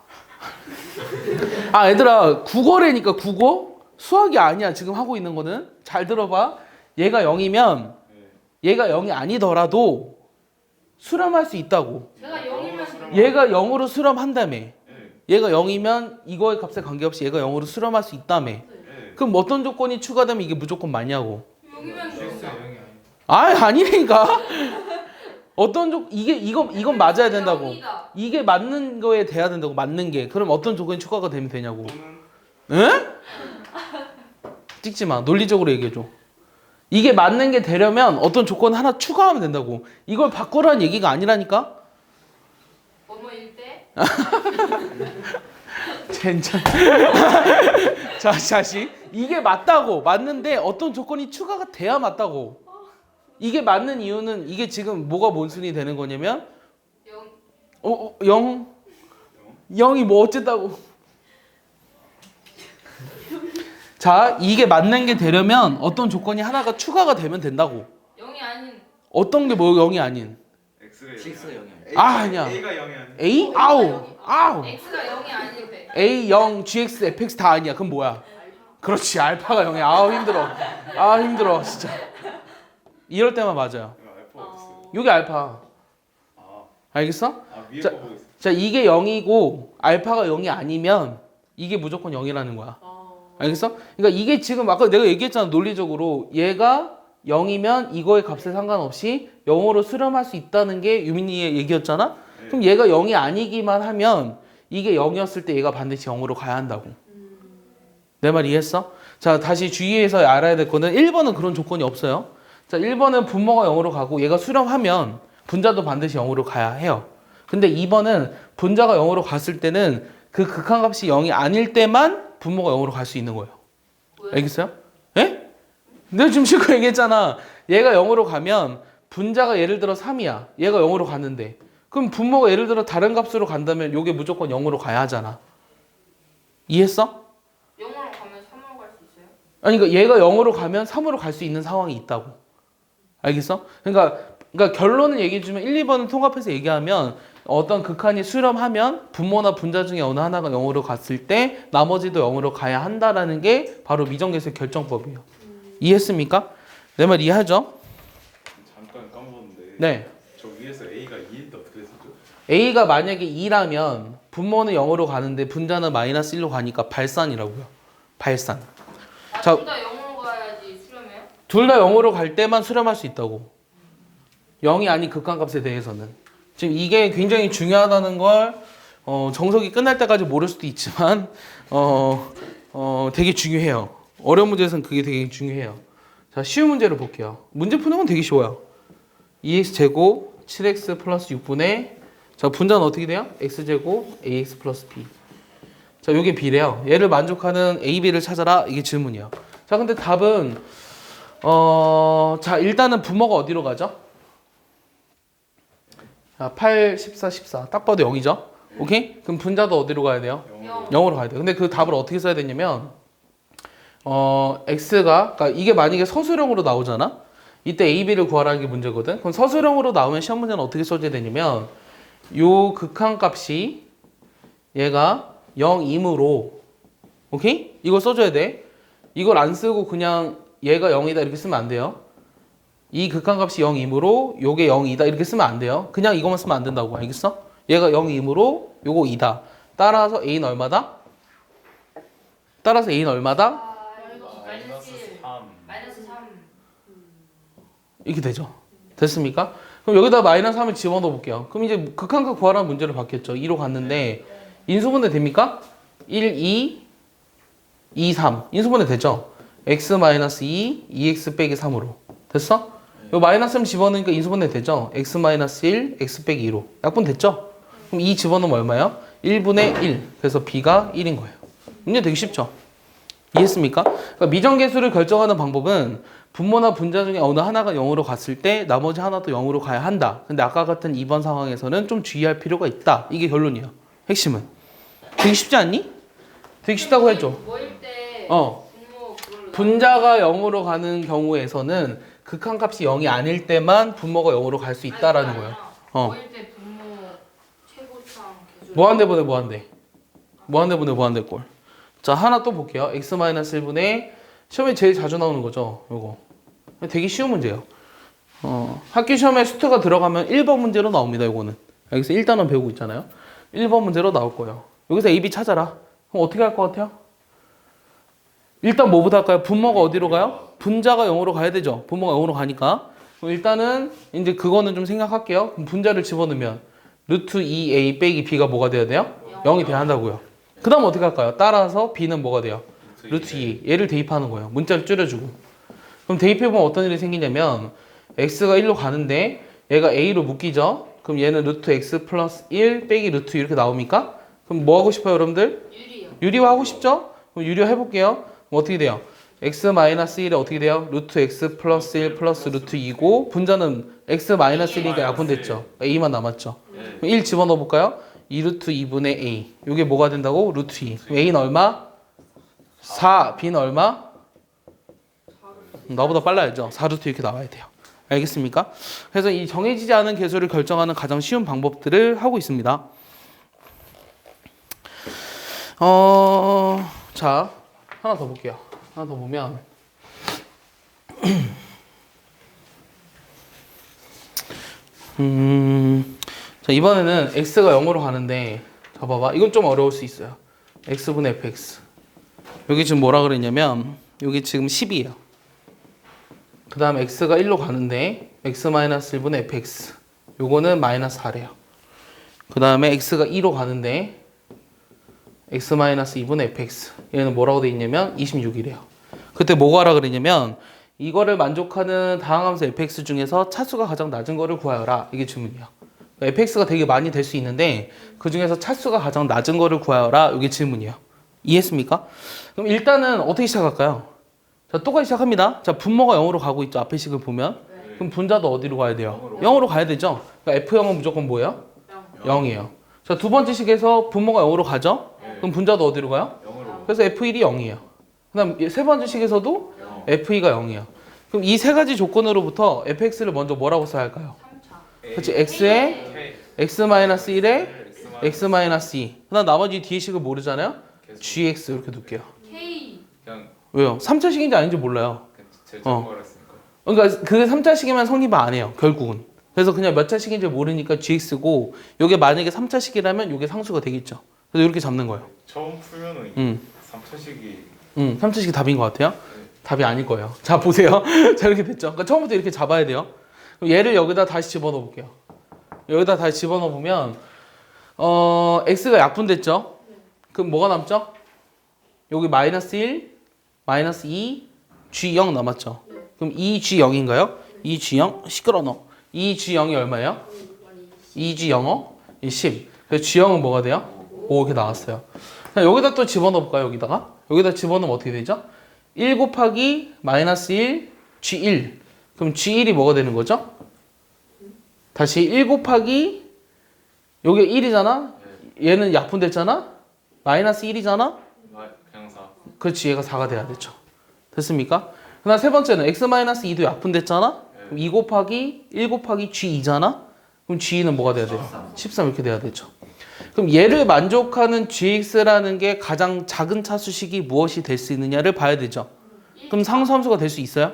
아, 얘들아, 국어래니까 국어? 수학이 아니야, 지금 하고 있는 거는. 잘 들어봐. 얘가 0이면 얘가 0이 아니더라도 수렴할 수 있다고. 제가 0이면 얘가 0으로 수렴한다며. 얘가 0이면 이거의 값에 관계없이 얘가 0으로 수렴할 수 있다며. 그럼 어떤 조건이 추가되면 이게 무조건 맞냐고. 0이면 X가 0이 아니에요. 아니니까. 이건 맞아야 된다고. 0이다. 이게 맞는 거에 돼야 된다고. 맞는 게. 그럼 어떤 조건이 추가가 되면 되냐고. 또는 에? 찍지 마. 논리적으로 얘기해 줘. 이게 맞는 게 되려면 어떤 조건 하나 추가하면 된다고. 이걸 바꾸라는 얘기가 아니라니까. 뭐뭐일 때 젠장. 자, 다시. 이게 맞다고. 맞는데 어떤 조건이 추가가 돼야 맞다고. 이게 맞는 이유는 이게 지금 뭐가 모순이 되는 거냐면 0 0? 0이 뭐 어쨌다고. 자, 이게 맞는 게 되려면 어떤 조건이 하나가 추가가 되면 된다고. 0이 아닌 어떤 게 뭐 0이 아닌? X가 6가 0이 아, 아니야. A가 0이 아니야. A? 아우. x가 0이 아닐 때 A, 0, GX, FX 다 아니야. 그럼 뭐야? 그렇지. 알파가 0이야. 아우, 힘들어. 아, 힘들어. 진짜. 이럴 때만 맞아요. 이거 알파가 없어. 여기 알파. 아, 알겠어? 위에 자, 거 보고 있어. 자, 이게 0이고 알파가 0이 아니면 이게 무조건 0이라는 거야. 알겠어? 그러니까 이게 지금 아까 내가 얘기했잖아. 논리적으로 얘가 0이면 이거의 값에 상관없이 0으로 수렴할 수 있다는 게 유민이의 얘기였잖아. 그럼 얘가 0이 아니기만 하면 이게 0이었을 때 얘가 반드시 0으로 가야 한다고. 내 말 이해했어? 자, 다시 주의해서 알아야 될 거는 1번은 그런 조건이 없어요. 자, 1번은 분모가 0으로 가고 얘가 수렴하면 분자도 반드시 0으로 가야 해요. 근데 2번은 분자가 0으로 갔을 때는 그 극한값이 0이 아닐 때만 분모가 0으로 갈 수 있는 거예요. 왜? 알겠어요? 예? 내가 지금 실컷 얘기했잖아. 얘가 0으로 가면 분자가 예를 들어 3이야. 얘가 0으로 갔는데 그럼 분모가 예를 들어 다른 값으로 간다면 이게 무조건 0으로 가야 하잖아. 이해했어? 0으로 가면 3으로 갈 수 있어요? 아니 그러니까 얘가 0으로 가면 3으로 갈 수 있는 상황이 있다고. 알겠어? 그러니까 결론을 얘기해 주면 1, 2번을 통합해서 얘기하면 어떤 극한이 수렴하면 분모나 분자 중에 어느 하나가 0으로 갔을 때 나머지도 0으로 가야 한다라는 게 바로 미정계수의 결정법이에요. 이해했습니까? 내 말 이해하죠? 잠깐 까먹었는데. 네. 저 위에서 A가 2인데 어떻게 됐었죠? A가 만약에 2라면 분모는 0으로 가는데 분자는 마이너스 1로 가니까 발산이라고요. 발산. 자, 둘 다 0으로 가야지 수렴해요? 둘 다 0으로 갈 때만 수렴할 수 있다고. 0이 아닌 극한값에 대해서는. 지금 이게 굉장히 중요하다는 걸 정석이 끝날 때까지 모를 수도 있지만 되게 중요해요. 어려운 문제에서는 그게 되게 중요해요. 자, 쉬운 문제를 볼게요. 문제 푸는 건 되게 쉬워요. 2x제곱 7x 플러스 6분의 자, 분자는 어떻게 돼요? x제곱 ax 플러스 b. 자, 요게 b래요. 얘를 만족하는 a, b를 찾아라. 이게 질문이에요. 자, 근데 답은 자, 일단은 분모가 어디로 가죠? 자, 8, 14, 14. 딱 봐도 0이죠? 오케이? 그럼 분자도 어디로 가야 돼요? 0으로 가야 돼요. 근데 그 답을 어떻게 써야 되냐면 x가 그러니까 이게 만약에 서술형으로 나오잖아. 이때 a, b를 구하라는 게 문제거든. 그럼 서술형으로 나오면 시험 문제는 어떻게 써줘야 되냐면 요 극한값이 얘가 0이므로 오케이? 이걸 써줘야 돼. 이걸 안 쓰고 그냥 얘가 0이다 이렇게 쓰면 안 돼요. 이 극한값이 0이므로 요게 0이다 이렇게 쓰면 안 돼요. 그냥 이것만 쓰면 안 된다고. 알겠어? 얘가 0이므로 요거 2다. 따라서 a는 얼마다? 따라서 a는 얼마다? 마이너스 1 마이너스 3 이렇게 되죠. 됐습니까? 그럼 여기다 마이너스 3을 집어넣어 볼게요. 그럼 이제 극한값 구하라는 문제를 받겠죠. 2로 갔는데 인수분해 됩니까? 1, 2, 2, 3 인수분해 되죠? x 마이너스 2, 2x 빼기 3으로 됐어? 요 마이너스 3 집어넣으니까 인수분해 되죠? x 마이너스 1, x 빼기 2로 약분 됐죠? 그럼 2 집어넣으면 얼마예요? 1분의 1 그래서 b가 1인 거예요. 문제 되게 쉽죠? 이해했습니까? 그러니까 미정계수를 결정하는 방법은 분모나 분자 중에 어느 하나가 0으로 갔을 때 나머지 하나도 0으로 가야 한다. 근데 아까 같은 2번 상황에서는 좀 주의할 필요가 있다. 이게 결론이에요. 핵심은. 되게 쉽지 않니? 되게 쉽다고 했죠? 모일 때 어. 분모 그걸로 분자가 0으로 가는 경우에서는 극한값이 0이 아닐 때만 분모가 0으로 갈 수 있다라는 거예요. 어. 모일 때 분모 최고상 계수 무한대분의 무한대. 무한대분의 무한대 꼴. 자, 하나 또 볼게요. x-1분의 시험에 제일 자주 나오는 거죠. 요거. 되게 쉬운 문제예요. 학교 시험에 수트가 들어가면 1번 문제로 나옵니다. 요거는. 여기서 1단원 배우고 있잖아요. 1번 문제로 나올 거예요. 여기서 a, b 찾아라. 그럼 어떻게 할 것 같아요? 일단 뭐부터 할까요? 분모가 어디로 가요? 분자가 0으로 가야 되죠. 분모가 0으로 가니까. 그럼 일단은 이제 그거는 좀 생각할게요. 그럼 분자를 집어넣으면 루트 2a 빼기 b가 뭐가 돼야 돼요? 0이 돼야 한다고요. 그 다음 어떻게 할까요? 따라서 b는 뭐가 돼요? 루트 2. 얘를 대입하는 거예요. 문자를 줄여주고. 그럼 대입해보면 어떤 일이 생기냐면 x가 1로 가는데 얘가 a로 묶이죠? 그럼 얘는 루트 x 플러스 1 빼기 루트 이렇게 나옵니까? 그럼 뭐 하고 싶어요, 여러분들? 유리요. 유리화 하고 싶죠? 그럼 유리화 해볼게요. 그럼 어떻게 돼요? x 마이너스 1에 어떻게 돼요? 루트 x 플러스 1 플러스 루트 2고 분자는 x 마이너스 1이니까 약분됐죠? a만 남았죠? 그럼 1 집어넣어 볼까요? 2 루트 2분의 a. 이게 뭐가 된다고? 루트 2. 그럼 a는 얼마? 4, b는 얼마? 나보다 빨라야죠. 4루트 이렇게 나와야 돼요. 알겠습니까? 그래서 이 정해지지 않은 개수를 결정하는 가장 쉬운 방법들을 하고 있습니다. 자, 하나 더 볼게요. 하나 더 보면 자, 이번에는 x가 0으로 가는데 자, 봐봐. 이건 좀 어려울 수 있어요. x분의 fx. 여기 지금 뭐라 그랬냐면 여기 지금 10이에요. 그 다음 x가 1로 가는데 x-1분의 fx. 요거는 마이너스 4래요. 그 다음에 x가 2로 가는데 x-2분의 fx. 얘는 뭐라고 돼 있냐면 26이래요. 그때 뭐가 하라 그랬냐면 이거를 만족하는 다항함수 fx 중에서 차수가 가장 낮은 거를 구하여라. 이게 질문이에요. fx가 되게 많이 될 수 있는데 그 중에서 차수가 가장 낮은 거를 구하여라. 이게 질문이에요. 이해했습니까? 그럼 일단은 어떻게 시작할까요? 자, 똑같이 시작합니다. 자, 분모가 0으로 가고 있죠. 앞에 식을 보면. 그럼 분자도 어디로 가야 돼요? 0으로 가야 되죠. 그러니까 F0은 무조건 뭐예요? 0이에요. 자, 두 번째 식에서 분모가 0으로 가죠. 그럼 분자도 어디로 가요? 0으로. 그래서 F1이 0이에요. 그 다음 세 번째 식에서도 F2가 0이에요. 그럼 이 세 가지 조건으로부터 fx를 먼저 뭐라고 써야 할까요? 3차. 그렇지. x에 K. x-1에 X x-2. 그 다음 나머지 뒤에 식을 모르잖아요? gx 이렇게 둘게요. K. 그냥 왜요? 3차식인지 아닌지 몰라요. 제 어. 거랬으니까. 그러니까 그 3차식이면 성립 안 해요. 결국은. 그래서 그냥 몇 차식인지 모르니까 gx고 이게 만약에 3차식이라면 이게 상수가 되겠죠. 그래서 이렇게 잡는 거예요. 처음 풀면은 3차식이 3차식이 답인 것 같아요? 답이 아닐 거예요. 자, 보세요. 자, 이렇게 됐죠. 그러니까 처음부터 이렇게 잡아야 돼요. 그럼 얘를 여기다 다시 집어넣어 볼게요. 여기다 다시 집어넣어 보면 x가 약분됐죠? 그럼 뭐가 남죠? 여기 마이너스 1, 마이너스 2, g0 남았죠? 그럼 2g0인가요? 2g0? 시끄러 너. 2g0이 얼마예요? 2g0어? 10. 그래서 g0은 뭐가 돼요? 5 이렇게 나왔어요. 자, 여기다 또 집어넣어 볼까요? 여기다 집어넣으면 어떻게 되죠? 1 곱하기 마이너스 1, g1. 그럼 g1이 뭐가 되는 거죠? 다시 1 곱하기 여기 1이잖아? 얘는 약분됐잖아? 마이너스 1이잖아? 그냥 4. 그렇지, 얘가 4가 돼야 되죠. 됐습니까? 그다음 세 번째는 x-2도 약분됐잖아? 그럼 2 곱하기 1 곱하기 g2잖아? 그럼 g2는 뭐가 돼야 돼요? 13 이렇게 돼야 되죠. 그럼 얘를 만족하는 gx라는 게 가장 작은 차수식이 무엇이 될 수 있느냐를 봐야 되죠. 그럼 상수함수가 될 수 있어요?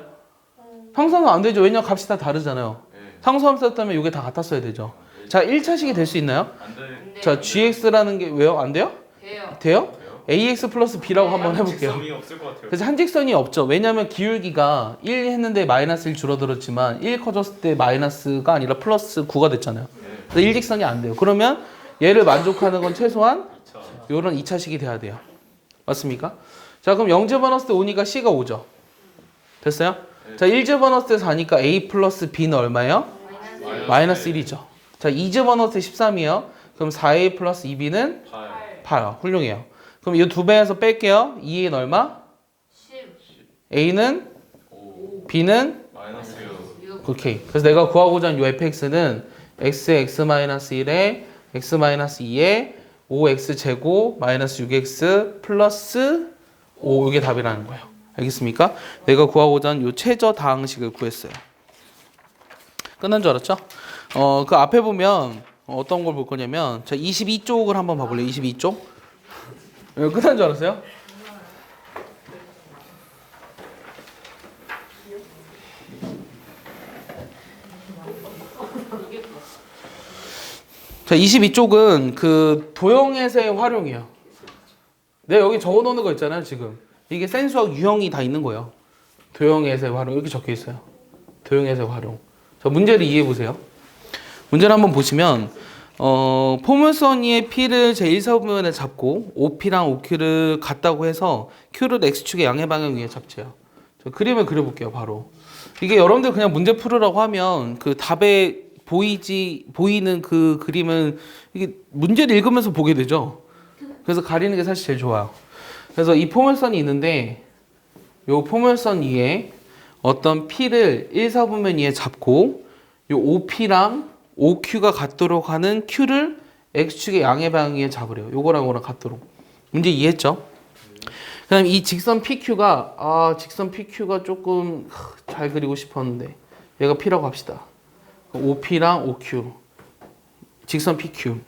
상수함수 안 되죠. 왜냐면 값이 다 다르잖아요. 상수함수였다면 이게 다 같았어야 되죠. 자, 1차식이 될 수 있나요? 안 돼. 자, gx라는 게 왜요? 안 돼요? 돼요. 돼요? ax 플러스 b라고 한번 해볼게요. 직선이 없을 것 같아요. 그래서 한직선이 없죠. 왜냐면 기울기가 1 했는데 마이너스 1 줄어들었지만 1 커졌을 때 마이너스가 아니라 플러스 9가 됐잖아요. 그래서 일직선이 안 돼요. 그러면 얘를 만족하는 건 최소한 2차. 요런 2차식이 돼야 돼요. 맞습니까? 자, 그럼 0집어넣었을 때 5니까 C가 5죠. 됐어요? 자, 1집어넣었을 때 4니까 A 플러스 B는 얼마예요? 마이너스 1이죠. 자, 2집어넣었을 때 13이에요. 그럼 4A 플러스 2B는 8. 8. 훌륭해요. 그럼 이 두 배에서 뺄게요. 2A는 얼마? 10. A는 5. B는 마이너스 6. 오케이. 그래서 내가 구하고자 하는 요 fx는 x의 x-1에 x-2에 5x 제곱 마이너스 6x 플러스 5 이게 답이라는 거예요. 알겠습니까? 내가 구하고자 하는 요 최저 다항식을 구했어요. 끝난 줄 알았죠? 그 앞에 보면 어떤 걸 볼 거냐면 자 22쪽을 한번 봐볼래요? 22쪽. 끝난 줄 알았어요? 자, 22쪽은 그 도형에서의 활용이에요. 내가 여기 적어 놓는 거 있잖아요, 지금. 이게 센수학 유형이 다 있는 거예요. 도형에서의 활용 이렇게 적혀 있어요. 도형에서의 활용. 자, 문제를 이해해 보세요. 문제를 한번 보시면 포물선 위의 P를 제1사분면에 잡고 OP랑 OQ를 같다고 해서 Q를 X축의 양의 방향 위에 잡지요. 저 그림을 그려볼게요, 바로. 이게 여러분들 그냥 문제 풀으라고 하면 그 답에 보이는 그 그림은 이게 문제를 읽으면서 보게 되죠. 그래서 가리는 게 사실 제일 좋아요. 그래서 이 포물선이 있는데 요 포물선 위에 어떤 P를 1사분면 위에 잡고 요 OP랑 OQ가 같도록 하는 Q를 X축의 양의 방향 위에 잡으래요. 요거랑 요거랑 같도록. 문제 이해했죠? 그다음 이 직선 PQ가 직선 PQ가 조금 잘 그리고 싶었는데 얘가 P라고 합시다. OP랑 OQ 직선 PQ.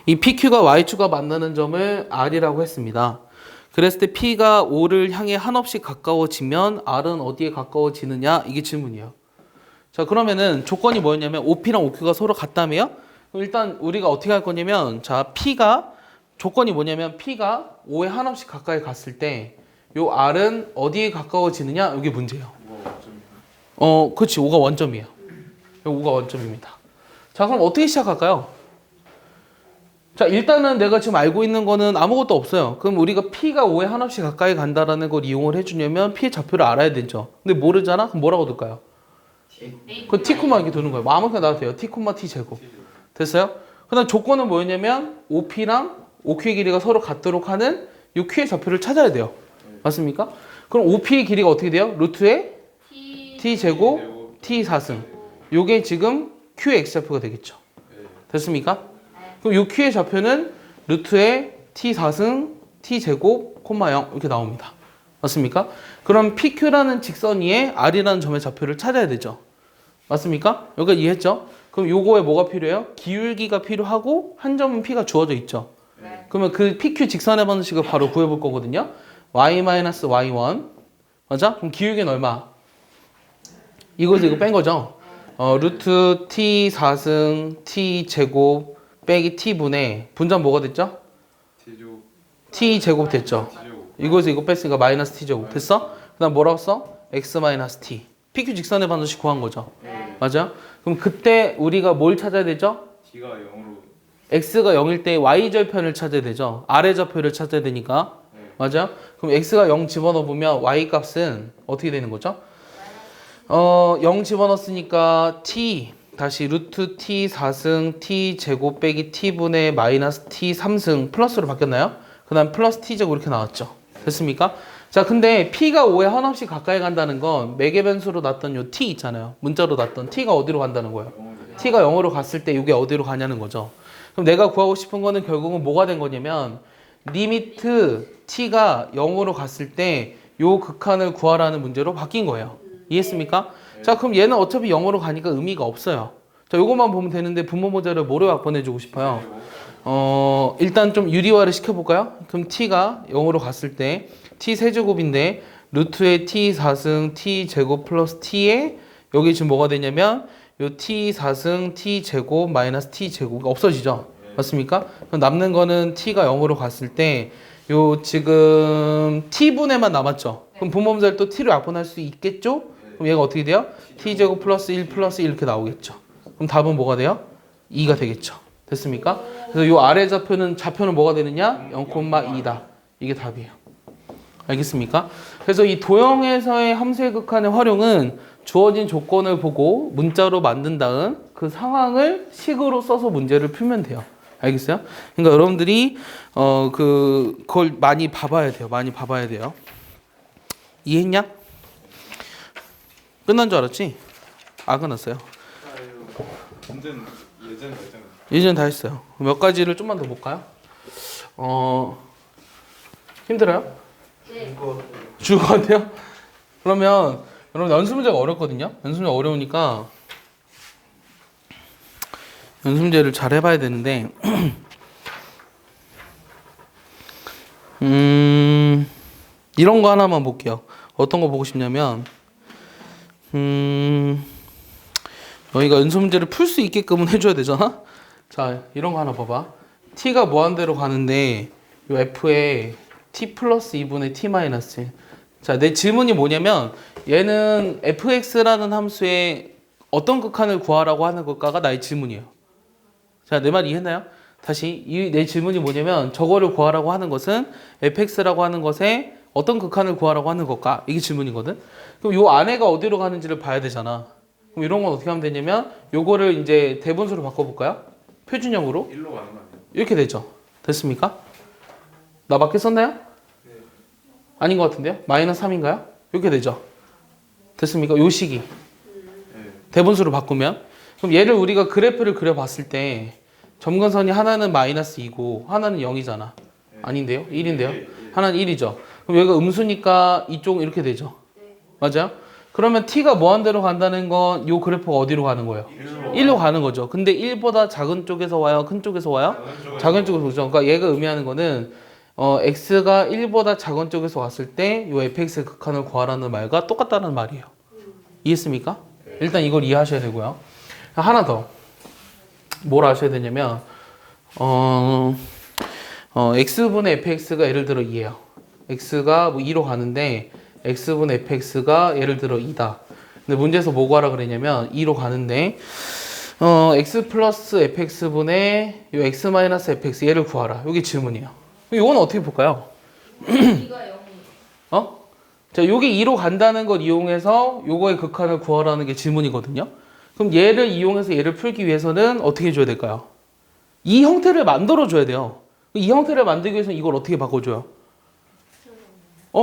이 PQ가 Y축과 만나는 점을 R이라고 했습니다. 그랬을 때 P가 O를 향해 한없이 가까워지면 R은 어디에 가까워지느냐? 이게 질문이에요. 자, 그러면은 조건이 뭐였냐면 OP랑 OQ가 서로 같다며요? 그럼 일단 우리가 어떻게 할 거냐면 자, 조건이 뭐냐면 P가 O에 한없이 가까이 갔을 때 요 R은 어디에 가까워지느냐? 이게 문제예요. 그렇지. 5가 원점이에요. 5가 원점입니다. 자, 그럼 어떻게 시작할까요? 자, 일단은 내가 지금 알고 있는 거는 아무것도 없어요. 그럼 우리가 P가 5에 한없이 가까이 간다라는 걸 이용을 해주려면 P의 좌표를 알아야 되죠. 근데 모르잖아? 그럼 뭐라고 둘까요? 그 T, 이렇게 두는 거예요. 뭐 아무렇게나 놔도 돼요. T, T 제곱. 됐어요? 그 다음 조건은 뭐였냐면 OP랑 OQ의 길이가 서로 같도록 하는 이 Q의 좌표를 찾아야 돼요. 맞습니까? 그럼 OP의 길이가 어떻게 돼요? 루트의 T 제곱 T 4승. 요게 지금 Q의 X좌표가 되겠죠. 됐습니까? 그럼 요 Q의 좌표는 루트의 T 4승 T 제곱 콤마 0 이렇게 나옵니다. 맞습니까? 그럼 PQ라는 직선 위에 R이라는 점의 좌표를 찾아야 되죠. 맞습니까? 여기까지 이해했죠? 그럼 요거에 뭐가 필요해요? 기울기가 필요하고 한 점은 P가 주어져 있죠. 그러면 그 PQ 직선의 방식을 바로 구해볼 거거든요. y-y1 맞아? 그럼 기울기는 얼마? 이거에서 이거 뺀 거죠. 루트 t 4승 t 제곱 빼기 t분의 분점 뭐가 됐죠? t 제곱 됐죠. 이거에서 이거 뺐으니까 마이너스 t 제곱 됐어? 그 다음 뭐라고 써? x 마이너스 t. PQ 직선의 방정식 구한 거죠. 맞아? 그럼 그때 우리가 뭘 찾아야 되죠? T가 0으로 x가 0일 때 y절편을 찾아야 되죠. 아래 좌표를 찾아야 되니까. 맞아? 그럼 x가 0 집어넣으면 y 값은 어떻게 되는 거죠? 0 집어넣었으니까 t 다시 루트 t 4승 t 제곱 빼기 t분의 마이너스 t 3승 플러스로 바뀌었나요? 그 다음 플러스 t 제곱 이렇게 나왔죠. 됐습니까? 자, 근데 p가 5에 한없이 가까이 간다는 건 매개 변수로 놨던 요 t 있잖아요. 문자로 놨던 t가 어디로 간다는 거예요? t가 0으로 갔을 때 이게 어디로 가냐는 거죠. 그럼 내가 구하고 싶은 거는 결국은 뭐가 된 거냐면 리미트 t가 0으로 갔을 때 요 극한을 구하라는 문제로 바뀐 거예요. 이해했습니까? 자, 그럼 얘는 어차피 0으로 가니까 의미가 없어요. 자, 요것만 보면 되는데 분모 모델을 뭐로 약분해주고 싶어요? 일단 좀 유리화를 시켜볼까요? 그럼 t가 0으로 갔을 때 t 세제곱인데 루트의 t 4승 t 제곱 플러스 t에 여기 지금 뭐가 되냐면 요 t 4승 t 제곱 마이너스 t 제곱이 없어지죠. 맞습니까? 그럼 남는 거는 t가 0으로 갔을 때 요 지금 t분의만 남았죠. 그럼 분모문자를 또 t로 약분할 수 있겠죠? 그럼 얘가 어떻게 돼요? t 제곱 플러스 1 플러스 1 이렇게 나오겠죠. 그럼 답은 뭐가 돼요? 2가 되겠죠. 됐습니까? 그래서 요 아래 좌표는 뭐가 되느냐? 0,2다. 이게 답이에요. 알겠습니까? 그래서 이 도형에서의 함수의 극한의 활용은 주어진 조건을 보고 문자로 만든 다음 그 상황을 식으로 써서 문제를 풀면 돼요. 알겠어요? 그러니까 여러분들이 그걸 많이 봐봐야 돼요. 많이 봐봐야 돼요. 이해했냐? 끝난 줄 알았지? 끝났어요. 완전 예전 말장. 예전에 다 했어요. 몇 가지를 좀만 더 볼까요? 힘들어요? 네. 죽을 것 같아요? 그러면 여러분 연습 문제가 어렵거든요. 연습 문제 어려우니까 연습 문제를 잘 해봐야 되는데 이런 거 하나만 볼게요. 어떤 거 보고 싶냐면 너희가 연습 문제를 풀 수 있게끔은 해줘야 되잖아. 자, 이런 거 하나 봐봐. t가 무한대로 가는데 요 f에 t 플러스 2분의 t 마이너스 1. 자, 내 질문이 뭐냐면 얘는 fx라는 함수의 어떤 극한을 구하라고 하는 걸까가 나의 질문이에요. 자, 내 말 이해했나요? 다시 내 질문이 뭐냐면 저거를 구하라고 하는 것은 fx라고 하는 것에 어떤 극한을 구하라고 하는 걸까? 이게 질문이거든. 그럼 요 안에가 어디로 가는지를 봐야 되잖아. 그럼 이런 건 어떻게 하면 되냐면 요거를 이제 대분수로 바꿔볼까요? 표준형으로 1로 가는 거 아니에요? 이렇게 되죠. 됐습니까? 나 맞게 썼나요? 아닌 것 같은데요? 마이너스 3인가요? 이렇게 되죠. 됐습니까? 요 식이 대분수로 바꾸면 그럼 얘를 우리가 그래프를 그려봤을 때 점근선이 하나는 마이너스 2고 하나는 0이잖아. 아닌데요? 1인데요? 하나는 1이죠. 그럼 여기가 음수니까 이쪽은 이렇게 되죠. 네. 맞아요? 그러면 t가 무한대로 간다는 건 요 그래프가 어디로 가는 거예요? 1로 가는 거죠. 근데 1보다 작은 쪽에서 와요? 큰 쪽에서 와요? 작은 쪽에서 오죠. 그러니까 얘가 의미하는 거는 x가 1보다 작은 쪽에서 왔을 때 요 fx의 극한을 구하라는 말과 똑같다는 말이에요. 이해했습니까? 일단 이걸 이해하셔야 되고요. 하나 더. 뭘 아셔야 되냐면 x분의 fx가 예를 들어 2예요. x가 뭐 2로 가는데 x분의 fx가 예를 들어 2다. 근데 문제에서 뭐 구하라 그랬냐면 2로 가는데 x 플러스 fx분의 요 x 마이너스 fx 얘를 구하라. 이게 질문이에요. 이건 어떻게 볼까요? 2가 0이. 자, 요게 2로 간다는 걸 이용해서 요거의 극한을 구하라는 게 질문이거든요. 그럼 얘를 이용해서 얘를 풀기 위해서는 어떻게 해줘야 될까요? 이 형태를 만들어줘야 돼요. 이 형태를 만들기 위해서는 이걸 어떻게 바꿔줘요?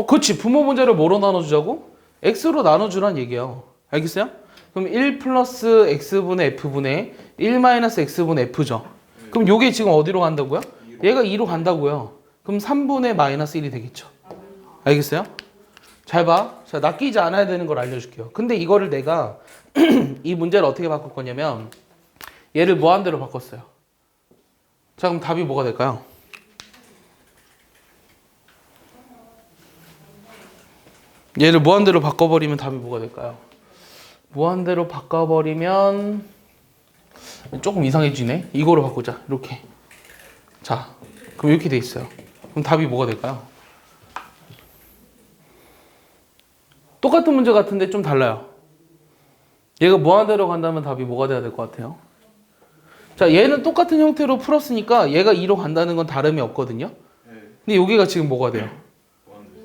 그렇지. 부모 문제를 뭐로 나눠주자고? x로 나눠주란 얘기예요. 알겠어요? 그럼 1 플러스 x분의 f분의 1 마이너스 x분의 f죠. 그럼 요게 지금 어디로 간다고요? 얘가 2로 간다고요. 그럼 3분의 마이너스 1이 되겠죠. 알겠어요? 잘 봐. 자, 낚이지 않아야 되는 걸 알려줄게요. 근데 이거를 내가 이 문제를 어떻게 바꿀 거냐면 얘를 무한대로 바꿨어요. 자, 그럼 답이 뭐가 될까요? 얘를 무한대로 바꿔버리면 답이 뭐가 될까요? 무한대로 바꿔버리면 조금 이상해지네. 이거로 바꾸자. 이렇게. 자, 그럼 이렇게 돼 있어요. 그럼 답이 뭐가 될까요? 똑같은 문제 같은데 좀 달라요. 얘가 무한대로 간다면 답이 뭐가 돼야 될 것 같아요? 자, 얘는 똑같은 형태로 풀었으니까 얘가 2로 간다는 건 다름이 없거든요. 근데 여기가 지금 뭐가 돼요?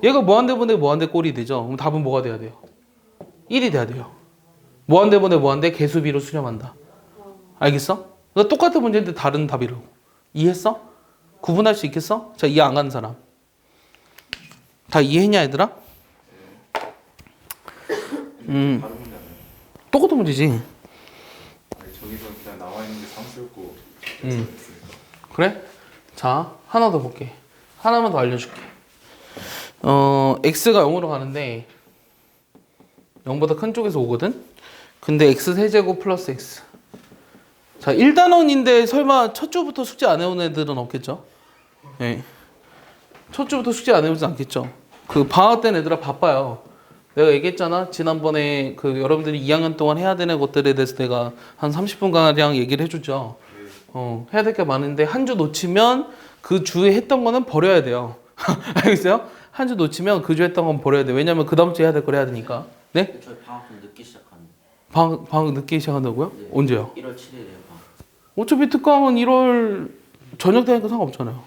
얘가 무한대분의 무한대 꼴이 되죠. 그럼 답은 뭐가 돼야 돼요? 1이 돼야 돼요. 무한대분의 무한대 개수비로 수렴한다. 알겠어? 그러니까 똑같은 문제인데 다른 답이라고. 이해했어? 구분할 수 있겠어? 자, 이해 안 가는 사람. 다 이해했냐, 얘들아? 다른 문제 아니에요? 똑같은 문제지. 아니, 저기서 그냥 나와 있는 게 상수였고 그래? 자, 하나 더 볼게. 하나만 더 알려줄게. x가 0으로 가는데 0보다 큰 쪽에서 오거든? 근데 x 세제곱 플러스 x. 자, 1단원인데 설마 첫 주부터 숙제 안 해온 애들은 없겠죠? 네. 첫 주부터 숙제 안 해오진 않겠죠? 그 방학 때는 애들아 바빠요. 내가 얘기했잖아. 지난번에 그 여러분들이 2학년 동안 해야 되는 것들에 대해서 내가 한 30분가량 얘기를 해주죠. 해야 될 게 많은데 한 주 놓치면 그 주에 했던 거는 버려야 돼요. 알겠어요? 한 주 놓치면 그 주에 했던 건 버려야 돼. 왜냐면 그 다음 주에 해야 될 걸 해야 되니까. 네? 저희 방학 좀 늦게 시작하는데. 방학 늦게 시작한다고요? 네. 언제요? 1월 7일에요. 방학. 어차피 특강은 1월 저녁 되니까 상관없잖아요.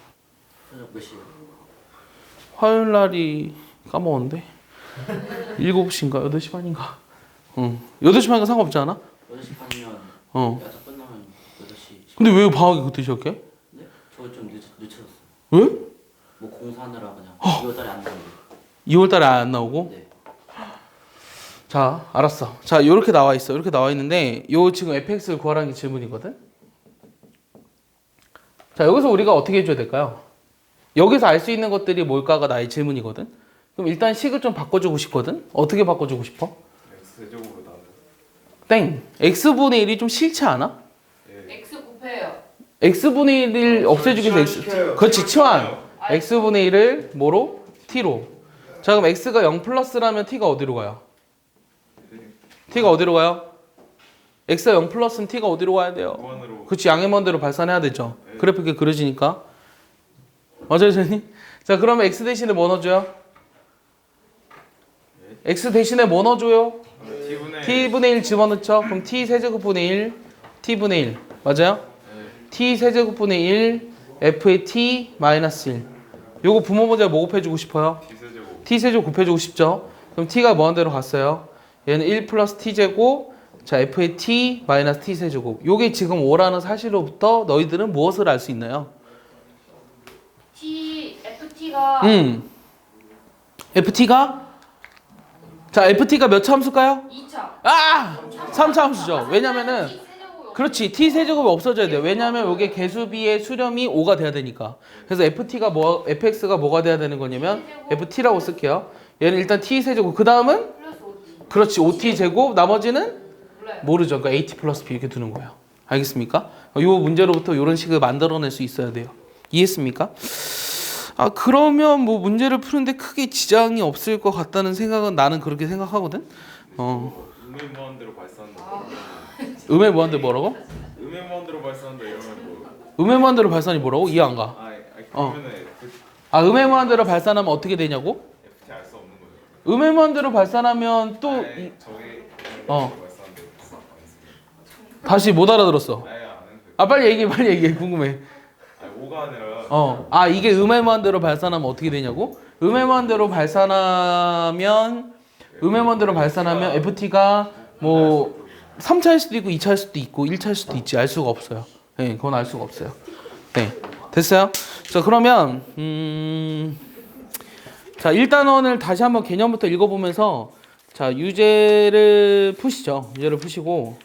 저녁 몇 시에요? 화요일 날이 까먹었는데 7시인가 8시 반인가. 8시 반인가 상관없지 않아? 8시 반이면 야자 끝나면 8시. 근데 왜 방학이 그때 시작해? 네? 저 좀 늦춰졌어요. 왜? 뭐 공사하느라 그냥 2월달에 안 나오고. 2월 달에 안 나오고? 네. 자, 알았어. 자, 요렇게 나와 있어. 이렇게 나와 있는데 요 지금 fx를 구하라는 게 질문이거든. 자, 여기서 우리가 어떻게 해줘야 될까요? 여기서 알 수 있는 것들이 뭘까가 나의 질문이거든. 그럼 일단 식을 좀 바꿔주고 싶거든. 어떻게 바꿔주고 싶어? x제곱으로 나눠. 땡. x분의 1이 좀 싫지 않아? X 곱해요. x분의 1을 없애주기 위해서 x. 그렇지, 치환. x분의 1을 뭐로? t로. 자, 그럼 x가 0 플러스라면 t가 어디로 가요? t가 어디로 가요? x가 0 플러스는 t가 어디로 가야 돼요? 무한으로. 그렇지, 양의 먼데로 발산해야 되죠. 그래프 이렇게 그려지니까. 맞아요, 선생님? 자, 그러면 x 대신에 뭐 넣어줘요? x 대신에 뭐 넣어줘요? t분의 1 집어넣죠. 그럼 t 세제곱분의 1, t분의 1. 맞아요? t 세제곱분의 1, f의 t 마이너스 1. 요거 부모 문제 뭐 곱해주고 싶어요? x제곱. t 세제곱 곱해주고 싶죠. 그럼 t가 무한대로 갔어요. 얘는 1 플러스 t제곱, 자 f의 t 마이너스 t 세제곱. 요게 지금 5라는 사실로부터 너희들은 무엇을 알 수 있나요? FT가 ft가? 자, ft가 몇 차 함수일까요? 2차. 아! 3차 함수죠. 왜냐면은 세제곱이 그렇지. t 세제곱이 없어져야 돼요. 왜냐하면 이게 개수비의 수렴이 5가 돼야 되니까. 그래서 fx가 뭐가 돼야 되는 거냐면 ft라고 쓸게요. 얘는 일단 t 세제곱. 그 다음은 플러스 5t. 그렇지 5t 제곱. 나머지는 몰라요. 모르죠. 그러니까 at 플러스 b 이렇게 두는 거예요. 알겠습니까? 이 문제로부터 이런 식을 만들어낼 수 있어야 돼요. 이해했습니까? 아 그러면 뭐 문제를 푸는데 크게 지장이 없을 것 같다는 생각은 나는 그렇게 생각하거든. 음의 무한대로 발산한다. 음의 무한대 뭐라고? 음의 무한대로 발산한다 이러면 뭐? 음의 무한대로 발산이 뭐라고? 이해 안 가. 그러면은 아 음의 무한대로 발산하면 어떻게 되냐고? FT 알 수 없는 거예요. 음의 무한대로 발산하면 또 저게 어. 발산한다. 다시 못 알아들었어. 아예 안 했는데. 아 빨리 얘기해 궁금해. 5가 아니라. 아 이게 음의 무한대로 발산하면 어떻게 되냐고? 음의 무한대로 발산하면 FT가 뭐 3차일 수도 있고 2차일 수도 있고 1차일 수도 있지. 알 수가 없어요. 네, 그건 알 수가 없어요. 네, 됐어요? 자 그러면 자 1단원을 다시 한번 개념부터 읽어보면서 자 유제를 푸시죠. 유제를 푸시고